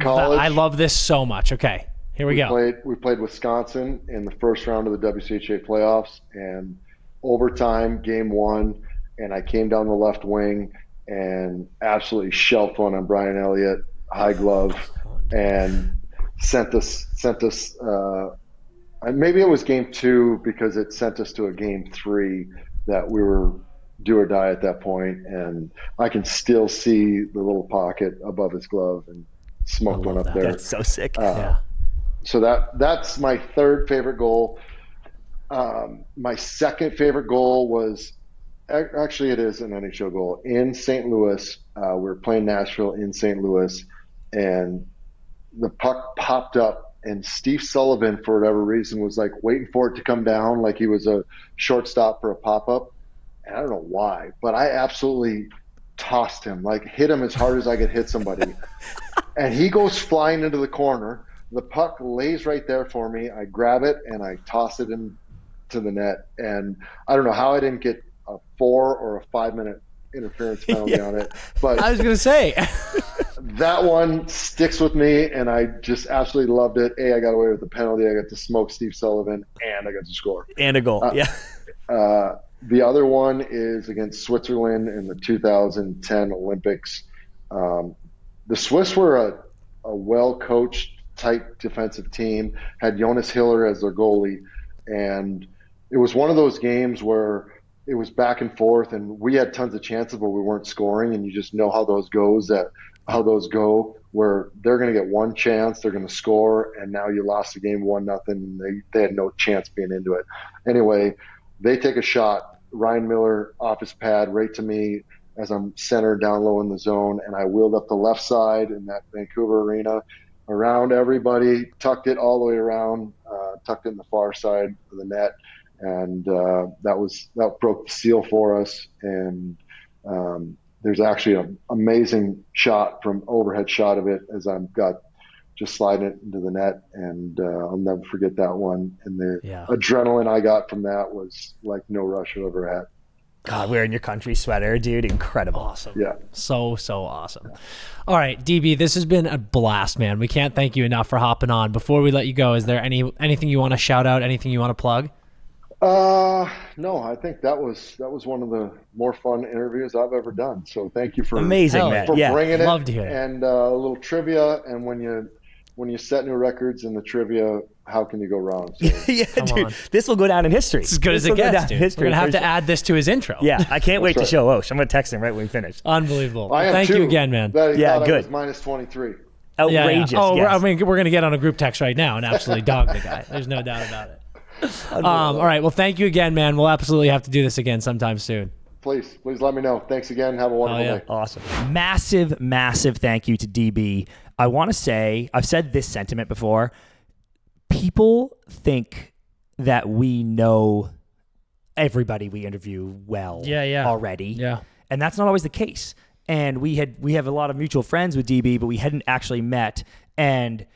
college, I love this so much. Okay, here we go. We played Wisconsin in the first round of the WCHA playoffs, and overtime, game 1, and I came down the left wing and absolutely shelved one on Brian Elliott, high glove, and sent us. Maybe it was game 2 because it sent us to a game 3 that we were do or die at that point, and I can still see the little pocket above his glove and smoked one up that. there. That's so sick. Yeah. So that's my third favorite goal. My second favorite goal was actually it is an NHL goal in St. Louis. We were playing Nashville in St. Louis, and the puck popped up, and Steve Sullivan, for whatever reason, was like waiting for it to come down, like he was a shortstop for a pop up. And I don't know why, but I absolutely tossed him, like hit him as hard as I could hit somebody. And he goes flying into the corner. The puck lays right there for me. I grab it and I toss it into the net. And I don't know how I didn't get a 4 or a 5 minute interference penalty on it, but I was going to say. that one sticks with me, and I just absolutely loved it. I got away with the penalty. I got to smoke Steve Sullivan, and I got to score. And a goal. Yeah. The other one is against Switzerland in the 2010 Olympics. The Swiss were a well-coached, tight defensive team, had Jonas Hiller as their goalie, and it was one of those games where it was back and forth, and we had tons of chances, but we weren't scoring. And you just know how those go, where they're going to get one chance, they're going to score, and now you lost the game 1-0. They had no chance being into it. Anyway, they take a shot, Ryan Miller off his pad right to me as I'm centered down low in the zone, and I wheeled up the left side in that Vancouver arena around everybody, tucked it all the way around, tucked it in the far side of the net. And that broke the seal for us. And there's actually an amazing shot from overhead shot of it as I've got just sliding it into the net. And I'll never forget that one. And the adrenaline I got from that was like no rush I've ever had. God, wearing your country sweater, dude. Incredible. Awesome. Yeah. So awesome. All right, DB, this has been a blast, man. We can't thank you enough for hopping on. Before we let you go, is there anything you want to shout out, anything you want to plug? No, I think that was one of the more fun interviews I've ever done. So thank you for amazing, man. for bringing it. Love to hear it. And a little trivia. And when you set new records in the trivia, how can you go wrong? So, yeah, dude, this will go down in history. It's as good as it gets, dude. We're gonna have to add this to his intro. Yeah, I can't wait to show Osh. I'm gonna text him right when we finish. Unbelievable. I am Thank you again, man. Yeah, good. I was minus 23. Outrageous. Yeah. Oh, yes. I mean, we're gonna get on a group text right now and absolutely dog the guy. There's no doubt about it. All right. Well, thank you again, man. We'll absolutely have to do this again sometime soon. Please let me know. Thanks again. Have a wonderful day. Awesome. Massive thank you to DB. I want to say, I've said this sentiment before. People think that we know everybody we interview well already. Yeah. And that's not always the case. And we have a lot of mutual friends with DB, but we hadn't actually met. And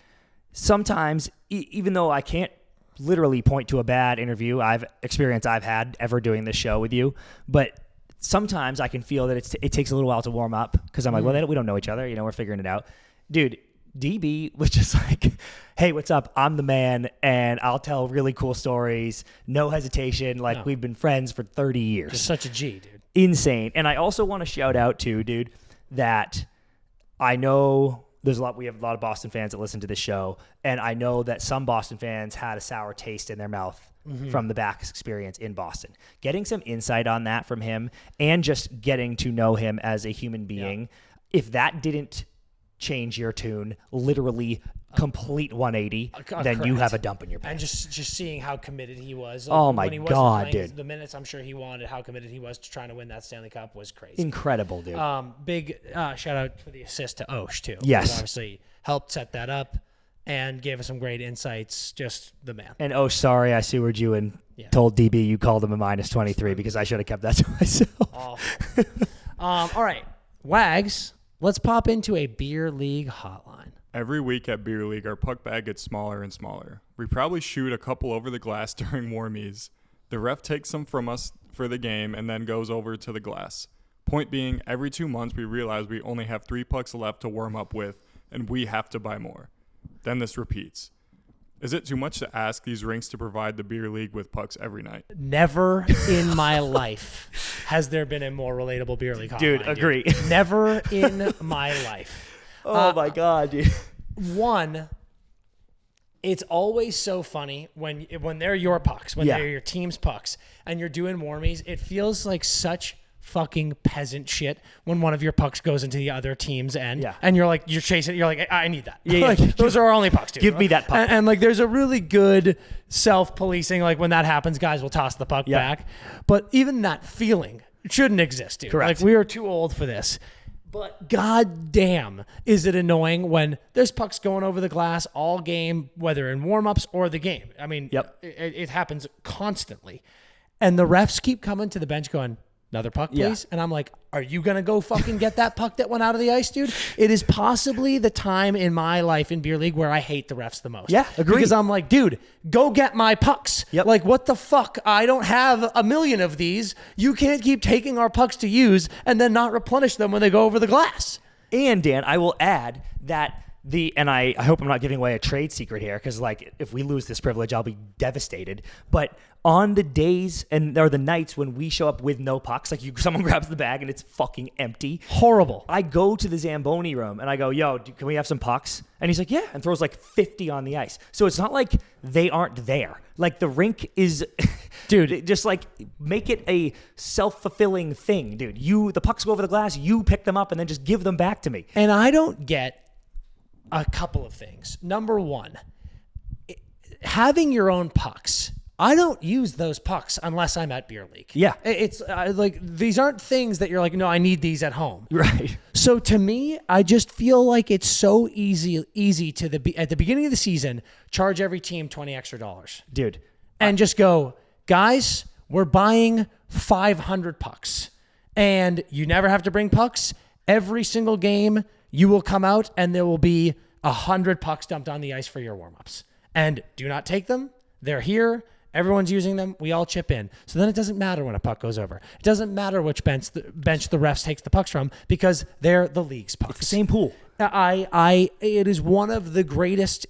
sometimes, even though I can't literally point to a bad interview I've had ever doing this show with you, but sometimes I can feel that it takes a little while to warm up because I'm like, well, we don't know each other. We're figuring it out. Dude, DB was just like, hey, what's up? I'm the man, and I'll tell really cool stories. No hesitation. We've been friends for 30 years. Just such a G, dude. Insane. And I also want to shout out to, dude, that I know we have a lot of Boston fans that listen to this show, and I know that some Boston fans had a sour taste in their mouth from the Backus experience in Boston. Getting some insight on that from him and just getting to know him as a human being, if that didn't change your tune, literally complete 180, then you have a dump in your pants. And just seeing how committed he was. Oh my God, dude. The minutes I'm sure he wanted, how committed he was to trying to win that Stanley Cup was crazy. Incredible, dude. Big shout out for the assist to Osh, too. Yes. Who obviously helped set that up and gave us some great insights. Just the man. And Osh, sorry I sewered you and told DB you called him a minus 23 because I should have kept that to myself. All right. Wags, let's pop into a beer league hotline. Every week at Beer League, our puck bag gets smaller and smaller. We probably shoot a couple over the glass during warmies. The ref takes them from us for the game and then goes over to the glass. Point being, every 2 months we realize we only have 3 pucks left to warm up with, and we have to buy more. Then this repeats. Is it too much to ask these rinks to provide the Beer League with pucks every night? Never in my life has there been a more relatable beer league hotline. Dude, agree. Never in my life. Oh my God, dude. One, it's always so funny when they're your pucks, when they're your team's pucks, and you're doing warmies. It feels like such fucking peasant shit when one of your pucks goes into the other team's end, and you're chasing it. You're like, I need that. Those are our only pucks, dude. Give me that puck. And there's a really good self-policing. Like when that happens, guys will toss the puck back. But even that feeling shouldn't exist, dude. Correct. Like we are too old for this. But goddamn, is it annoying when there's pucks going over the glass all game, whether in warm-ups or the game. I mean, it happens constantly. And the refs keep coming to the bench going, another puck, please. Yeah. And I'm like, are you going to go fucking get that puck that went out of the ice, dude? It is possibly the time in my life in beer league where I hate the refs the most. Yeah, agree. Because I'm like, dude, go get my pucks. Yep. Like, what the fuck? I don't have a million of these. You can't keep taking our pucks to use and then not replenish them when they go over the glass. And Dan, I will add that And I hope I'm not giving away a trade secret here, because like if we lose this privilege, I'll be devastated. But on the days or the nights when we show up with no pucks, like someone grabs the bag and it's fucking empty. Horrible. I go to the Zamboni room and I go, yo, can we have some pucks? And he's like, yeah, and throws like 50 on the ice. So it's not like they aren't there. Like the rink is, dude, just like make it a self-fulfilling thing, dude. The pucks go over the glass, you pick them up and then just give them back to me. And I don't get a couple of things. Number one, having your own pucks. I don't use those pucks unless I'm at beer league. Yeah. It's like these aren't things that you're like, no, I need these at home. Right. So to me, I just feel like it's so easy to at the beginning of the season, charge every team $20 extra. Dude. And just go, guys, we're buying 500 pucks. And you never have to bring pucks. Every single game, you will come out and there will be 100 pucks dumped on the ice for your warm-ups. And do not take them. They're here. Everyone's using them. We all chip in. So then it doesn't matter when a puck goes over. It doesn't matter which bench the refs takes the pucks from, because they're the league's pucks. It's the same pool. It is one of the greatest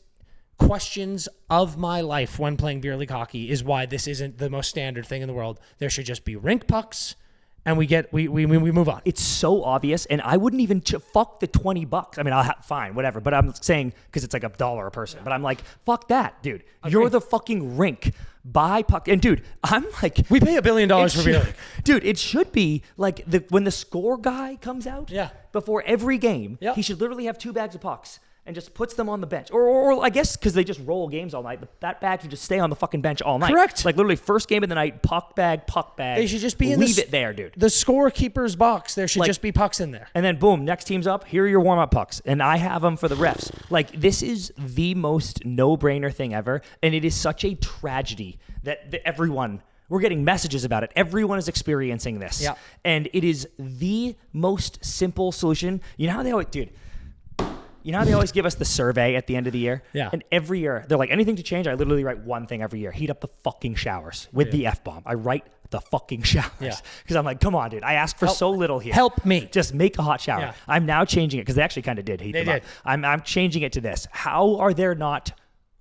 questions of my life when playing beer league hockey is why this isn't the most standard thing in the world. There should just be rink pucks. And we move on. It's so obvious, and I wouldn't even fuck the $20. I mean, fine, whatever. But I'm saying because it's like $1 a person. But I'm like, fuck that, dude. You're the fucking rink. Buy puck, and dude, I'm like, we pay $1 billion for beer league. Dude, it should be like when the score guy comes out. Yeah. Before every game, Yep. he should literally have 2 bags of pucks and just puts them on the bench. Or I guess because they just roll games all night, that bag should just stay on the fucking bench all night. Correct. Like literally first game of the night, puck bag. They should just be leave it there, dude. The scorekeeper's box. There should just be pucks in there. And then boom, next team's up. Here are your warm-up pucks. And I have them for the refs. Like, this is the most no-brainer thing ever. And it is such a tragedy that everyone, we're getting messages about it. Everyone is experiencing this. Yeah. And it is the most simple solution. You know how they always, give us the survey at the end of the year? Yeah. And every year, they're like, anything to change? I literally write one thing every year. Heat up the fucking showers with the F-bomb. I write the fucking showers. Yeah. Because I'm like, come on, dude. I asked for so little here. Help me. Just make a hot shower. Yeah. I'm now changing it because they actually kind of did heat them up. I'm changing it to this. How are there not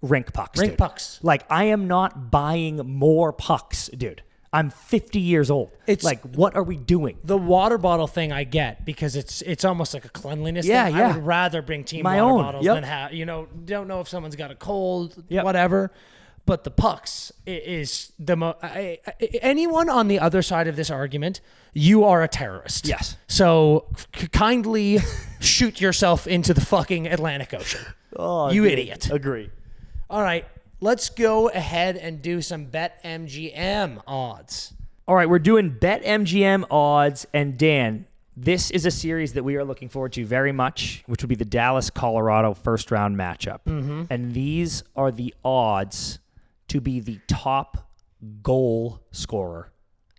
rink pucks, Rink dude? pucks. Like, I am not buying more pucks, dude. I'm 50 years old. It's like, what are we doing? The water bottle thing I get because it's almost like a cleanliness thing. Yeah. I would rather bring team My water own. bottles Yep. than have, don't know if someone's got a cold, Yep. whatever. But the pucks is the most. Anyone on the other side of this argument, you are a terrorist. Yes. So kindly shoot yourself into the fucking Atlantic Ocean. Oh, you dude. idiot. Agree. All right. Let's go ahead and do some BetMGM odds. All right, we're doing BetMGM odds. And Dan, this is a series that we are looking forward to very much, which would be the Dallas-Colorado first-round matchup. Mm-hmm. And these are the odds to be the top goal scorer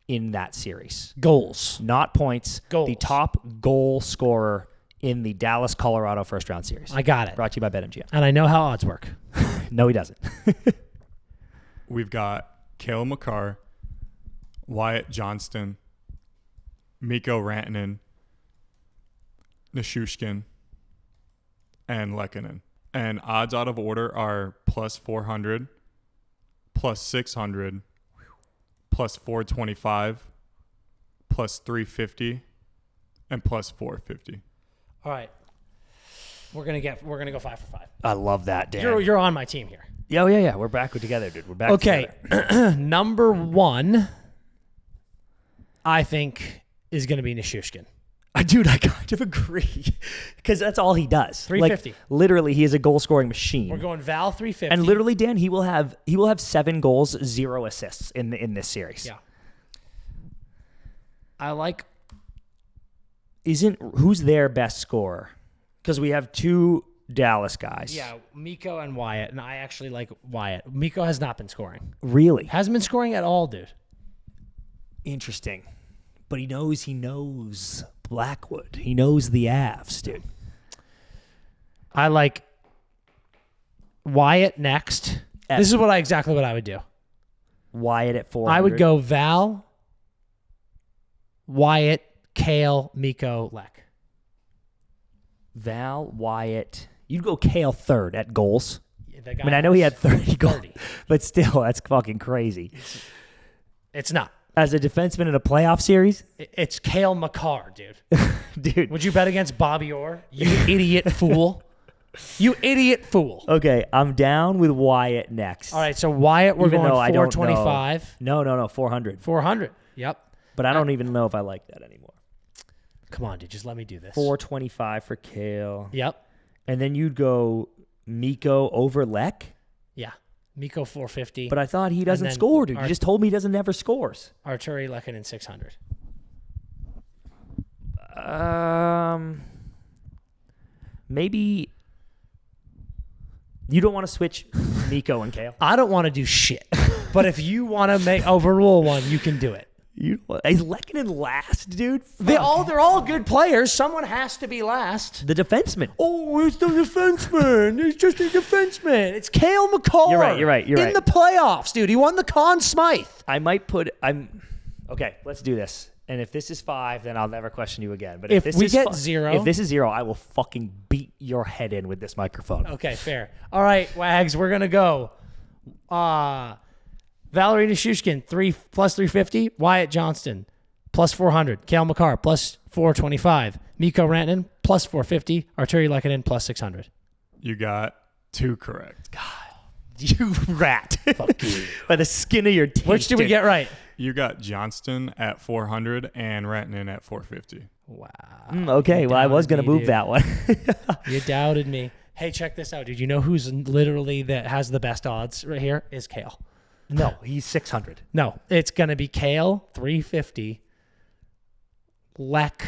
in that series. Goals. Not points. Goals. The top goal scorer in the Dallas-Colorado first-round series. I got it. Brought to you by BetMGM. And I know how odds work. No, he doesn't. We've got Cale Makar, Wyatt Johnston, Mikko Rantanen, Nishushkin, and Lehkonen. And odds out of order are plus 400, plus 600, plus 425, plus 350, and plus 450. All right. We're gonna go 5 for 5. I love that, Dan. You're on my team here. Yeah. We're back together, dude. We're back Okay. together. Number 1, I think, is gonna be Nishushkin. Dude, I kind of agree. Because that's all he does. 350. Like, literally, he is a goal-scoring machine. We're going Val 350. And literally, Dan, he will have 7 goals, 0 assists in this series. Yeah. I like. Who's their best scorer? Because we have 2 Dallas guys. Yeah, Mikko and Wyatt, and I actually like Wyatt. Mikko has not been scoring. Really? Hasn't been scoring at all, dude. Interesting. But he knows Blackwood. He knows the Avs, dude. I like Wyatt next. This is exactly what I would do. Wyatt at 400. I would go Val, Wyatt, Cale, Mikko, Lek. Val, Wyatt. You'd go Kale third at goals. The guy I mean, I know he had 30 goals, 30. but still, that's fucking crazy. It's not. As a defenseman in a playoff series, It's Cale Makar, dude. dude. Would you bet against Bobby Orr? You idiot fool. You idiot fool. Okay, I'm down with Wyatt next. All right, so Wyatt, we're Even going though I don't 425. No, 400. 400. Yep. But I don't even know if I like that anymore. Come on, dude. Just let me do this. 425 for Kale. Yep. And then you'd go Mikko over Lek. Yeah. Mikko 450. But I thought he doesn't then score, dude. You just told me he doesn't never scores. Arturi Lehkonen 600. Maybe you don't want to switch Mikko and Kale. I don't want to do shit. But if you want to overrule one, you can do it. Is Lehkonen last, dude? They're all good players. Someone has to be last. The defenseman. Oh, it's the defenseman. He's just a defenseman. It's Cale Makar. You're right. In the playoffs, dude. He won the Conn Smythe. I might okay, let's do this. And if this is 5, then I'll never question you again. But If this we is get 0. if this is 0, I will fucking beat your head in with this microphone. Okay, fair. All right, Wags, we're going to go. Valerie Nichushkin, plus 350. Wyatt Johnston, plus 400. Cale Makar, plus 425. Mikko Rantanen, plus 450. Arturi Lehkonen, plus 600. You got 2 correct. You rat. Fuck you. By the skin of your teeth. Which did we get right? You got Johnston at 400 and Rantanen at 450. Wow. Okay, well, I was going to move that one. You doubted me. Hey, check this out, dude. You know who's literally that has the best odds right here? Is Cale. No, he's 600. No, it's going to be Cale, 350. Lek.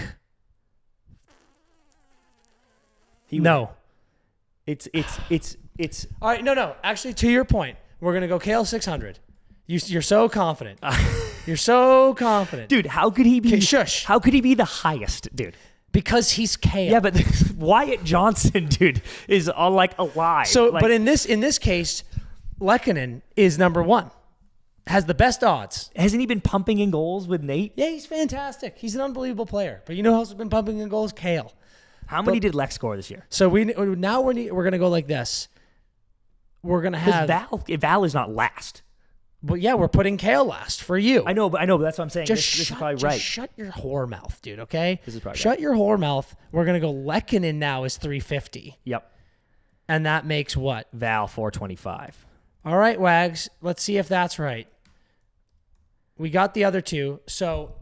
No. It's All right, no. Actually, to your point, we're going to go Cale 600. You're so confident. You're so confident. dude, how could he be Okay, shush. How could he be the highest, dude? Because he's Cale. Yeah, but Wyatt Johnson, dude, is like alive. So, like, but in this case, Lehkonen is number 1. Has the best odds. hasn't he been pumping in goals with Nate? Yeah, he's fantastic. He's an unbelievable player. But you know who else has been pumping in goals? Cale. How many did Lex score this year? So we're going to go like this. We're going to have Val is not last. But yeah, we're putting Cale last for you. I know, but that's what I'm saying. This is probably right. Shut your whore mouth, dude, okay? This is probably Shut your whore mouth. We're going to go Lehkonen now is 350. Yep. And that makes what? Val 425. All right, Wags. Let's see if that's right. We got the other two. So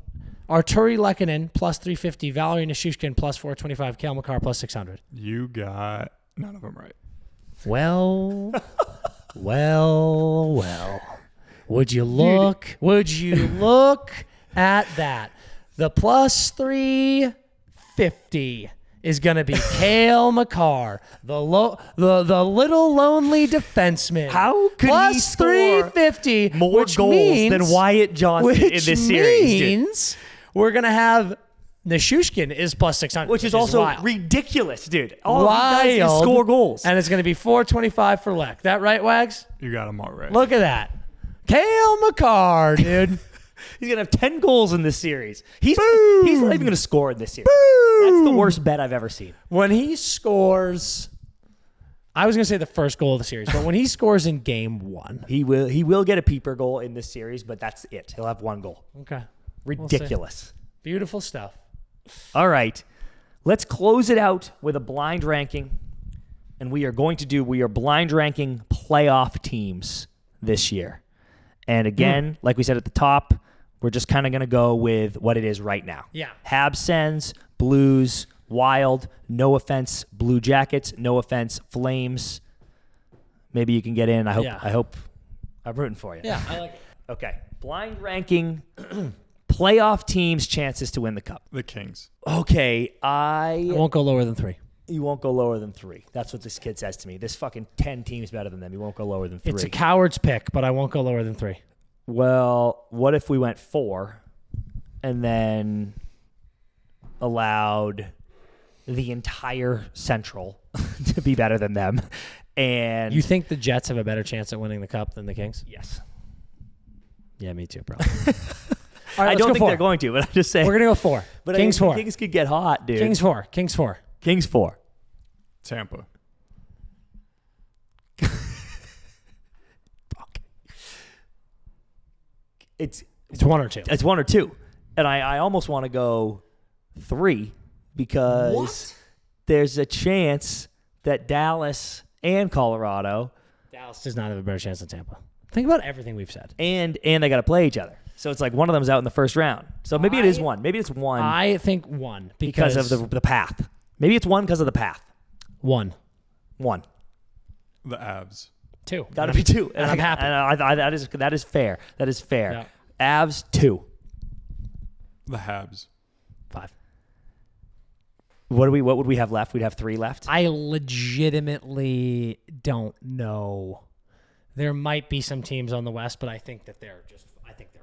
Arturi Lehkonen plus 350, Valerie Nichushkin plus 425, Cale Makar plus 600. You got none of them right. Well. Would you look? Would you look at that? The plus 350 is going to be Cale Makar, the little lonely defenseman. How could plus he score 350 more goals than Wyatt Johnson in this series? Which means we're going to have Nichushkin is plus 600. Which is also wild. ridiculous, dude. All he does is score goals. And it's going to be 425 for Lek. That right, Wags? You got them all right. Look at that. Cale Makar, dude. He's going to have 10 goals in this series. He's not even going to score in this series. That's the worst bet I've ever seen. When he scores, I was going to say the first goal of the series, but when he scores in game 1. He will get a peeper goal in this series, but that's it. He'll have 1 goal. Okay. Ridiculous. Beautiful stuff. All right. Let's close it out with a blind ranking. And we are blind ranking playoff teams this year. And again, like we said at the top, we're just kind of going to go with what it is right now. Yeah. HABS, SENS, Blues, Wild, no offense, Blue Jackets, no offense, Flames. Maybe you can get in. I hope I'm rooting for you. Yeah, I like it. Okay. Blind ranking playoff teams' chances to win the cup. The Kings. Okay, I won't go lower than 3. You won't go lower than 3. That's what this kid says to me. This fucking 10 teams better than them. You won't go lower than 3. It's a coward's pick, but I won't go lower than 3. Well, what if we went 4 and then allowed the entire Central to be better than them? And You think the Jets have a better chance at winning the cup than the Kings? yes. Yeah, me too, bro. I don't think they're going to, but I'm just saying. We're going to go 4. But Kings 4. Kings could get hot, dude. Kings 4. Kings 4. Kings 4. Tampa. it's 1 or 2. It's 1 or 2. And I almost want to go 3 because there's a chance that Dallas and Colorado Dallas does not have a better chance than Tampa. Think about everything we've said. and they got to play each other. So it's like one of them's out in the first round. So maybe it is 1. Maybe it's 1 I think 1 because of the path. Maybe it's 1 because of the path. 1. 1. The Avs. 2. Got to be 2. And I'm happy. And that is fair. That is fair. Yeah. Avs 2. The Habs. 5. What would we have left? We'd have 3 left. I legitimately don't know. There might be some teams on the West, but I think that they're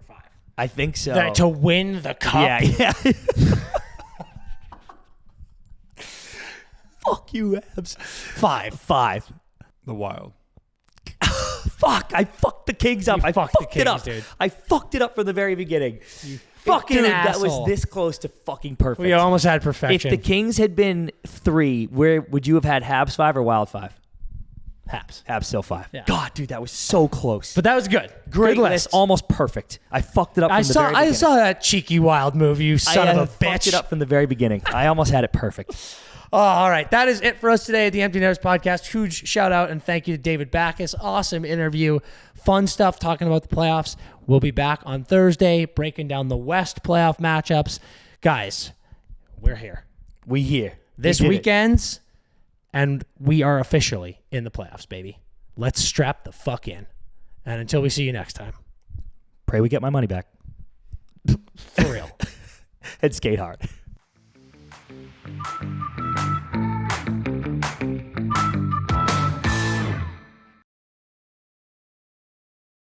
5. I think so. To win the cup. Yeah. Fuck you, Avs. 5. The Wild. Fuck! I fucked the Kings up. I fucked the fucked it up. Kings, dude. I fucked it up from the very beginning. fucking Dude, asshole. that was this close to fucking perfect. We almost had If perfection. the Kings had been 3, where would you have had Habs 5 or Wild 5? Habs. Habs still 5. Yeah. God, dude, that was so close. But that was good. Great Good list. list. Almost perfect. I fucked it up from the very beginning. I saw that cheeky Wild move, you son of a fucked bitch. it up from the very beginning. I almost had it perfect. Oh, all right. That is it for us today at the Empty Netters Podcast. Huge shout out and thank you to David Backus. Awesome interview. Fun stuff talking about the playoffs. We'll be back on Thursday breaking down the West playoff matchups. Guys, we're here. We here. This We did it. weekend's, and we are officially in the playoffs, baby. Let's strap the fuck in. And until we see you next time. Pray we get my money back. For real. And skate hard.